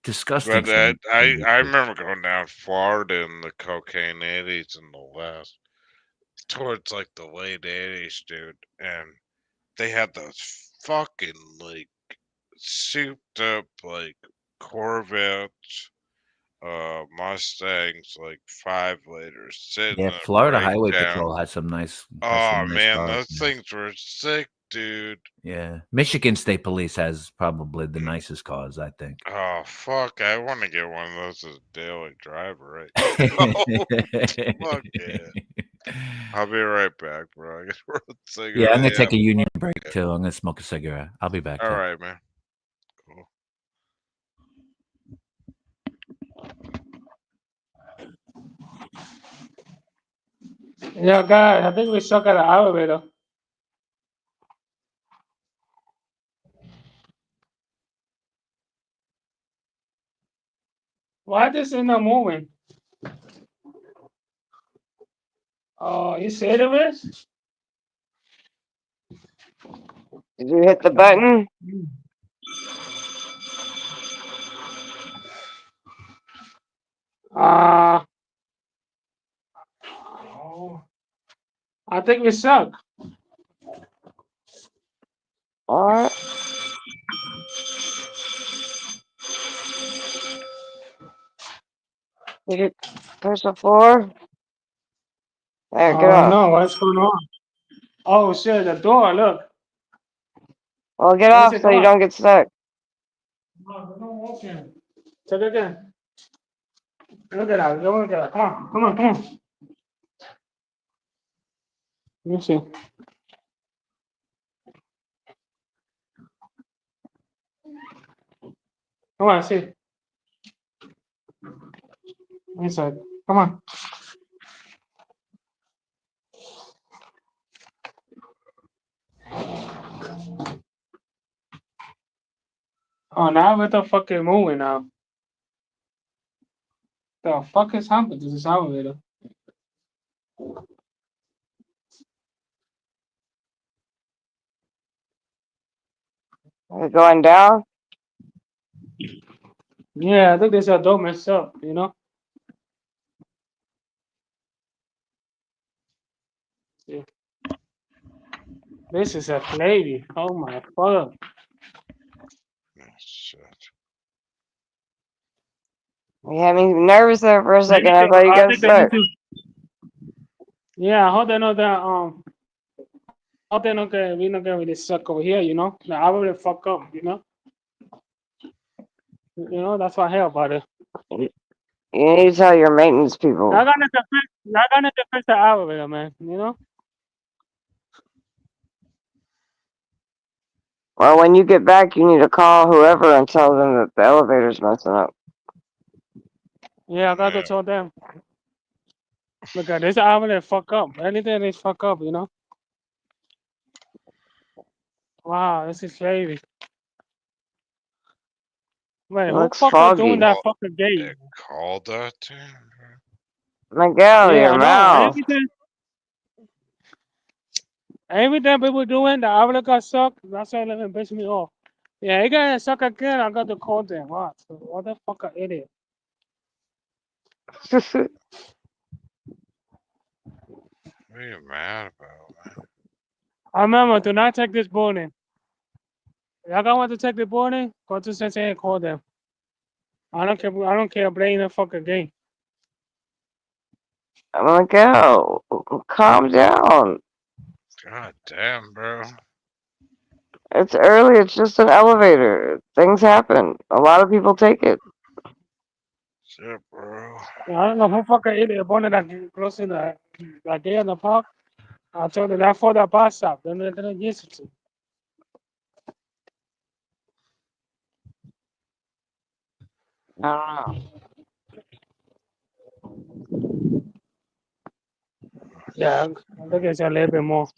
Disgusting. But I remember going down Florida in the cocaine 80s in the West, towards like the late 80s, dude, and they had those fucking like souped up like Corvettes, Mustangs, like 5 liters sitting Yeah, Florida right Highway down. Patrol has some nice. Oh man, cars, those things were sick, dude. Yeah, Michigan State Police has probably the nicest cars, I think. Oh fuck! I want to get one of those as a daily driver right now. Fuck yeah! I'll be right back, bro. I gotta roll a cigarette. Yeah, I'm gonna take a union break too. I'm gonna smoke a cigarette. I'll be back. All too. right, man. Cool. Yeah, guys, I think we suck at the elevator. Why this thing not moving? Oh, you said it was? Did you hit the button? I think we suck. All right. Did you push the floor? There, get off. No, what's going on? Oh shit, the door, look. Well, get Let me off see, so come you on. don't get stuck. No, no walking. Take it again. Look at that. Look at that. Come on, come on, come on. Let me see. Come on, see. Inside. Come on. Oh, now we're the fucking moving now. The fuck is happening to this elevator? Are you going down? Yeah, I think there's a door messed up, you know? Yeah. This is a lady. Oh my fuck. Shit. You had me nervous there for a second. I thought you got stuck. Yeah, I hope they know that hope they know that we not gonna really suck over here, you know? Like, I would fuck up, you know? You know, that's what I hear about it. You need to tell your maintenance people. Y'all gonna defend the elevator, man, you know? Well, when you get back, you need to call whoever and tell them that the elevator's messing up. Yeah, I gotta tell them. Look at this elevator fuck up. Anything is fuck up, you know? Wow, this is crazy. Wait, who Looks fucking doing foggy. that fucking game? They called that to him? Miguel, Yeah, your I know. mouth. Everything people doing, the elevator suck. That's why it piss me off. Yeah, you gotta suck again. I got to call them. What the fuck, an idiot? What are you mad about, man? Remember, do not take this building. Y'all gonna want to take the building? Go to Sensei and call them. I don't care. I don't care. Playing the fucking game. Miguel, calm down. God damn, bro. It's early. It's just an elevator. Things happen. A lot of people take it. Shit, bro. I don't know who fucking idiot wanted that close in the like day in the park. I told them that for the bus stop. Then they didn't use it. I don't know. Yeah, I think it's a little bit more.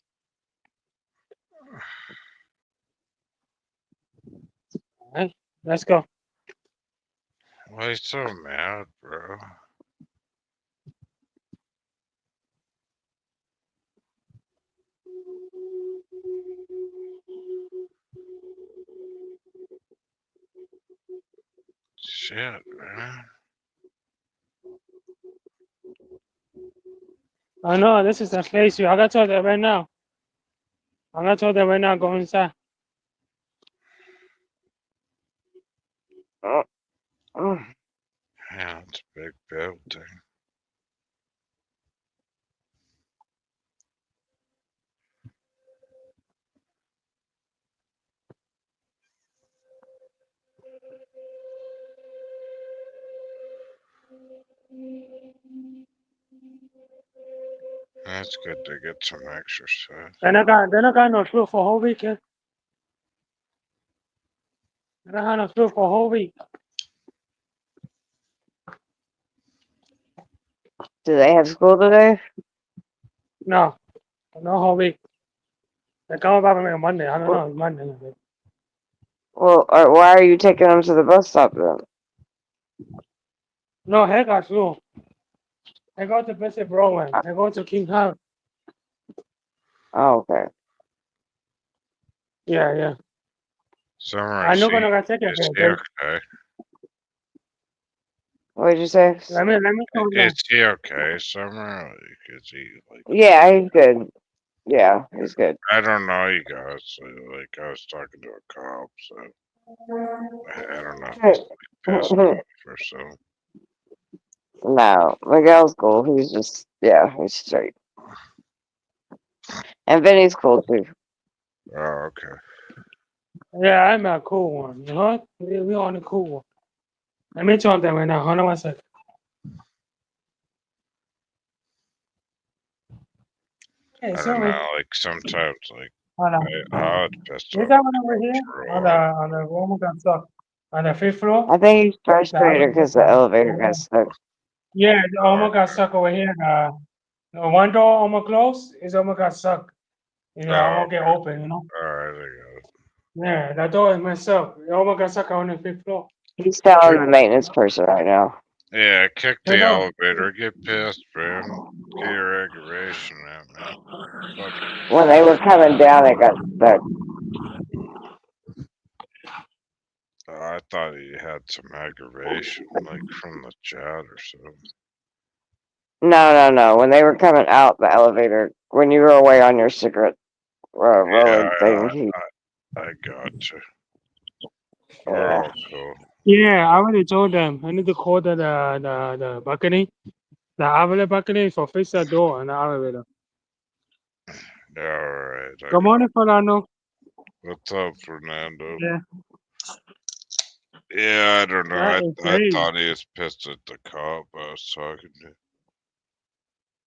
All right, let's go. Why you so mad, bro? Shit, man. I know this is a place. I gotta tell them right now. I'm gonna tell them right now. Go inside. Yeah, it's a big building. That's good to get some exercise. They not got no food for a whole weekend. They don't have no food for a whole week. Do they have school today? No whole week. They come back on Monday. I don't know. It's Monday. Well, why are you taking them to the bus stop then? No, heck, got school. They go to Bishop Rowan. They go to King House. Oh, okay. Yeah. Summer, I know gonna take it. is he okay? What did you say? Let me call them. Is he okay, Summer? Like, is he like? Yeah, he's good. Yeah, he's good. I don't know, you guys. Like, I was talking to a cop, so I don't know if he's like pissed off or so. No, Miguel's cool. He's just, he's straight. And Vinny's cool too. Oh, okay. Yeah, I'm a cool one. You know? We on the cool one. Let me talk that right now. Hold on one second. Hey, I don't sorry. know, like sometimes, like Hold on. I was pissed Is off. that one over here? On the woman got stuck. On the 5th floor? I think he's frustrated because the elevator got stuck. Yeah, the almost got stuck over here. The one door almost closed. It's almost got stuck. You know, I won't get open, you know? Alright, I got it. Yeah, that door is messed up. It almost got stuck on the 5th floor. He's telling the maintenance person right now. Yeah, kick the Hey, no. elevator, get pissed, man. Get your aggravation out, man. Fuck it. When they were coming down, it got stuck. I thought he had some aggravation, like from the chat or something. No. When they were coming out the elevator, when you were away on your cigarette rolling thing, I got you. We're all cool. Yeah, I already told them. I need to call the balcony, the outlet balcony for fix that door in the elevator. Alright. Good morning, Fernando. What's up, Fernando? Yeah. Yeah, I don't know. That is I great. thought he was pissed at the cop I was talking to.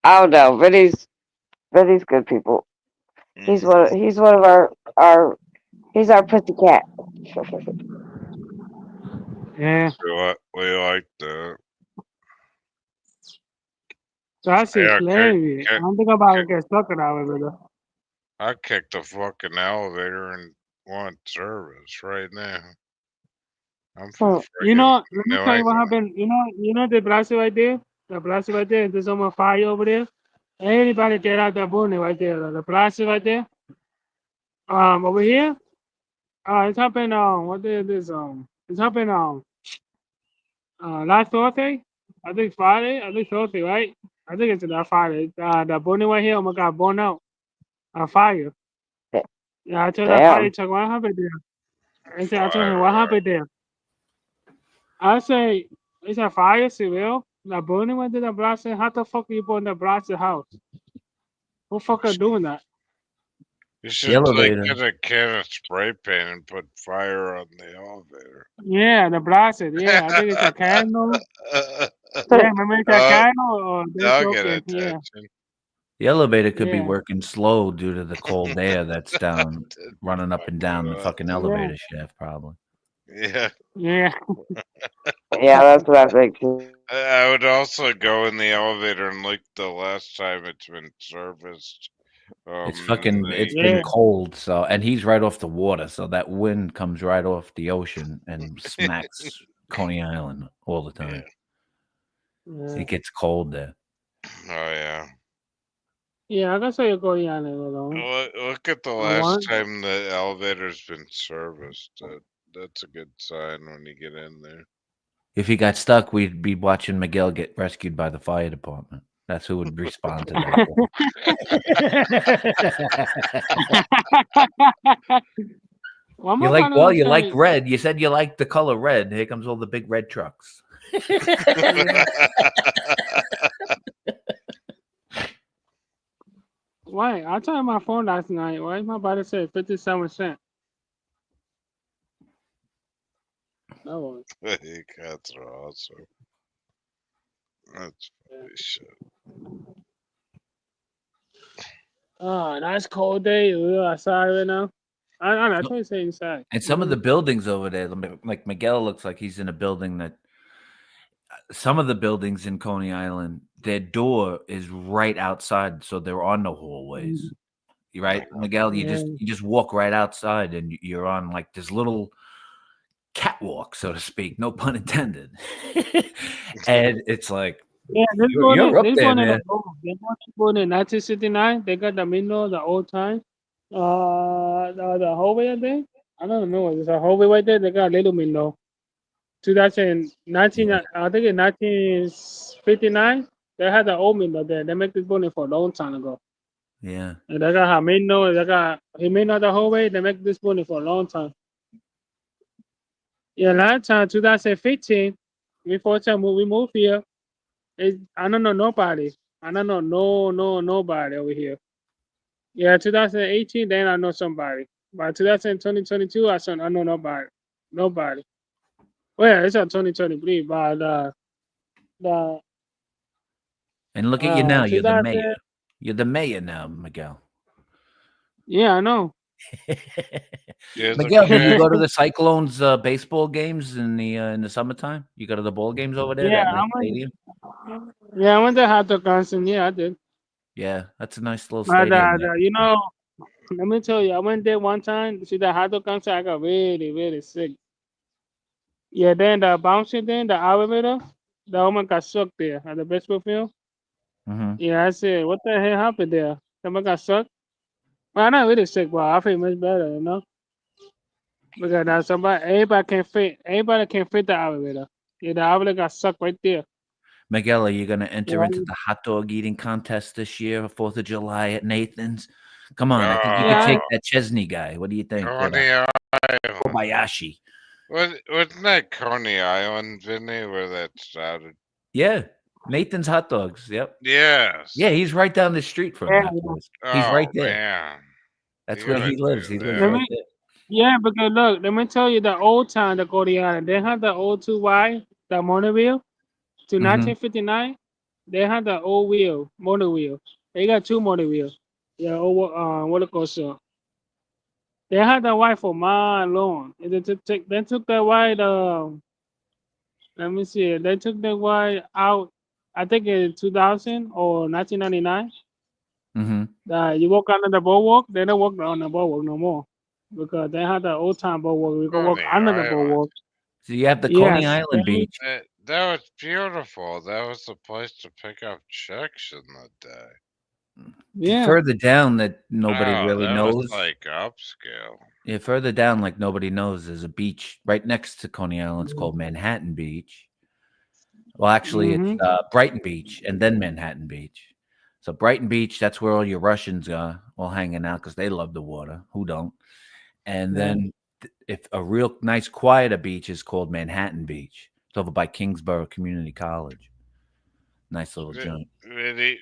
I don't know, but he's good people. He's one of our he's our pussy cat. Yeah. We like that. That's Yeah, hilarious. I'm thinking about to get stuck in the elevator. I kicked the fucking elevator and want service right now. I'm from You know, friggin' let me New tell you what England. happened. You know the blast right there? The blast right there, there's almost fire over there. Anybody get out that building right there, the blast right there. Over here, it's happened what day is this? It's happened last Thursday. I think Friday. I think Thursday, right? I think it's that Friday. The building right here almost got burned out. Fire. Yeah, I told that Damn. fire truck, what happened there? I told him, what happened there? I say, it's a fire, civil. The building went to the blast. How the fuck are you burn the blasted house? Who fuck are doing that? You The should elevator. get a can of spray paint and put fire on the elevator. Yeah, the blasted. Yeah, I think it's a candle. Yeah, remember it's a candle or They'll get attention. Yeah. attention. The elevator could be Yeah. working slow due to the cold air that's down, running up and down the fucking elevator shaft, probably. Yeah. Yeah. Yeah, that's what I think too. I would also go in the elevator and look the last time it's been serviced. It's fucking. It's Yeah. been cold, so and he's right off the water, so that wind comes right off the ocean and smacks Coney Island all the time. Yeah. It gets cold there. Oh yeah. Yeah, I guess I go on it alone. Look at the I last want- time the elevator's been serviced. That's a good sign when you get in there. If he got stuck, we'd be watching Miguel get rescued by the fire department. That's who would respond to that. One You more like kind well, of you like thing. red. You said you like the color red. Here comes all the big red trucks. Why? I tried my phone last night. Why my body said 57 cents? No one. Hey, cats are awesome. That's funny shit. Oh, nice cold day. We're outside right now. I try to stay inside. And some of the buildings over there, like Miguel looks like he's in a building that some of the buildings in Coney Island, their door is right outside, so there are no hallways. You right, Miguel? You just walk right outside and you're on like this little catwalk, so to speak, no pun intended. And it's like Yeah, this you're up there, one in man. the born in 1969. They got the middle, the old time. The hallway, I think. I don't know. There's a hallway right there. They got a little window. 2019, I think in 1959, they had the old window there. They make this building for a long time ago. Yeah. And they got Hamino, they got Himeno the hallway. They make this building for a long time. Yeah, last time 2015, before time we moved here, I don't know nobody. I don't know nobody over here. Yeah, 2018, then I know somebody. By 2022, I know nobody. Nobody. Well, it's a 2023, but the And look at you now. You're the 2000 mayor. You're the mayor now, Miguel. Yeah, I know. Miguel, did you go to the Cyclones baseball games in the summertime? You go to the ball games over there? Yeah, That nice stadium? I went to Hot Dog Concert. Yeah, I did. Yeah, that's a nice little But stadium. there. you know, let me tell you, I went there one time to see the Hot Dog Concert. I got really, really sick. Yeah, then the bouncer, then the elevator, the woman got sucked there at the baseball field. Mhm. Yeah, I said, what the hell happened there? Someone got sucked. Well, I'm not really sick, but I feel much better, you know. Because now everybody can fit the elevator. Yeah, the elevator got sucked right there. Miguel, are you going to enter Yeah. into the hot dog eating contest this year, 4th of July at Nathan's? Come on, I think you could take that Chesney guy. What do you think? Coney Island. Kobayashi. Wasn't that Coney Island, Vinny, where that started? Yeah, Nathan's hot dogs. Yep. Yes. Yeah, he's right down the street from that place. He's right there. Man. That's where he lives. He lives Let right me- there. Yeah, because look, let me tell you the old time, the Cody Island. They had the old 2Y, the monorail, to Mhm. 1959. They had the old monorail. They got two monorails. Yeah, old roller coaster. They had the Y for mile long. And they took that Y. Let me see. They took the Y out. I think in 2000 or 1999. Mm-hmm. You walk under the boardwalk. They don't walk on the boardwalk no more because they had the old time boardwalk. We go walk under the boardwalk. So you have the Coney Yes, Island beach. That was beautiful. That was the place to pick up chicks in the day. Yeah. Further down that nobody Oh, really that knows. was like upscale. Yeah, further down, like nobody knows, there's a beach right next to Coney Island. It's called Manhattan Beach. Well, actually, it's Brighton Beach and then Manhattan Beach. So Brighton Beach, that's where all your Russians are all hanging out because they love the water. Who don't? And then if a real nice, quieter beach is called Manhattan Beach. It's over by Kingsborough Community College. Nice little joint. Vinny,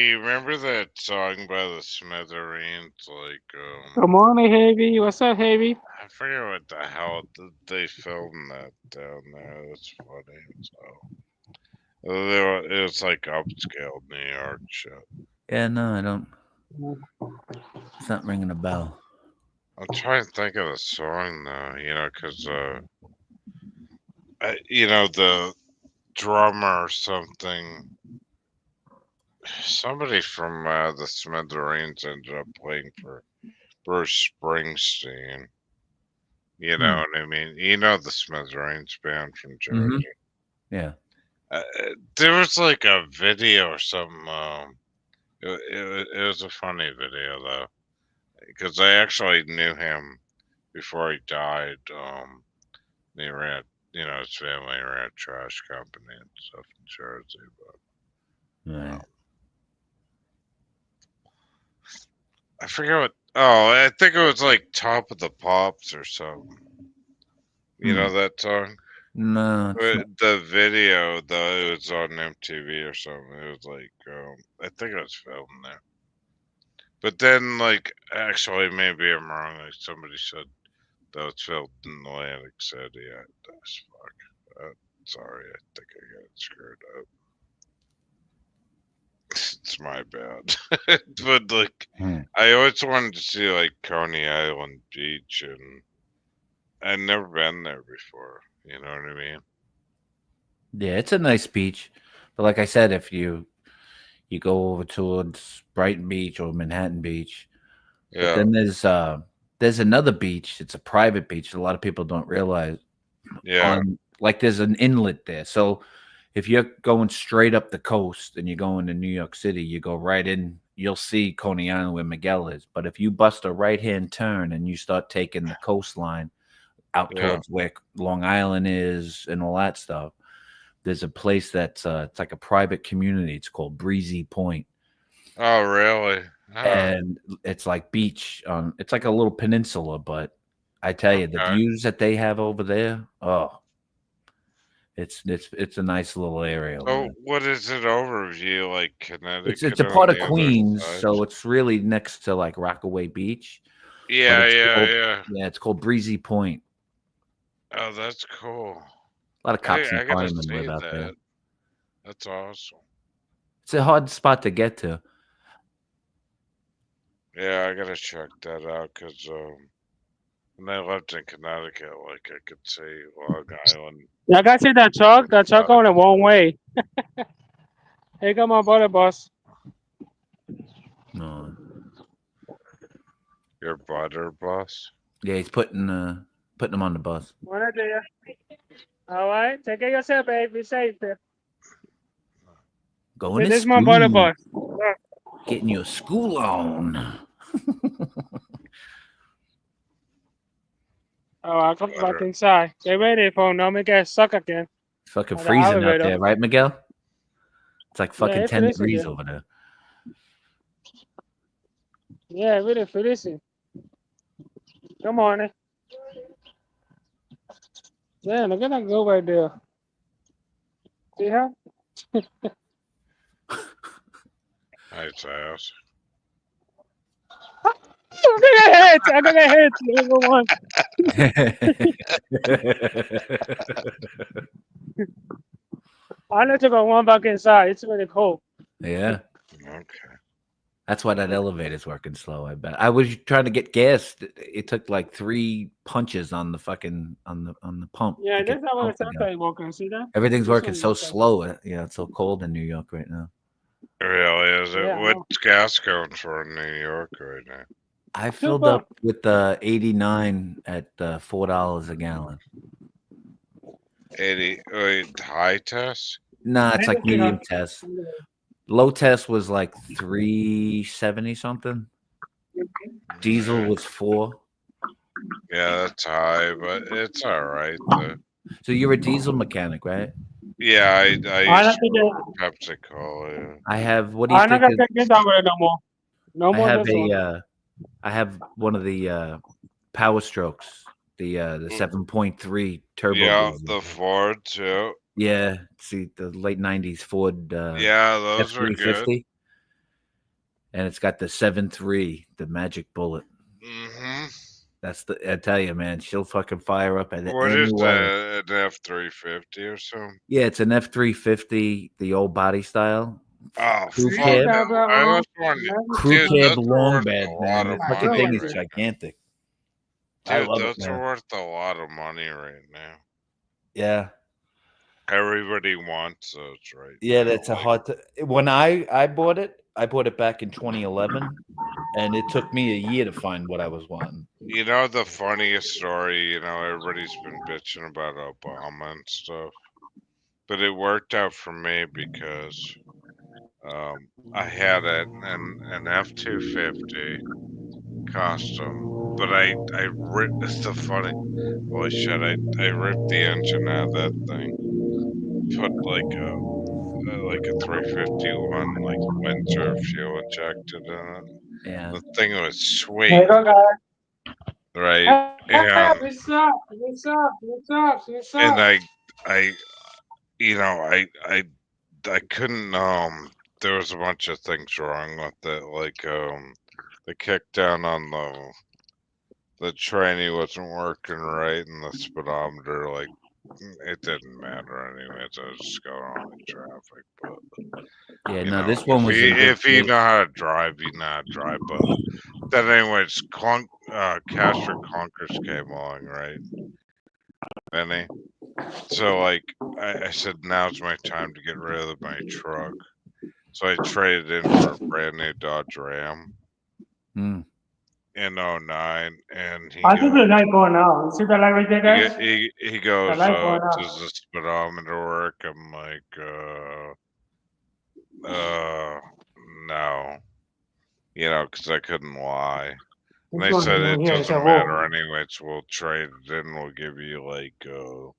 you remember that song by the Smithereens? Like, Good morning, Heavy. What's up, Heavy? I forget what the hell they filmed that down there. That's funny. It was like upscale New York shit. Yeah, no, I don't. It's not ringing a bell. I'm trying to think of the song though, because the drummer or something. Somebody from the Smithereens ended up playing for Bruce Springsteen. You know what I mean? You know the Smithereens band from Jersey. Yeah. There was like a video or something. It was a funny video though, because I actually knew him before he died. He ran, his family ran a trash company and stuff in Jersey. But right. I forget what Oh, I think it was like Top of the Pops or something. You know that song? No. The video though, it was on MTV or something. It was like, I think it was filmed there. But then, like, actually, maybe I'm wrong. Like somebody said that was filmed in Atlantic City. That's fuck. Sorry, I think I got it screwed up. It's my bad. But like, I always wanted to see like Coney Island Beach, and I'd never been there before. You know what I mean? Yeah, it's a nice beach, but like I said, if you go over towards Brighton Beach or Manhattan Beach, but Yeah. then there's another beach. It's a private beach. A lot of people don't realize. Yeah. Like there's an inlet there. So if you're going straight up the coast and you're going to New York City, you go right in. You'll see Coney Island where Miguel is. But if you bust a right-hand turn and you start taking the coastline out Yeah. towards where Long Island is and all that stuff, there's a place that's it's like a private community. It's called Breezy Point. Oh, really? Oh. And it's like beach. It's like a little peninsula, but I tell you, the views that they have over there, it's a nice little area. Oh, what is it overview like Connecticut? It's a part on of the other Queens, side? so it's really next to like Rockaway Beach. but Yeah, it's yeah, called- yeah. Yeah, it's called Breezy Point. Oh, that's cool. A lot of cops I and gotta firemen see live out that. there. That's awesome. It's a hard spot to get to. Yeah, I gotta check that out because when I lived in Connecticut, like I could see Long Island. Y'all guys see that truck? That truck going the wrong way. Here come my butter bus. No. Your butter bus? Yeah, he's putting them on the bus. What I do? All right, take care of yourself, babe. Be safe. Going to This is my butter school. bus. Getting your school on. Oh, I'll come back inside. Get ready for no me get suck again. It's fucking The freezing out elevator. there, right, Miguel? It's like fucking it's 10 freezing, degrees yeah. over there. Yeah, really freezing. Come on. Yeah, look at that girl right there. See her? Nice ass. Look at her head. I got her head. Everyone. I need to go one back inside. It's really cold. Yeah. Okay. That's why that elevator's working slow, I bet. I was trying to get gas. It took like 3 punches on the fucking on the pump. Yeah, to this get is the how pump it's to go. outside working. See that? Everything's This working one so works. slow. It's so cold in New York right now. Really, is it? Yeah, I know. What's gas going for in New York right now? I filled Super. up with the 89 at $4 a gallon. 80. Wait, high test? Nah, it's like Anything medium else? test. Low test was like 370 something. Diesel was 4. Yeah, that's high, but it's all right though. So you're a diesel mechanic, right? Yeah, I I'm used not to Pepsi Cola. I have. What do you I'm not think? gonna take this over no more. No I more have this one. I have one of the Power Strokes, the 7.3 turbo. Yeah, diesel. the Ford too. Yeah, see the late '90s Ford. Yeah, those were good. F350, and it's got the 7.3, the Magic Bullet. Mm-hmm. That's I tell you, man, she'll fucking fire up at What any is weather. that? An F-350 or something? Yeah, it's an F350, the old body style. Oh, Crew fuck cab, no. I was wondering, crew dude, cab those are long worth bed, a lot man. of The fucking money thing is right gigantic. I Dude, love it, those man. are worth a lot of money right now. Yeah. Everybody wants those right Yeah, now. that's a Like, hard. When I bought it back in 2011, and it took me a year to find what I was wanting. you know the funniest story, everybody's been bitching about Obama and stuff. But it worked out for me because I had an F-250 custom, but I ripped. It's so funny. Holy shit! I ripped the engine out of that thing. Put like a 351 like Windsor fuel injected in it. Yeah. The thing was sweet, Hey, go, guys. right? And What's up? What's up? What's up? What's and up? I, you know, I couldn't. There was a bunch of things wrong with it, like the kickdown on the tranny wasn't working right, and the speedometer, like, it didn't matter anyways. I was just going on in traffic, but Yeah, you no, know, this one was in good if you shape. know how to drive, you know how to drive. But then, anyways, Castro Conkers came along, right, Benny? So, like, I said, now's my time to get rid of my truck. So I traded in for a brand new Dodge Ram Hmm. in 09, and he I think the goes, light going out. You see the light right there, guys? he The goes, light going out. does the speedometer work? I'm like, no, you know, because I couldn't lie. And It's they going said in it here. It's a doesn't wall. matter anyway, so we'll trade it in. We'll give you like, you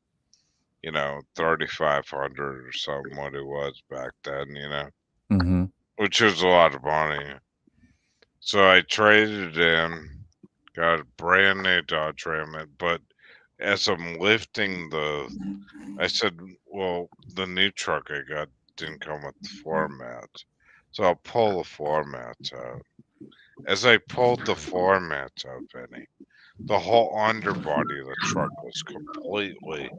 know, 3,500 or something, what it was back then, you know, Mm-hmm. which was a lot of money. So I traded in, got a brand new Dodge Ram, but as I'm lifting I said, well, the new truck I got didn't come with the floor mats, so I'll pull the floor mats out. As I pulled the floor mats out, Benny, the whole underbody of the truck was completely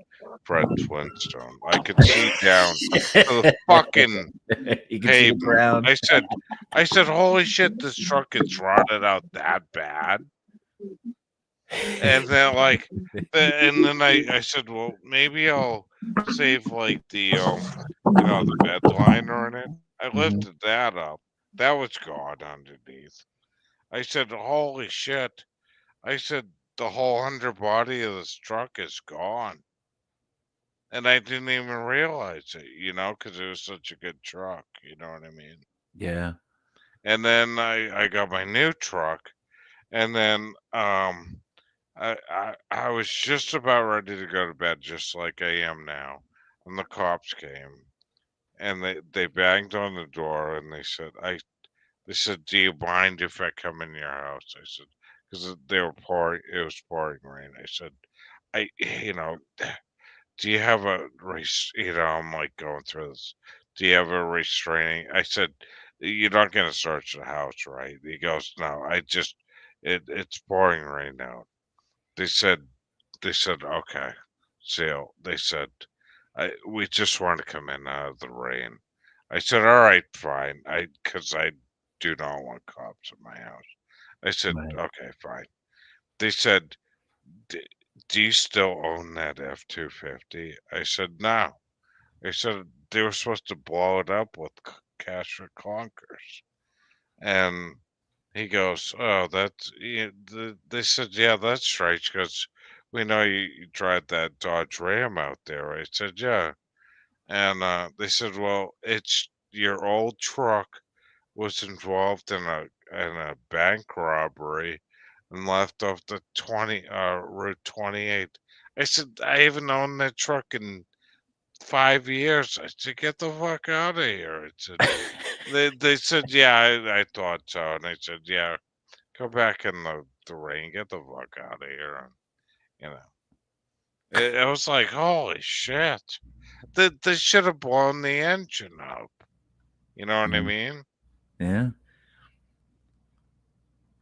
Fred Flintstone. I could see down to the fucking You can see the pavement. ground. I said, holy shit, this truck is rotted out that bad. And then, like, and then I said, well, maybe I'll save like the you know, the bed liner in it. I lifted that up. That was gone underneath. I said, holy shit. I said, the whole underbody of this truck is gone. And I didn't even realize it, you know, because it was such a good truck. You know what I mean? Yeah. And then I got my new truck, and then I was just about ready to go to bed, just like I am now, and the cops came, and they banged on the door, and they said, do you mind if I come in your house? I said, because they were pouring, it was pouring rain. I said, you know, do you have you know, I'm like going through this. Do you have a restraining? I said, you're not going to search the house, right? He goes, no, it's pouring rain out. They said, okay, seal. They said, we just want to come in out of the rain. I said, all right, fine. Because I do not want cops in my house. I said, Right. okay, fine. They said, do you still own that F-250? I said, no. They said they were supposed to blow it up with cash for clunkers. And he goes, oh, they said, yeah, that's strange because we know you drive that Dodge Ram out there. I said, yeah. And they said, well, it's your old truck was involved in a bank robbery and left off the Route 28. I said, I haven't owned that truck in 5 years. I said, get the fuck out of here. I said, they said, yeah, I thought so. And I said, yeah, go back in the rain, get the fuck out of here. And, you know, it was like, holy shit. They should have blown the engine up. You know what I mean? Yeah.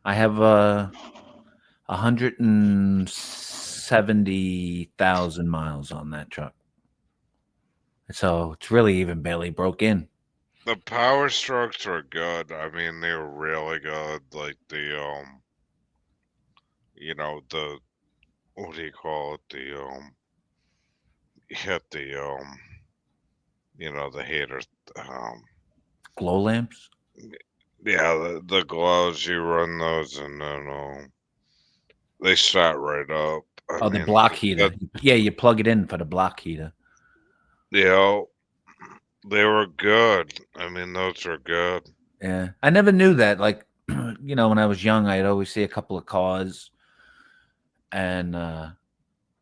I have 170,000 miles on that truck. So it's really even barely broke in. The Power Strokes were good. I mean, they were really good. Like the you know, what do you call it? Hit the you know, the haters, Glow lamps. yeah, the glows. You run those, and then they start right up. Oh, the block heater. Yeah, you plug it in for the block heater. Yeah, they were good. I mean, those were good. Yeah, I never knew that. Like, you know, when I was young, I'd always see a couple of cars, and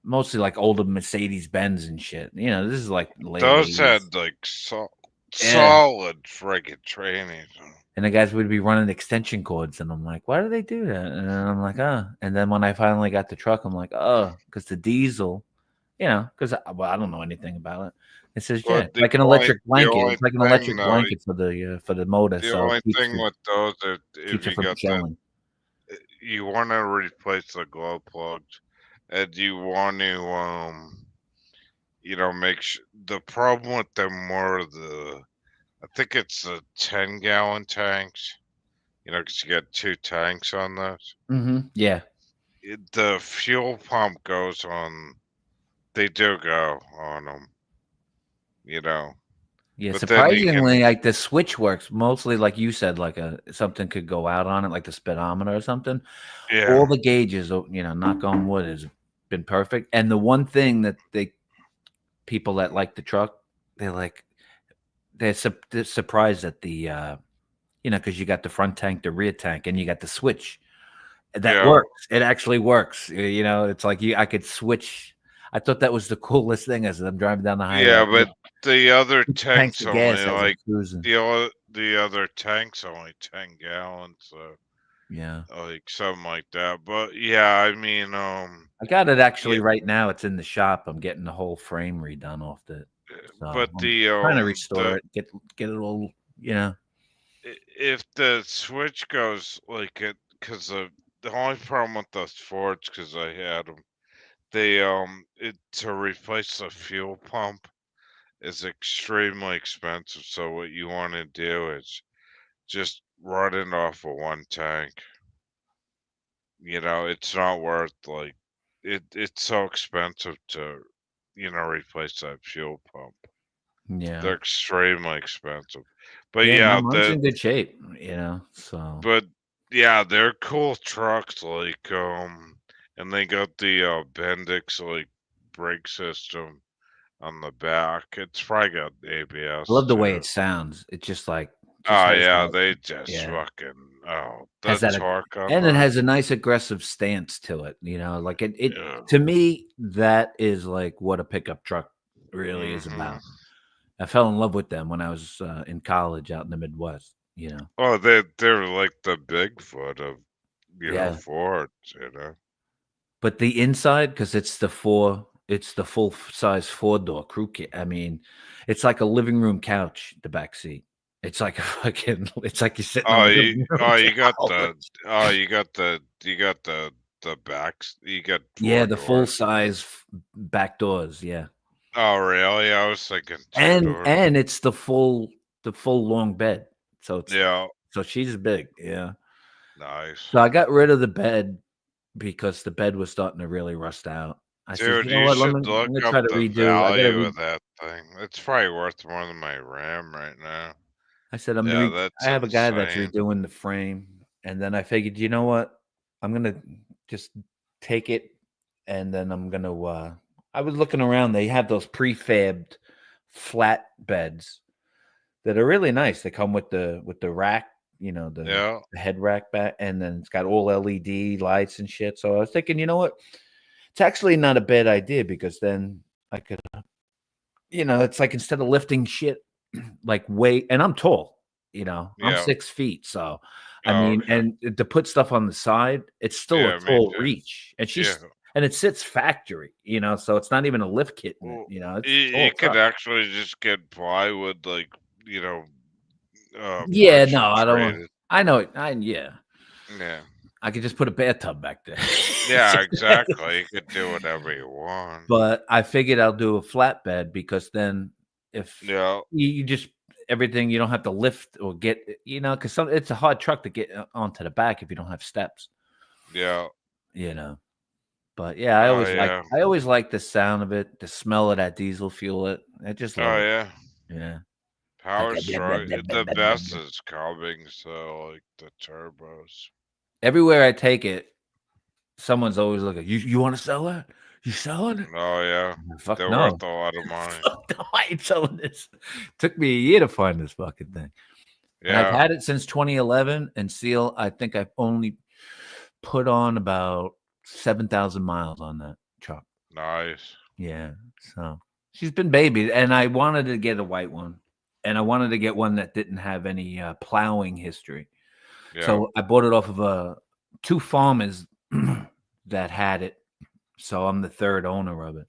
mostly like older Mercedes Benz and shit. You know, this is like late Those 80s. had like solid friggin' training. And the guys would be running extension cords, and I'm like, why do they do that? And I'm like, oh. And then when I finally got the truck, I'm like, oh, because the diesel, because I don't know anything about it. It says, Well, yeah, like an electric blanket. It's like an electric though, blanket for the motor. The So only it keeps thing with those is keeps if it you from got killing. you want to replace the glow plugs, and you want to make sure. The problem with them were I think it's the 10-gallon tanks. Because you got 2 tanks on those. Mm-hmm. Yeah. The fuel pump goes on. They do go on them. Yeah, But then you surprisingly, can, like the switch works mostly like you said, like something could go out on it, like the speedometer or something. yeah. All the gauges, knock on wood, has been perfect. And the one thing that people that like the truck, they're surprised at the because you got the front tank, the rear tank, and you got the switch. That works. It actually works. It's like I could switch. I thought that was the coolest thing as I'm driving down the highway. Yeah, but the other tanks tanks of gas only as I'm like cruising. the other tanks only 10 gallons, so Yeah. like something like that. But yeah, I mean, I got it actually right now. It's in the shop. I'm getting the whole frame redone off it. So but I'm trying to restore it, get it all. If the switch goes like it, because the only problem with those Fords, because I had them, to replace the fuel pump is extremely expensive. So what you want to do is just run it off of one tank. It's not worth it's so expensive to replace that fuel pump. Yeah. They're extremely expensive. But yeah, mine's in good shape, so. But yeah, they're cool trucks, and they got the Bendix brake system on the back. It's probably got ABS. I love the way too. it sounds. It's just like. Oh yeah, they just fucking has that torque on and that. it has a nice aggressive stance to it. Like it to me, that is like what a pickup truck really is about. I fell in love with them when I was in college out in the Midwest. Oh, they're like the Bigfoot of Fords. But the inside, because it's the full size 4-door crew kit. I mean, it's like a living room couch. The back seat. It's like a fucking. It's like you're sitting. You got the backs. You got the full size back doors. Yeah. Oh really? I was thinking. And it's the full long bed. So it's So she's big. Yeah. Nice. So I got rid of the bed because the bed was starting to really rust out. I Dude, said, you should let look me up try to the redo. I gotta value of that thing. It's probably worth more than my RAM right now. I said, I that's have a guy that's insane. redoing the frame. And then I figured, you know what? I'm going to just take it. And then I'm going to, I was looking around. They have those prefabbed flat beds that are really nice. They come with the rack, the head rack back. And then it's got all LED lights and shit. So I was thinking, you know what? It's actually not a bad idea because then I could, it's like instead of lifting shit, like weight, and I'm tall, I'm 6 feet. So, I mean, and to put stuff on the side, it's still a full reach. And and it sits factory, so it's not even a lift kit. You could actually just get plywood, yeah, no, I don't. I know it. Yeah. I could just put a bathtub back there. Yeah, exactly. You could do whatever you want. But I figured I'll do a flatbed because then if you just everything, you don't have to lift or get, because it's a hard truck to get onto the back if you don't have steps. Yeah. But yeah, I always like the sound of it, the smell of that diesel fuel. I just love it. Yeah. Power strong. The best is coming, so like the turbos. Everywhere I take it, someone's always looking. You want to sell that? You selling it? Oh yeah, fuck they're no. worth a lot of money. No, I ain't selling this. Took me a year to find this fucking thing. Yeah, and I've had it since 2011, and Seal. I think I've only put on about 7,000 miles on that truck. Nice. Yeah, so she's been babied, and I wanted to get a white one. and I wanted to get one that didn't have any plowing history. Yeah. So I bought it off of two farmers that had it. So I'm the third owner of it.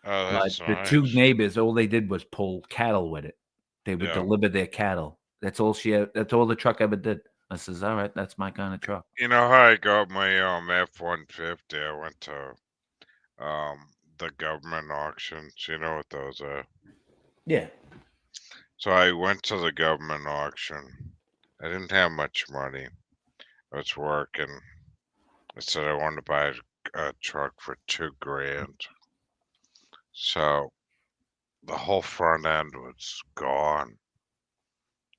Oh, But that's the two nice. neighbors, all they did was pull cattle with it. They would Yeah. deliver their cattle. That's all that's all the truck ever did. I says, all right, that's my kind of truck. You know how I got my F-150? I went to the government auctions. You know what those are? Yeah. So I went to the government auction. I didn't have much money. I was working. I said I wanted to buy a truck for $2,000. So the whole front end was gone.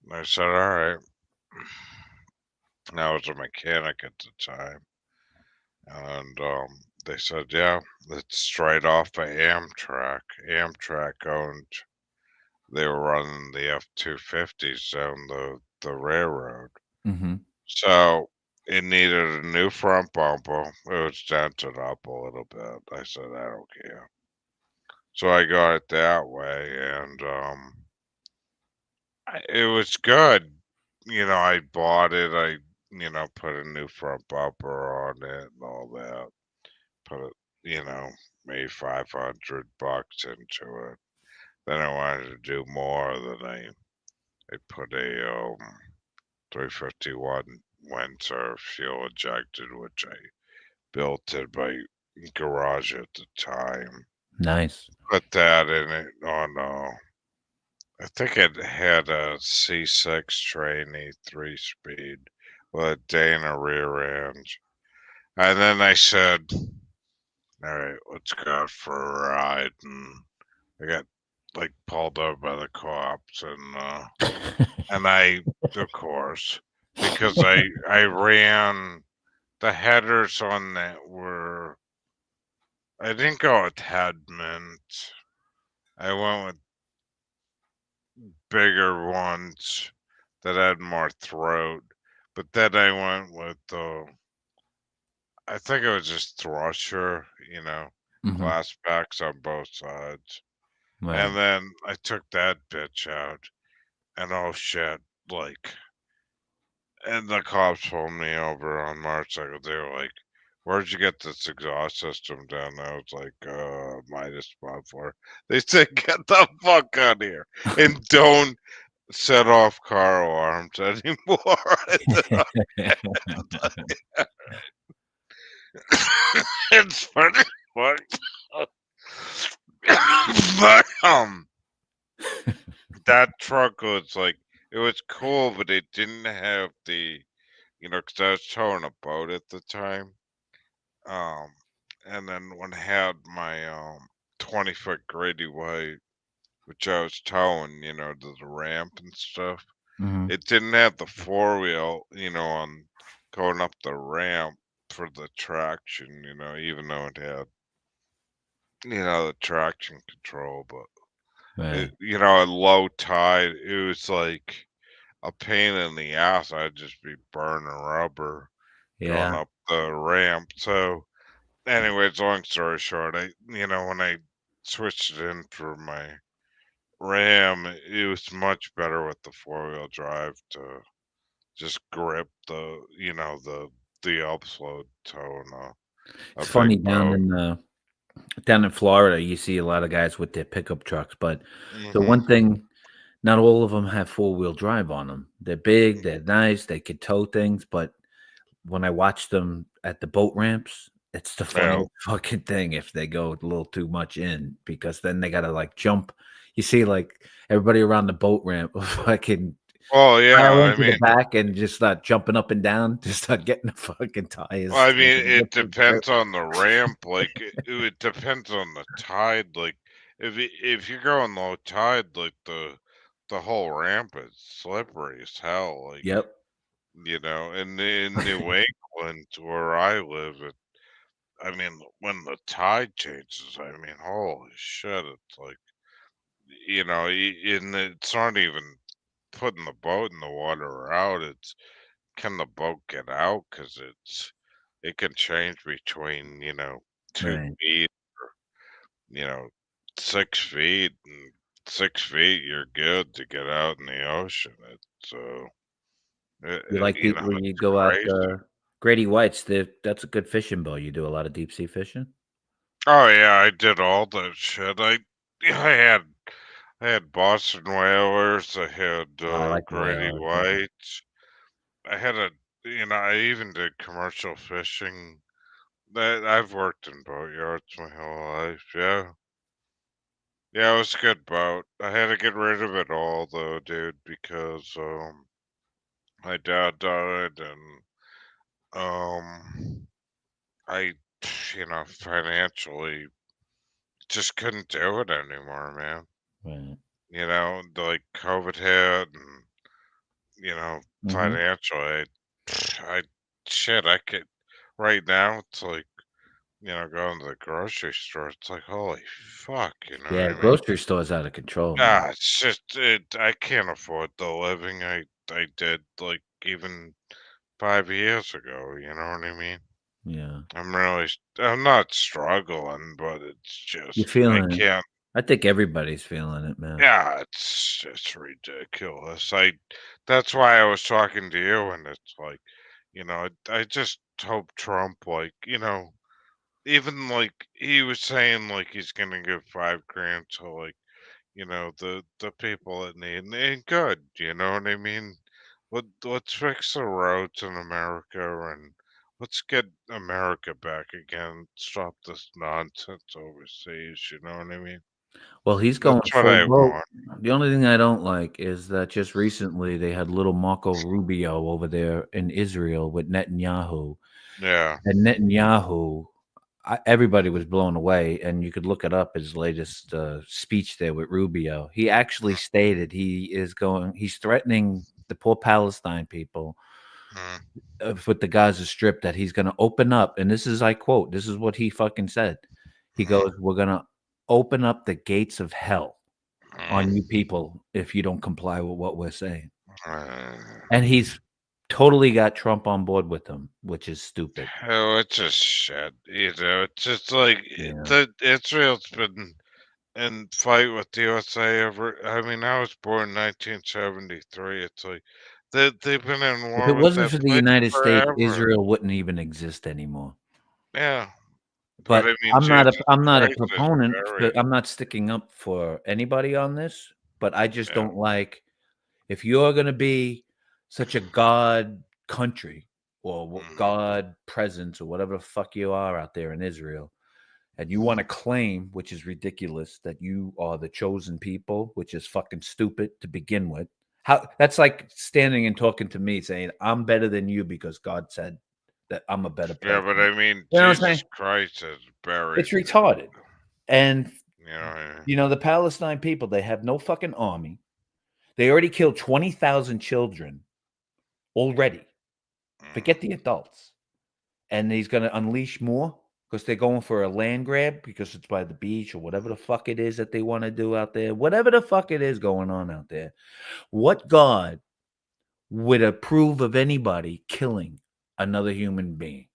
And I said, all right. And I was a mechanic at the time. And they said, yeah, it's straight off of Amtrak. Amtrak owned, they were running the F-250s down the railroad. Mm-hmm. So it needed a new front bumper. It was dented up a little bit. I said, I don't care. So I got it that way, and it was good. You know, I bought it. I, put a new front bumper on it and all that. Put it, maybe $500 into it. Then I wanted to do more. Then I put a 351 Windsor fuel injected, which I built in my garage at the time. Nice. Put that in it on I think it had a C6 trainee 3-speed with a Dana rear end. And then I said, all right, let's go out for a ride. And I got like pulled over by the cops and I, of course, because I ran the headers on that were, I didn't go with Hedmont. I went with bigger ones that had more throat. But then I went with I think it was just Thrasher, Mhm. glass backs on both sides. Right. And then I took that bitch out, and oh shit, and the cops pulled me over on motorcycle. They were like, where'd you get this exhaust system down there? I was like, Midas Spot. They said, get the fuck out of here and don't set off car alarms anymore. It's funny, but that truck was like, it was cool, but it didn't have the, because I was towing a boat at the time. And then when I had my 20-foot Grady White, which I was towing, to the ramp and stuff, Mhm. it didn't have the four-wheel, on going up the ramp for the traction, even though it had, the traction control. But, Right. at low tide, it was like a pain in the ass. I'd just be burning rubber going Yeah. up the ramp. So, anyways, long story short, when I switched it in for my Ram, it was much better with the four-wheel drive to just grip the upsload towing It's a funny big boat. down in Florida, you see a lot of guys with their pickup trucks, but the Mhm. one thing, not all of them have four-wheel drive on them. They're big, they're nice, they could tow things, but when I watch them at the boat ramps, it's the Yeah. funniest fucking thing if they go a little too much in, because then they gotta like jump. You see, like everybody around the boat ramp fucking Well, yeah, pile I into the mean, back and just start jumping up and down, just start getting the fucking tires. well, I mean, fucking it lifted grip. depends on the ramp. Like, it depends on the tide. Like, if you're going low tide, like the whole ramp is slippery as hell. Like, Yep. in New England where I live, I mean, when the tide changes, I mean, holy shit, it's like, and it's not even putting the boat in the water or out. It's can the boat get out? Because it can change between, 2 Right. feet or, 6 feet. And 6 feet, you're good to get out in the ocean. You like You deep know, when you it's go out crazy. Grady White's that's a good fishing boat. You do a lot of deep sea fishing? Oh yeah, I did all that shit. I had Boston whalers. I had Oh, I like the Grady whale. Whites. I had I even did commercial fishing. That I've worked in boat yards my whole life. Yeah, yeah, it was a good boat. I had to get rid of it all though, dude, because my dad died and I financially just couldn't do it anymore, man. Right. Like COVID hit and Mhm. financially, I shit, I could right now. It's like going to the grocery store. It's like holy fuck, you know what Yeah, I mean? grocery store's out of control, man. It's just I can't afford the living I did like even 5 years ago. You know what I mean? Yeah. I'm not struggling, but it's You're just I feeling it. can't. I think everybody's feeling it, man. Yeah, it's just ridiculous. That's why I was talking to you, and it's like, I just hope Trump, like, even like he was saying, like he's gonna give 5 grand to like, the people that need, and they ain't good. You know what I mean? Let's fix the roads in America and let's get America back again. Stop this nonsense overseas. You know what I mean? Well, he's going That's what full I boat. want. The only thing I don't like is that just recently they had little Marco Rubio over there in Israel with Netanyahu. Yeah. And Netanyahu, everybody was blown away, and you could look it up, his latest speech there with Rubio. He actually stated he's threatening the poor Palestine people with the Gaza Strip that he's going to open up, and this is, I quote, this is what he fucking said. He goes, "We're going to open up the gates of hell on you people if you don't comply with what we're saying." And he's totally got Trump on board with him, which is stupid. Oh, it's just shit. It's just like Israel's been in fight with the USA I mean, I was born in 1973. It's like they've been in If war it with wasn't that for the place United States, forever. Israel wouldn't even exist anymore. Yeah, but But I mean, I'm not Jesus a Christ is proponent. buried. I'm not sticking up for anybody on this, but I just Yeah. don't like if you're going to be such a God country or God presence or whatever the fuck you are out there in Israel, and you want to claim, which is ridiculous, that you are the chosen people, which is fucking stupid to begin with. That's like standing and talking to me saying I'm better than you because God said that I'm a better person. Yeah, but I mean, You know what I'm Jesus saying? Christ is buried. It's retarded. And You know, the Palestine people, they have no fucking army. They already killed 20,000 children already. Forget the adults. And he's going to unleash more because they're going for a land grab because it's by the beach or whatever the fuck it is that they want to do out there. Whatever the fuck it is going on out there. What God would approve of anybody killing another human being?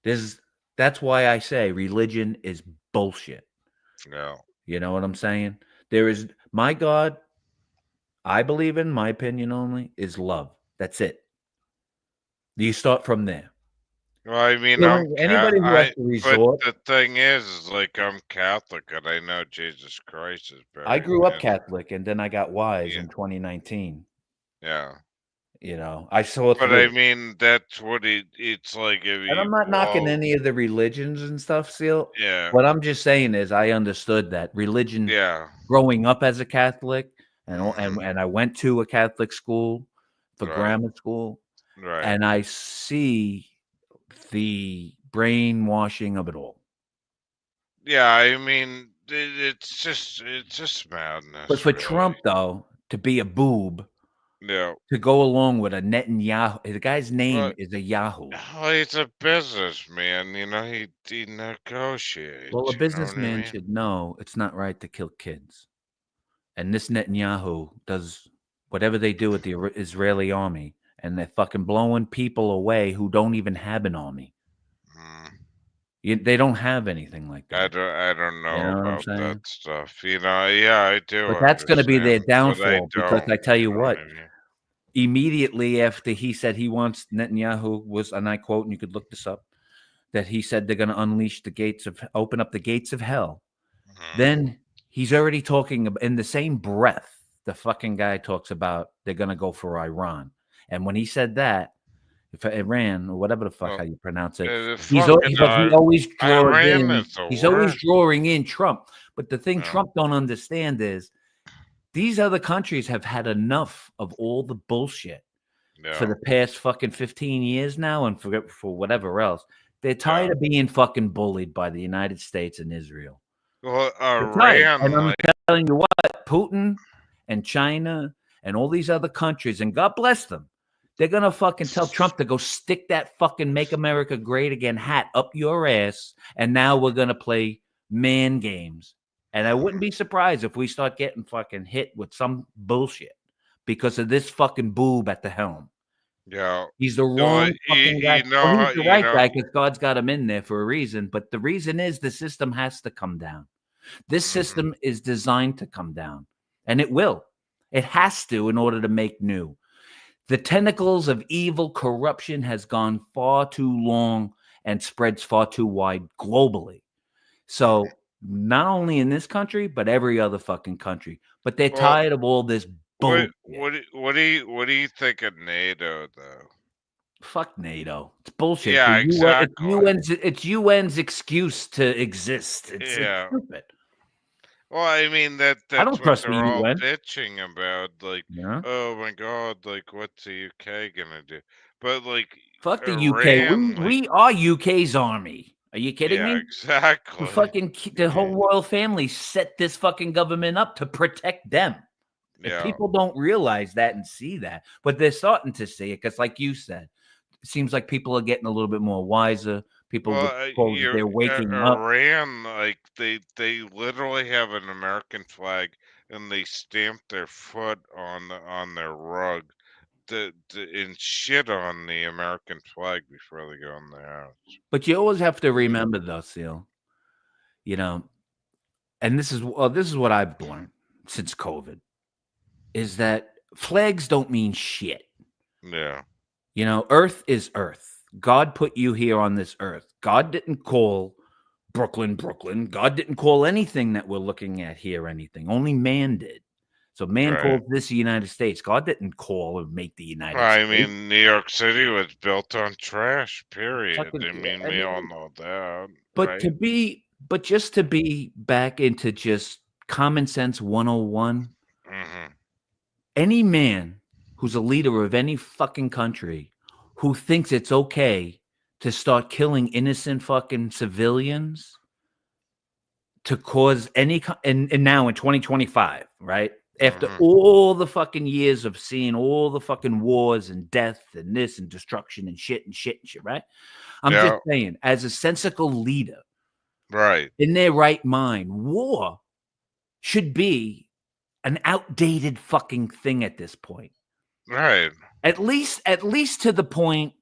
That's why I say religion is bullshit. No. You know what I'm saying? There is my God, I believe in, my opinion only, is love. That's it. You start from there. Well, I mean, Anybody who has to but resort. the thing is like I'm Catholic and I know Jesus Christ is buried. I grew up in Catholic and then I got wise in 2019. Yeah. You know, I saw But through. I mean, that's what it's like. And I'm not knocking any of the religions and stuff, Seal. Yeah. What I'm just saying is I understood that religion growing up as a Catholic and I went to a Catholic school for grammar school. Right. And I see the brainwashing of it all. Yeah, I mean, it's just madness. But for Trump, though, to be a boob, to go along with a Netanyahu, the guy's name is a Yahoo. Well, he's a businessman, he negotiates. Well, a You know what I businessman mean? should know it's not right to kill kids. And this Netanyahu does whatever they do with the Israeli army, and they're fucking blowing people away who don't even have an army. They don't have anything like that. I don't know, You know what I'm about saying? that stuff. You know, yeah, I do. But that's going to be their understand, but I downfall because I don't. tell you know what, I mean? immediately after he said he wants Netanyahu was, and I quote, and you could look this up, that he said they're going to open up the gates of hell. Then he's already talking about, in the same breath, the fucking guy talks about they're going to go for Iran. And when he said that, if Iran or whatever the fuck how you pronounce it, he always draws in. He's always drawing in Trump. But the thing Trump don't understand is these other countries have had enough of all the bullshit for the past fucking 15 years now, and for whatever else. They're tired of being fucking bullied by the United States and Israel. Well, Iran, and I'm telling you what, Putin and China and all these other countries, and God bless them, they're going to fucking tell Trump to go stick that fucking Make America Great Again hat up your ass, and now we're going to play man games. And I wouldn't be surprised if we start getting fucking hit with some bullshit because of this fucking boob at the helm. Yeah. He's the wrong fucking guy. He's the right guy because God's got him in there for a reason. But the reason is the system has to come down. This system is designed to come down, and it will. It has to in order to make new. The tentacles of evil corruption has gone far too long and spreads far too wide globally. So not only in this country, but every other fucking country. But they're tired of all this bullshit. What do you think of NATO though? Fuck NATO. It's bullshit. Yeah, exactly. It's UN's excuse to exist. It's stupid. Well, I mean that's I don't what trust they're the all UN. bitching about. Like, oh my god, like what's the UK gonna do? But like, fuck the Iran, UK. We are UK's army. Are you kidding me? Exactly. The whole royal family set this fucking government up to protect them. If people don't realize that and see that, but they're starting to see it because, like you said, it seems like people are getting a little bit more wiser. People, they're waking up. Iran, like they literally have an American flag and they stamp their foot on their rug and shit on the American flag before they go in the house. But you always have to remember, though, Seal. You know, and this is what I've learned since COVID, is that flags don't mean shit. Yeah. You know, Earth is Earth. God put you here on this earth. God didn't call Brooklyn. God didn't call anything that we're looking at here anything. Only man did. So man called this the United States. God didn't call or make the United States. I mean, New York City was built on trash, period. We all know that. But just to be back into just common sense 101, any man who's a leader of any fucking country who thinks it's okay to start killing innocent fucking civilians to cause any and now in 2025, right? After all the fucking years of seeing all the fucking wars and death and this and destruction and shit, right? I'm just saying, as a sensical leader, right, in their right mind, war should be an outdated fucking thing at this point. Right. At least to the point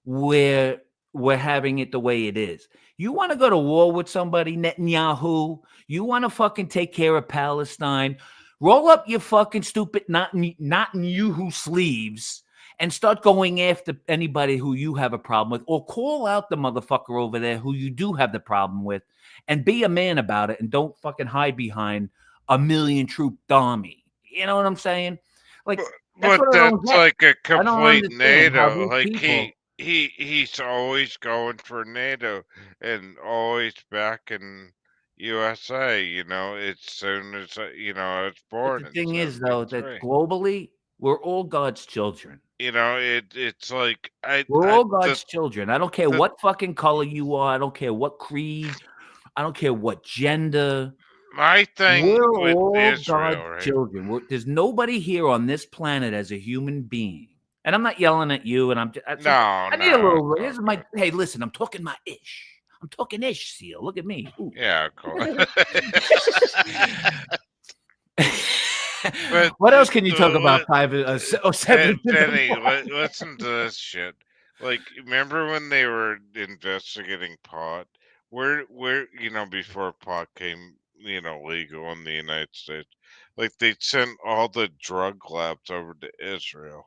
where we're having it the way it is. You want to go to war with somebody, Netanyahu? You want to fucking take care of Palestine? Roll up your fucking stupid Netanyahu sleeves and start going after anybody who you have a problem with, or call out the motherfucker over there who you do have the problem with, and be a man about it, and don't fucking hide behind a 1,000,000 troop army. You know what I'm saying? Like. But that's like a complete NATO. Like he's always going for NATO and always backing USA. You know, as soon as it's born. But the thing is, though, that globally we're all God's children. You know, it's like we're all God's children. I don't care what fucking color you are. I don't care what creed. I don't care what gender. My thing we're with all Israel, God's children. There's nobody here on this planet as a human being. And I'm not yelling at you. And I need a little. Here's my. Hey, listen. I'm talking my ish. I'm talking ish, Seal. Look at me. Ooh. Yeah, cool. What else can you talk about? 5 or 7. Benny, listen to this shit. Like, remember when they were investigating pot? where before pot came legal in the United States, like they sent all the drug labs over to Israel,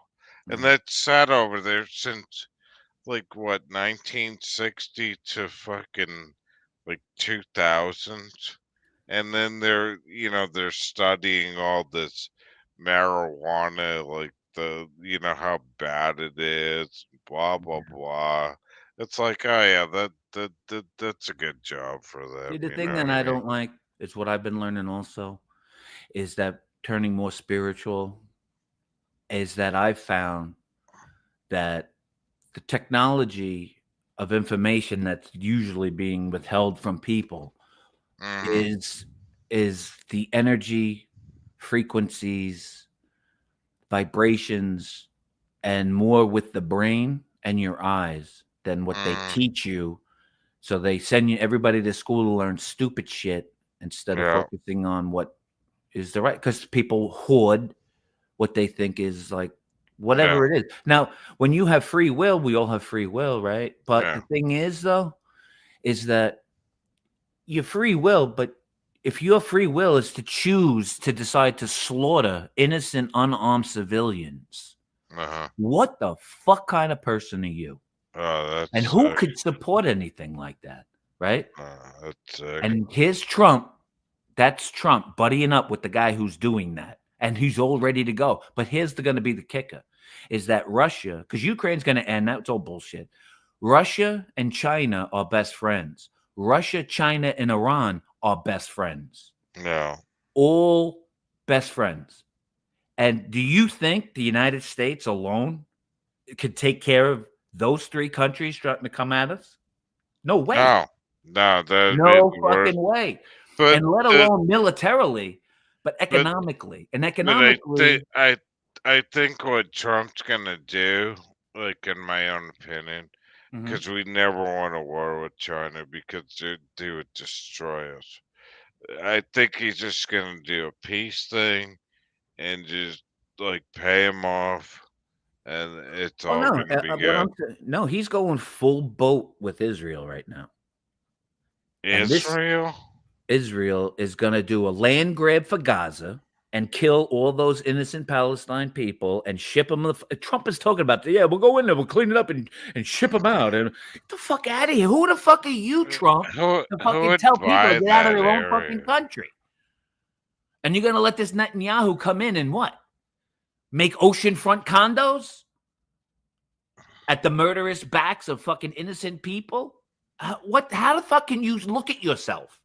and that sat over there since like what 1960 to fucking like 2000, and then they're studying all this marijuana, like how bad it is, blah blah blah. It's like, oh yeah, that's a good job for See, them, the you thing know that what I I mean? don't like is what I've been learning also is that turning more spiritual is that I've found that the technology of information that's usually being withheld from people Mhm. is the energy, frequencies, vibrations, and more with the brain and your eyes than what they Mm. teach you. So they send everybody to school to learn stupid shit instead of Yeah. focusing on what is the right, because people hoard what they think is like whatever Yeah. it is. Now, when you have free will, we all have free will, right? But the Yeah. thing is, though, is that your free will, but if your free will is to choose to decide to slaughter innocent, unarmed civilians, Uh-huh. what the fuck kind of person are you? Oh, that's And who sick. could support anything like that, right? That's sick. And here's Trump. That's Trump buddying up with the guy who's doing that. And he's all ready to go. But here's going to be the kicker is that Russia, because Ukraine's going to end, that's all bullshit. Russia and China are best friends. Russia, China, and Iran are best friends. No. All best friends. And do you think the United States alone could take care of those three countries trying to come at us? No way. No, that'd be No the worst. fucking way. But And let alone militarily, but but economically. And but economically, I think what Trump's gonna do, like in my own opinion, because we never want a war with China because they would destroy us. I think he's just gonna do a peace thing and just like pay him off, and it's oh all no, gonna be good. no, he's going full boat with Israel right now. And this Israel? Israel is going to do a land grab for Gaza and kill all those innocent Palestine people and ship them. Trump is talking about, yeah, we'll go in there, we'll clean it up and ship them out. And get the fuck out of here. Who the fuck are you, Trump, Who to fucking would tell people buy to get out of that their own fucking area? country? And you're going to let this Netanyahu come in and what? Make oceanfront condos at the murderous backs of fucking innocent people? How the fuck can you look at yourself?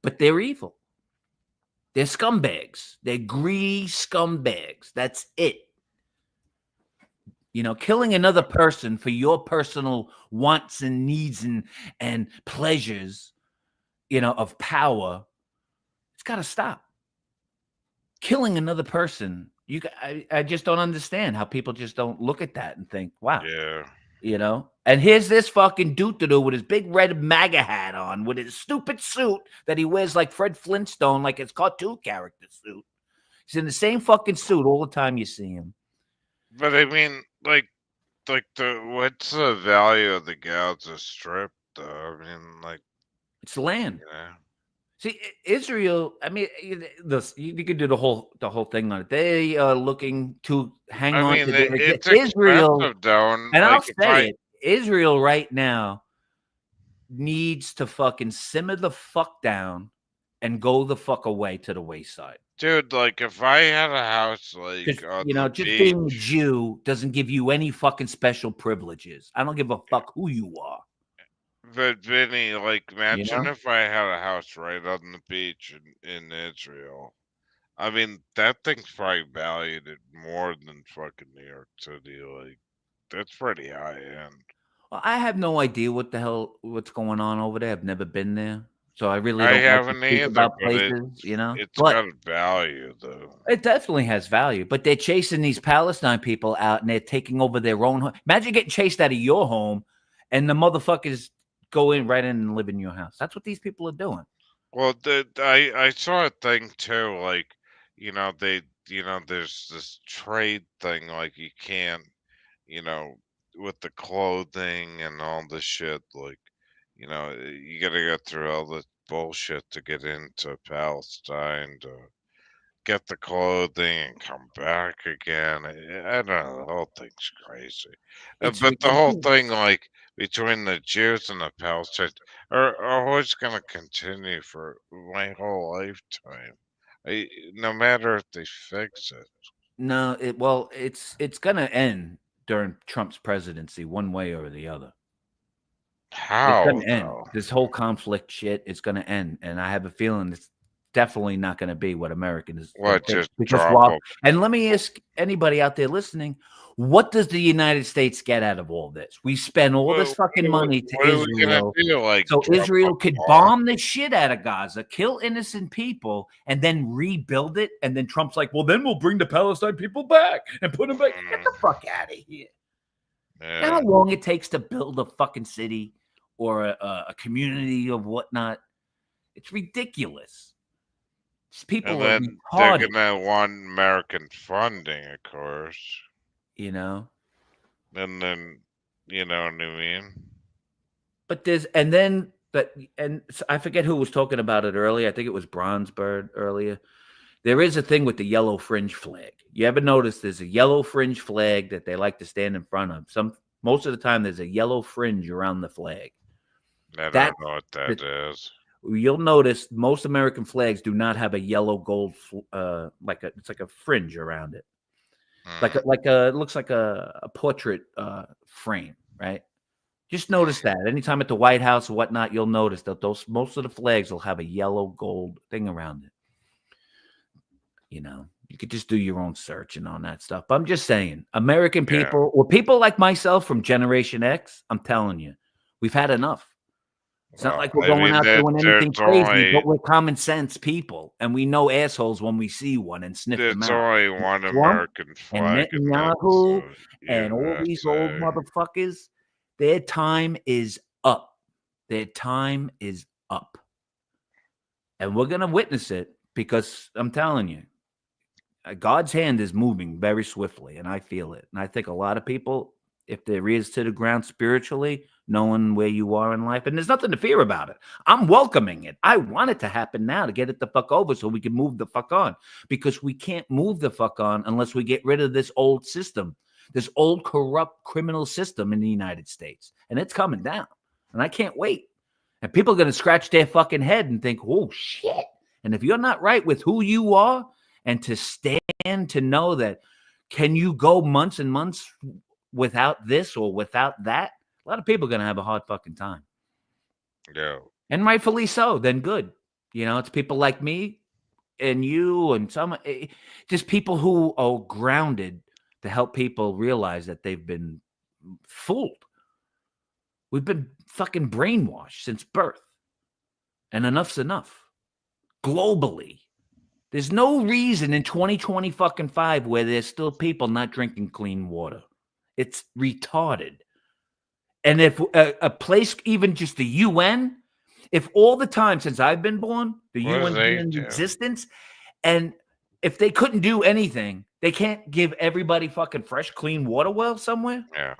But they're evil. They're scumbags. They're greedy scumbags. That's it. Killing another person for your personal wants and needs and pleasures, of power, it's got to stop. Killing another person, I just don't understand how people just don't look at that and think, wow. Yeah. And here's this fucking doo-doo with his big red MAGA hat on, with his stupid suit that he wears like Fred Flintstone, like his cartoon character suit. He's in the same fucking suit all the time you see him. But I mean, like what's the value of the Gaza Strip, though? I mean, like, it's land. Yeah. See, Israel. I mean, you could do the whole thing on it. They are looking to hang on to it's Israel. expensive, though, And I'll say it: Israel right now needs to fucking simmer the fuck down and go the fuck away to the wayside. Dude, like if I had a house like on the just beach, being a Jew doesn't give you any fucking special privileges. I don't give a fuck who you are. But Vinny, like imagine if I had a house right on the beach in Israel. I mean, that thing's probably valued at more than fucking New York City. Like, that's pretty high end. Well, I have no idea what's going on over there. I've never been there, so I really I don't like haven't to speak either, about but places. it's But got value though. it definitely has value. But they're chasing these Palestine people out, and they're taking over their own home. Imagine getting chased out of your home, and the motherfuckers go right in and live in your house. That's what these people are doing. Well, I saw a thing too, like there's this trade thing, like you can't, with the clothing and all this shit, like you know, you got to go through all the bullshit to get into Palestine to get the clothing and come back again. I don't know. The whole thing's crazy. It's But the whole ridiculous. thing, like between the Jews and the Palestinians, are always going to continue for my whole lifetime. No matter if they fix it. No, it's gonna end during Trump's presidency, one way or the other. It's How gonna end. though? This whole conflict shit is gonna end, and I have a feeling it's definitely not gonna be what American is. What, just because drop while, them? and let me ask anybody out there listening, what does the United States get out of all this? We spend all this fucking money to What are we gonna Israel, do? Like so drop Israel a could bomb? bomb the shit out of Gaza, kill innocent people, and then rebuild it. And then Trump's like, well, then we'll bring the Palestine people back and put them back. Get the fuck out of here. You know how long it takes to build a fucking city or a community of whatnot? It's ridiculous. These people And are then they're retarded. gonna want American funding, of course. You know? And then, you know what I mean? But there's, and then, but, and I forget who was talking about it earlier. I think it was Bronzebird earlier. There is a thing with the yellow fringe flag. You ever notice there's a yellow fringe flag that they like to stand in front of? Most of the time, there's a yellow fringe around the flag. I don't know what that is. You'll notice most American flags do not have a yellow gold, it's like a fringe around it. It looks like a portrait frame, right? Just notice that. Anytime at the White House or whatnot, you'll notice that most of the flags will have a yellow gold thing around it. You know, you could just do your own searching on that stuff. But I'm just saying, American people, or people like myself from Generation X, I'm telling you, we've had enough. It's not like we're going out doing anything crazy, but we're common sense people, and we know assholes when we see one and sniff them out. There's only one American flag, and Netanyahu and all these old motherfuckers, their time is up. Their time is up. And we're going to witness it because I'm telling you, God's hand is moving very swiftly, and I feel it. And I think a lot of people, if their ears to the ground spiritually, knowing where you are in life, and there's nothing to fear about it. I'm welcoming it. I want it to happen now to get it the fuck over so we can move the fuck on, because we can't move the fuck on unless we get rid of this old system, this old corrupt criminal system in the United States. And it's coming down, and I can't wait. And people are going to scratch their fucking head and think, oh, shit. And if you're not right with who you are, and to stand to know that, can you go months and months without this or without that? A lot of people are going to have a hard fucking time. Yeah. And rightfully so. Then good. You know, it's people like me and you and some, just people who are grounded to help people realize that they've been fooled. We've been fucking brainwashed since birth. And enough's enough. Globally. There's no reason in 2025 where there's still people not drinking clean water. It's retarded. And if a place, even just the UN, if all the time since I've been born, the UN's been in existence, and if they couldn't do anything, they can't give everybody fucking fresh, clean water well somewhere? Yeah.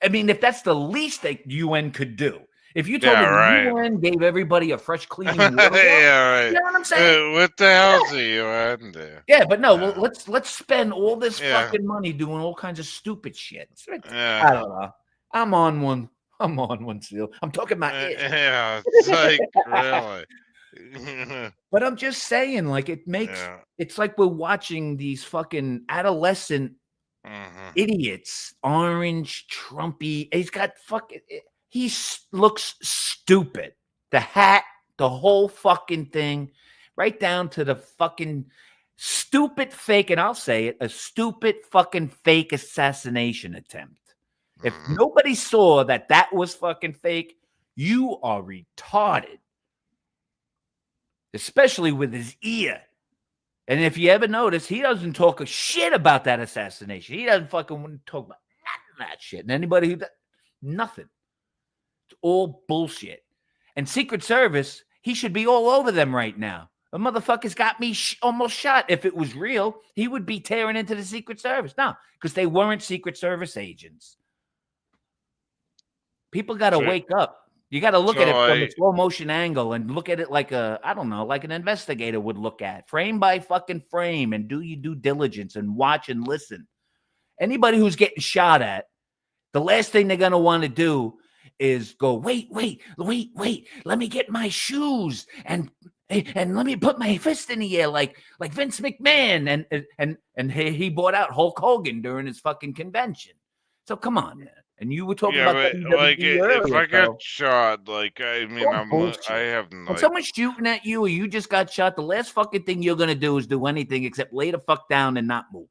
I mean, if that's the least the UN could do. If you told me the UN gave everybody a fresh, clean water well, right. You know what I'm saying? What the hell's the UN do? Yeah, but no, well, let's spend all this fucking money doing all kinds of stupid shit. I don't know. I'm on one, Seal. I'm talking about it. Yeah, it's like, really. But I'm just saying, like, it makes it's like we're watching these fucking adolescent idiots, orange, Trumpy. He's got fucking, he looks stupid. The hat, the whole fucking thing, right down to the fucking stupid fake, and I'll say it, a stupid fucking fake assassination attempt. If nobody saw that was fucking fake, you are retarded. Especially with his ear. And if you ever notice, he doesn't talk a shit about that assassination. He doesn't fucking want to talk about none of that shit. And anybody who does, nothing. It's all bullshit. And Secret Service, he should be all over them right now. The motherfucker's got me almost shot. If it was real, he would be tearing into the Secret Service. No, because they weren't Secret Service agents. People got to wake up. You got to look at it from a like, slow motion angle and look at it like I don't know, like an investigator would look at, frame by fucking frame, and do your due diligence and watch and listen. Anybody who's getting shot at, the last thing they're gonna want to do is go, wait, let me get my shoes and let me put my fist in the air like Vince McMahon and he bought out Hulk Hogan during his fucking convention. So come on, man. And you were talking about but WWE like earlier, if I so. got shot, like I mean, I have When like, someone's shooting at you or you just got shot, the last fucking thing you're gonna do is do anything except lay the fuck down and not move.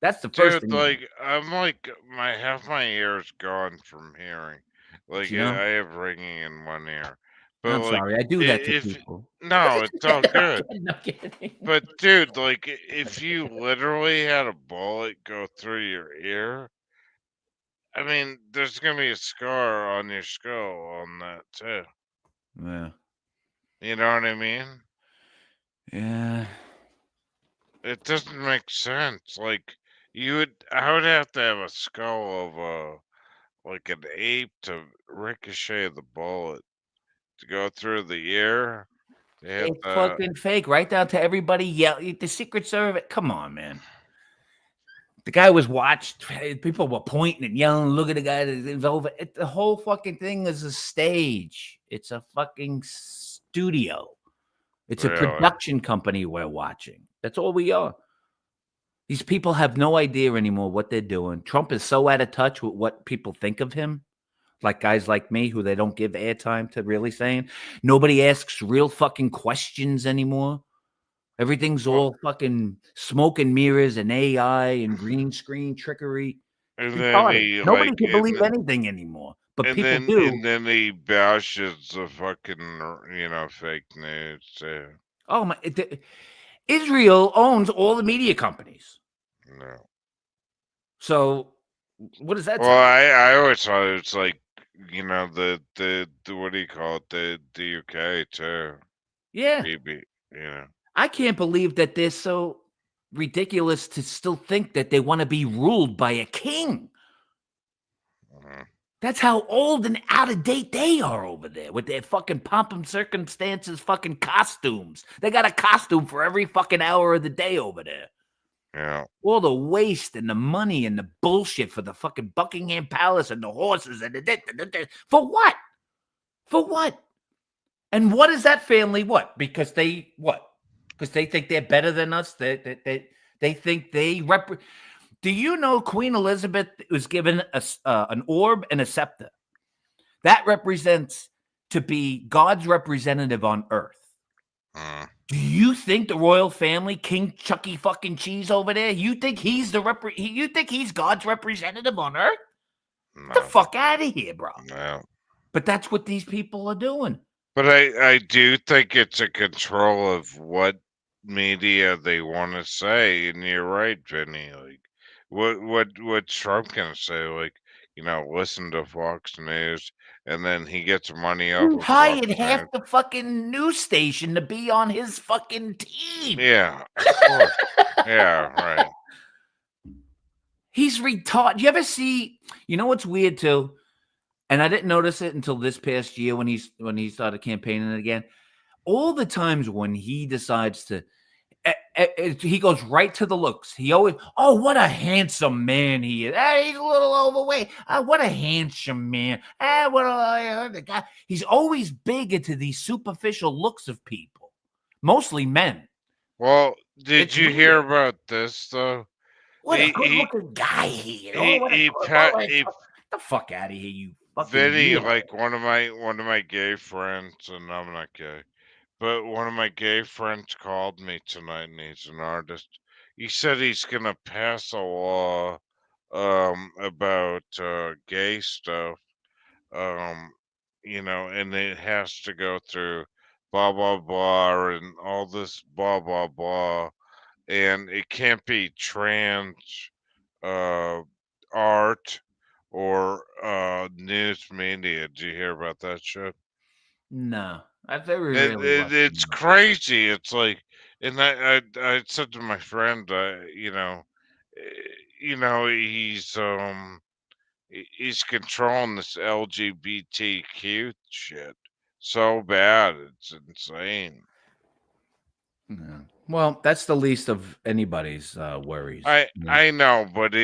That's the first dude, thing. like I'm like half my ear's gone from hearing. Like You know? I have ringing in one ear. But I'm like, sorry, I do that to if people. no, it's all good. No kidding. But dude, like if you literally had a bullet go through your ear, I mean, there's gonna be a scar on your skull on that too. Yeah. You know what I mean? Yeah. It doesn't make sense. Like I would have to have a skull of like an ape to ricochet the bullet to go through the ear. To hit It's the fucking fake, right down to everybody yell. The Secret Service. Come on, man. The guy was watched. People were pointing and yelling. Look at the guy that's over. The whole fucking thing is a stage. It's a fucking studio. It's a Really? production company we're watching. That's all we are. These people have no idea anymore what they're doing. Trump is so out of touch with what people think of him. Like guys like me who they don't give airtime to really saying. Nobody asks real fucking questions anymore. Everything's all fucking smoke and mirrors and AI and green screen trickery. And It's then retarded. he Nobody like can believe anything anymore. But and people then do. and then he bashes the fucking fake news too. Oh my! Israel owns all the media companies. No. So what does that Well, say? I always thought it was like the what do you call it, the UK too. Yeah. Maybe I can't believe that they're so ridiculous to still think that they want to be ruled by a king. That's how old and out of date they are over there with their fucking pomp and circumstances fucking costumes. They got a costume for every fucking hour of the day over there. Yeah. All the waste and the money and the bullshit for the fucking Buckingham Palace and the horses and for what? For what? And what is that family? What? Because they what? Because they think they're better than us. They think they represent. Do you know Queen Elizabeth was given an orb and a scepter? That represents to be God's representative on earth. Do you think the royal family, King Chucky fucking Cheese over there, you think he's you think he's God's representative on earth? No. Get the fuck out of here, bro. No. But that's what these people are doing. But I do think it's a control of what media they want to say, and you're right, Vinny. Like, what's Trump gonna say? Like, listen to Fox News, and then he gets money off He of hired Fox half News. the fucking news station to be on his fucking team. Yeah, of course. Yeah, right. He's retarded. You ever see? You know what's weird too? And I didn't notice it until this past year when he started campaigning again. All the times when he decides to, he goes right to the looks. He always, oh, what a handsome man he is. He's a little overweight. What a handsome man. The guy. He's always big into these superficial looks of people, mostly men. Well, did you hear about this though? What a good-looking guy he is. Get the fuck out of here, you fucking Vinny, weirdo. like one of my gay friends, and I'm not gay, but one of my gay friends called me tonight, and he's an artist. He said he's gonna pass a law, about gay stuff, and it has to go through blah blah blah and all this blah blah blah, and it can't be trans art or news media. Did you hear about that shit? No, I very rarely watch It's crazy. It's like, and I said to my friend, he's he's controlling this LGBTQ shit so bad. It's insane. Yeah. Well, that's the least of anybody's worries. I know, but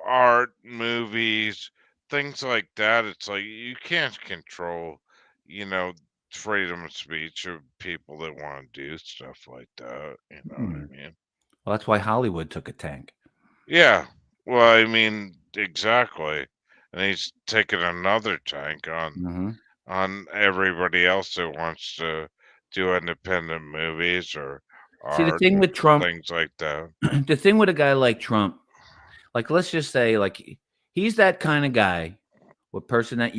art, movies, things like that. It's like you can't control, freedom of speech of people that want to do stuff like that. You know what I mean? Well, that's why Hollywood took a tank. Yeah. Well, I mean, exactly. And he's taking another tank on everybody else that wants to do independent movies or See, the art thing and with Trump, things like that. the thing with a guy like Trump, like let's just say, like he's that kind of guy, or person that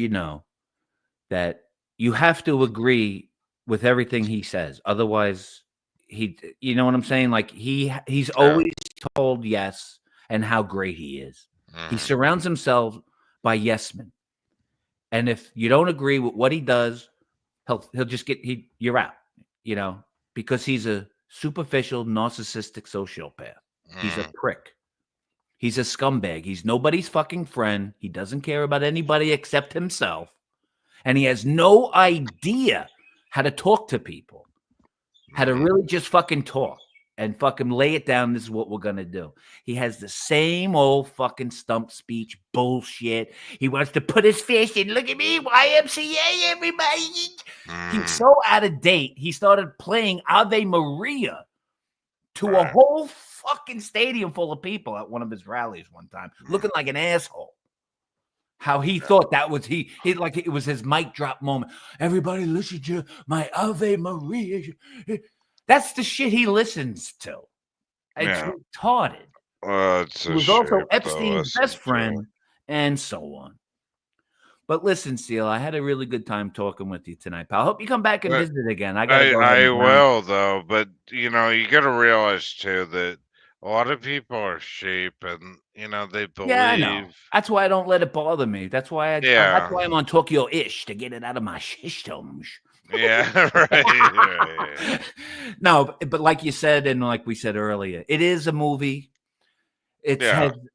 that you have to agree with everything he says. Otherwise, you know what I'm saying? Like he's always told yes and how great he is. He surrounds himself by yes men. And if you don't agree with what he does, he'll just you're out, because he's a superficial, narcissistic sociopath. He's a prick. He's a scumbag. He's nobody's fucking friend. He doesn't care about anybody except himself. And he has no idea how to talk to people, how to really just fucking talk and fucking lay it down. This is what we're going to do. He has the same old fucking stump speech bullshit. He wants to put his fist in. Look at me, YMCA, everybody. He's so out of date. He started playing Ave Maria to a whole fucking stadium full of people at one of his rallies one time, looking like an asshole. How he thought that was he like it was his mic drop moment. Everybody listen to my Ave Maria. That's the shit he listens to. It's retarded. It's he was also Epstein's best friend, and so on. But listen, Seal, I had a really good time talking with you tonight, pal. I hope you come back and visit again. I gotta go. I will, though. But you got to realize too that a lot of people are sheep, and they believe. Yeah, I know. That's why I don't let it bother me. That's why that's why I'm on Tokyo-ish, to get it out of my systems. Yeah, right. No, but like you said, and like we said earlier, it is a movie.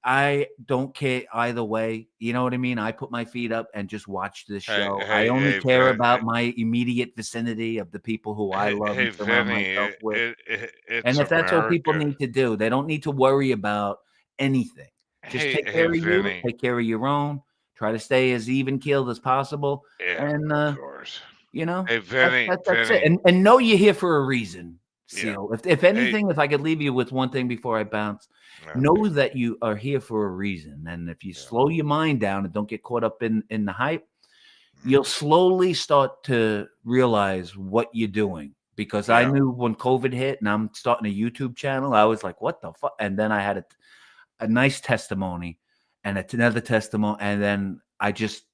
I don't care either way. You know what I mean? I put my feet up and just watch this show. I only care about my immediate vicinity of the people who I love and surround myself with. And if that's what people need to do, they don't need to worry about anything. Just take care of you, take care of your own, try to stay as even keeled as possible. And of course. That's it. And know you're here for a reason, Seal. If anything, if I could leave you with one thing before I bounce, know that you are here for a reason. And if you slow your mind down and don't get caught up in the hype, you'll slowly start to realize what you're doing. Because I knew when COVID hit and I'm starting a YouTube channel, I was like, what the fuck? And then I had a nice testimony and another testimony. And then I just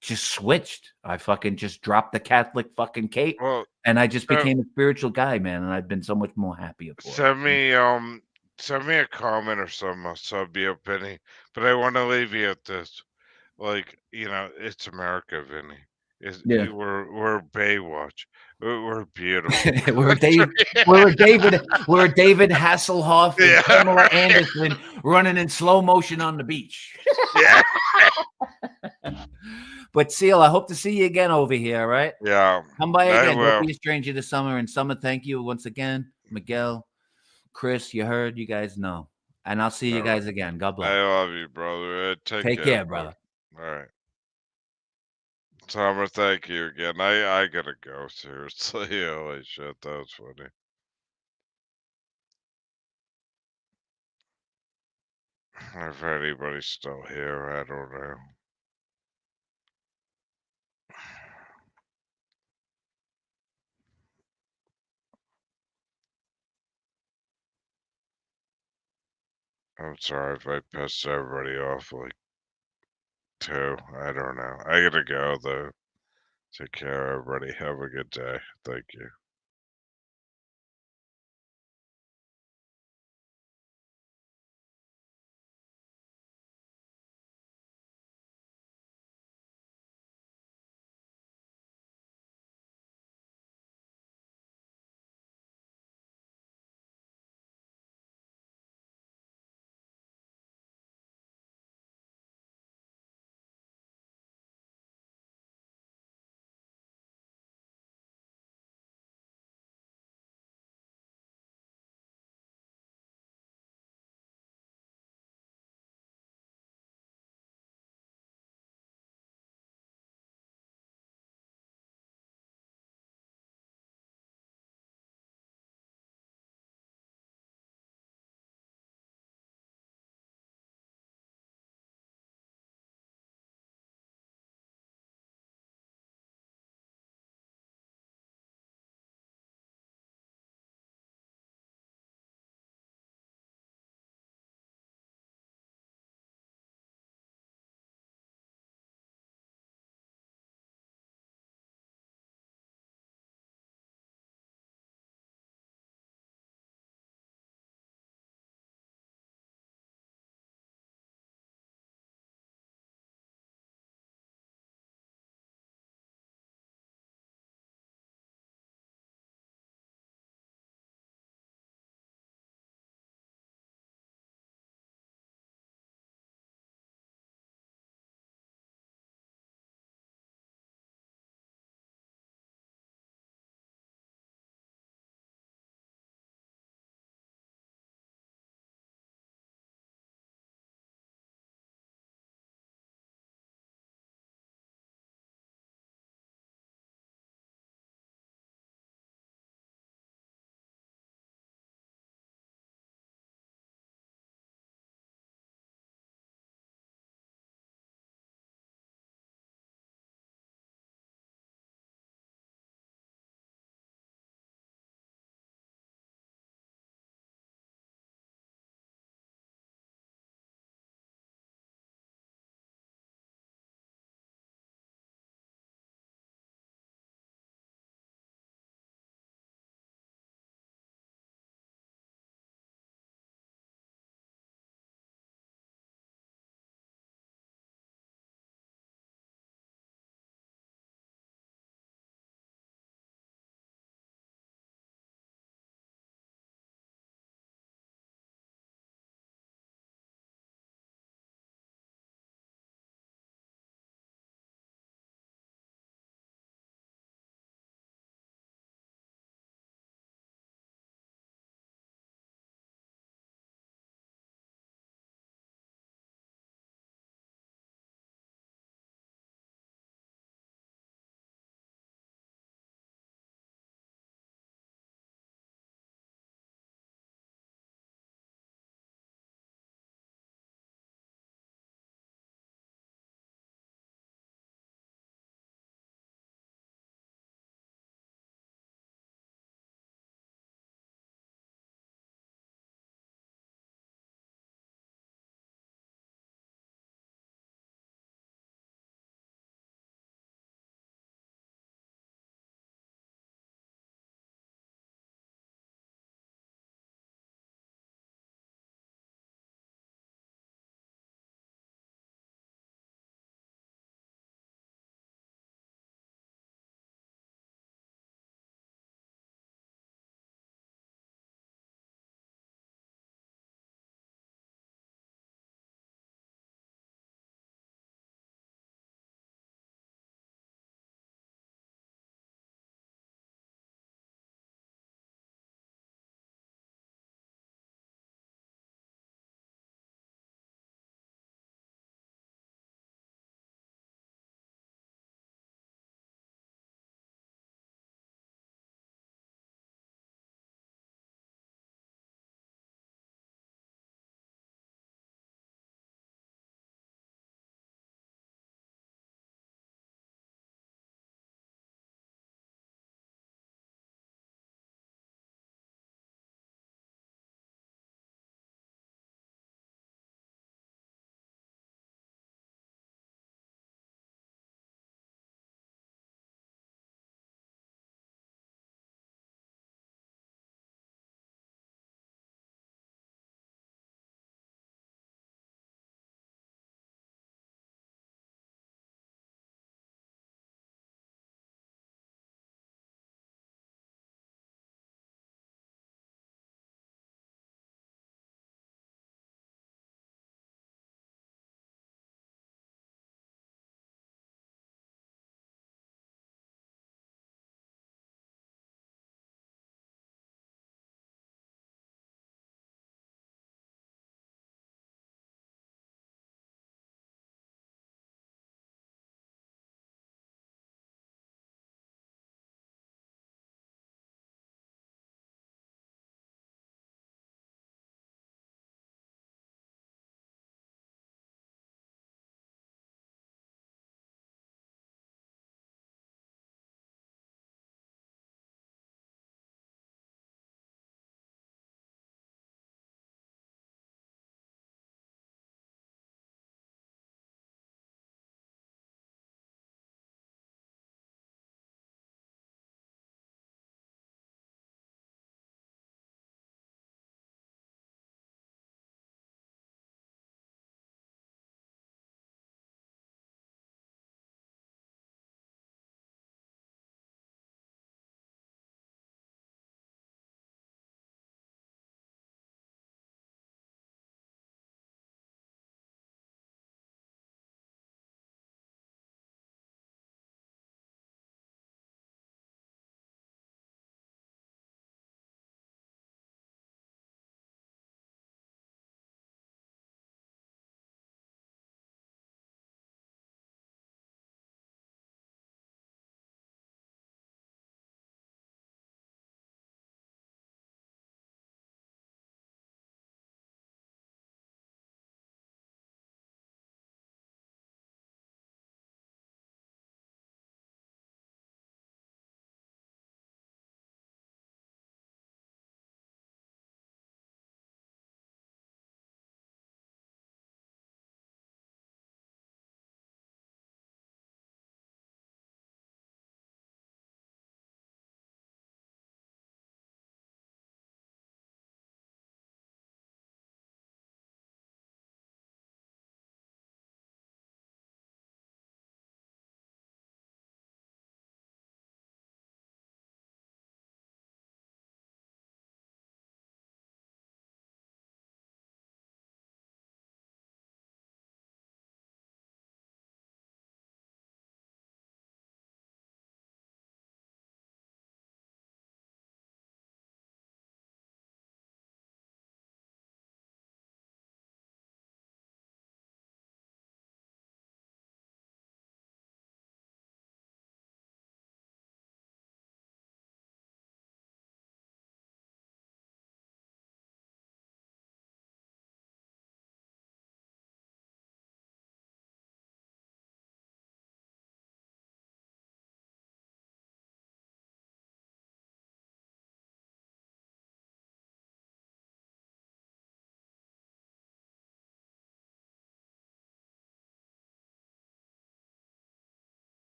switched. I fucking just dropped the Catholic fucking cape, and I just became a spiritual guy, man. And I've been so much more happier for it. Send me a comment or something. I'll sub you up, Vinny. But I want to leave you at this. Like, it's America, Vinny. We're Baywatch. We're beautiful. we're David Hasselhoff and Pamela Anderson running in slow motion on the beach. Yeah. But Seal, I hope to see you again over here, right? Yeah. Come by again. Don't be a stranger to Summer. And Summer, thank you once again. Miguel, Chris, you heard, you guys know. And I'll see you guys again. God bless. I love you, brother. Take care, brother. All right. Summer, thank you again. I gotta go, seriously. Holy shit, that was funny. If anybody's still here, I don't know. I'm sorry if I pissed everybody off, like, too. I don't know. I gotta go, though. Take care, everybody. Have a good day. Thank you.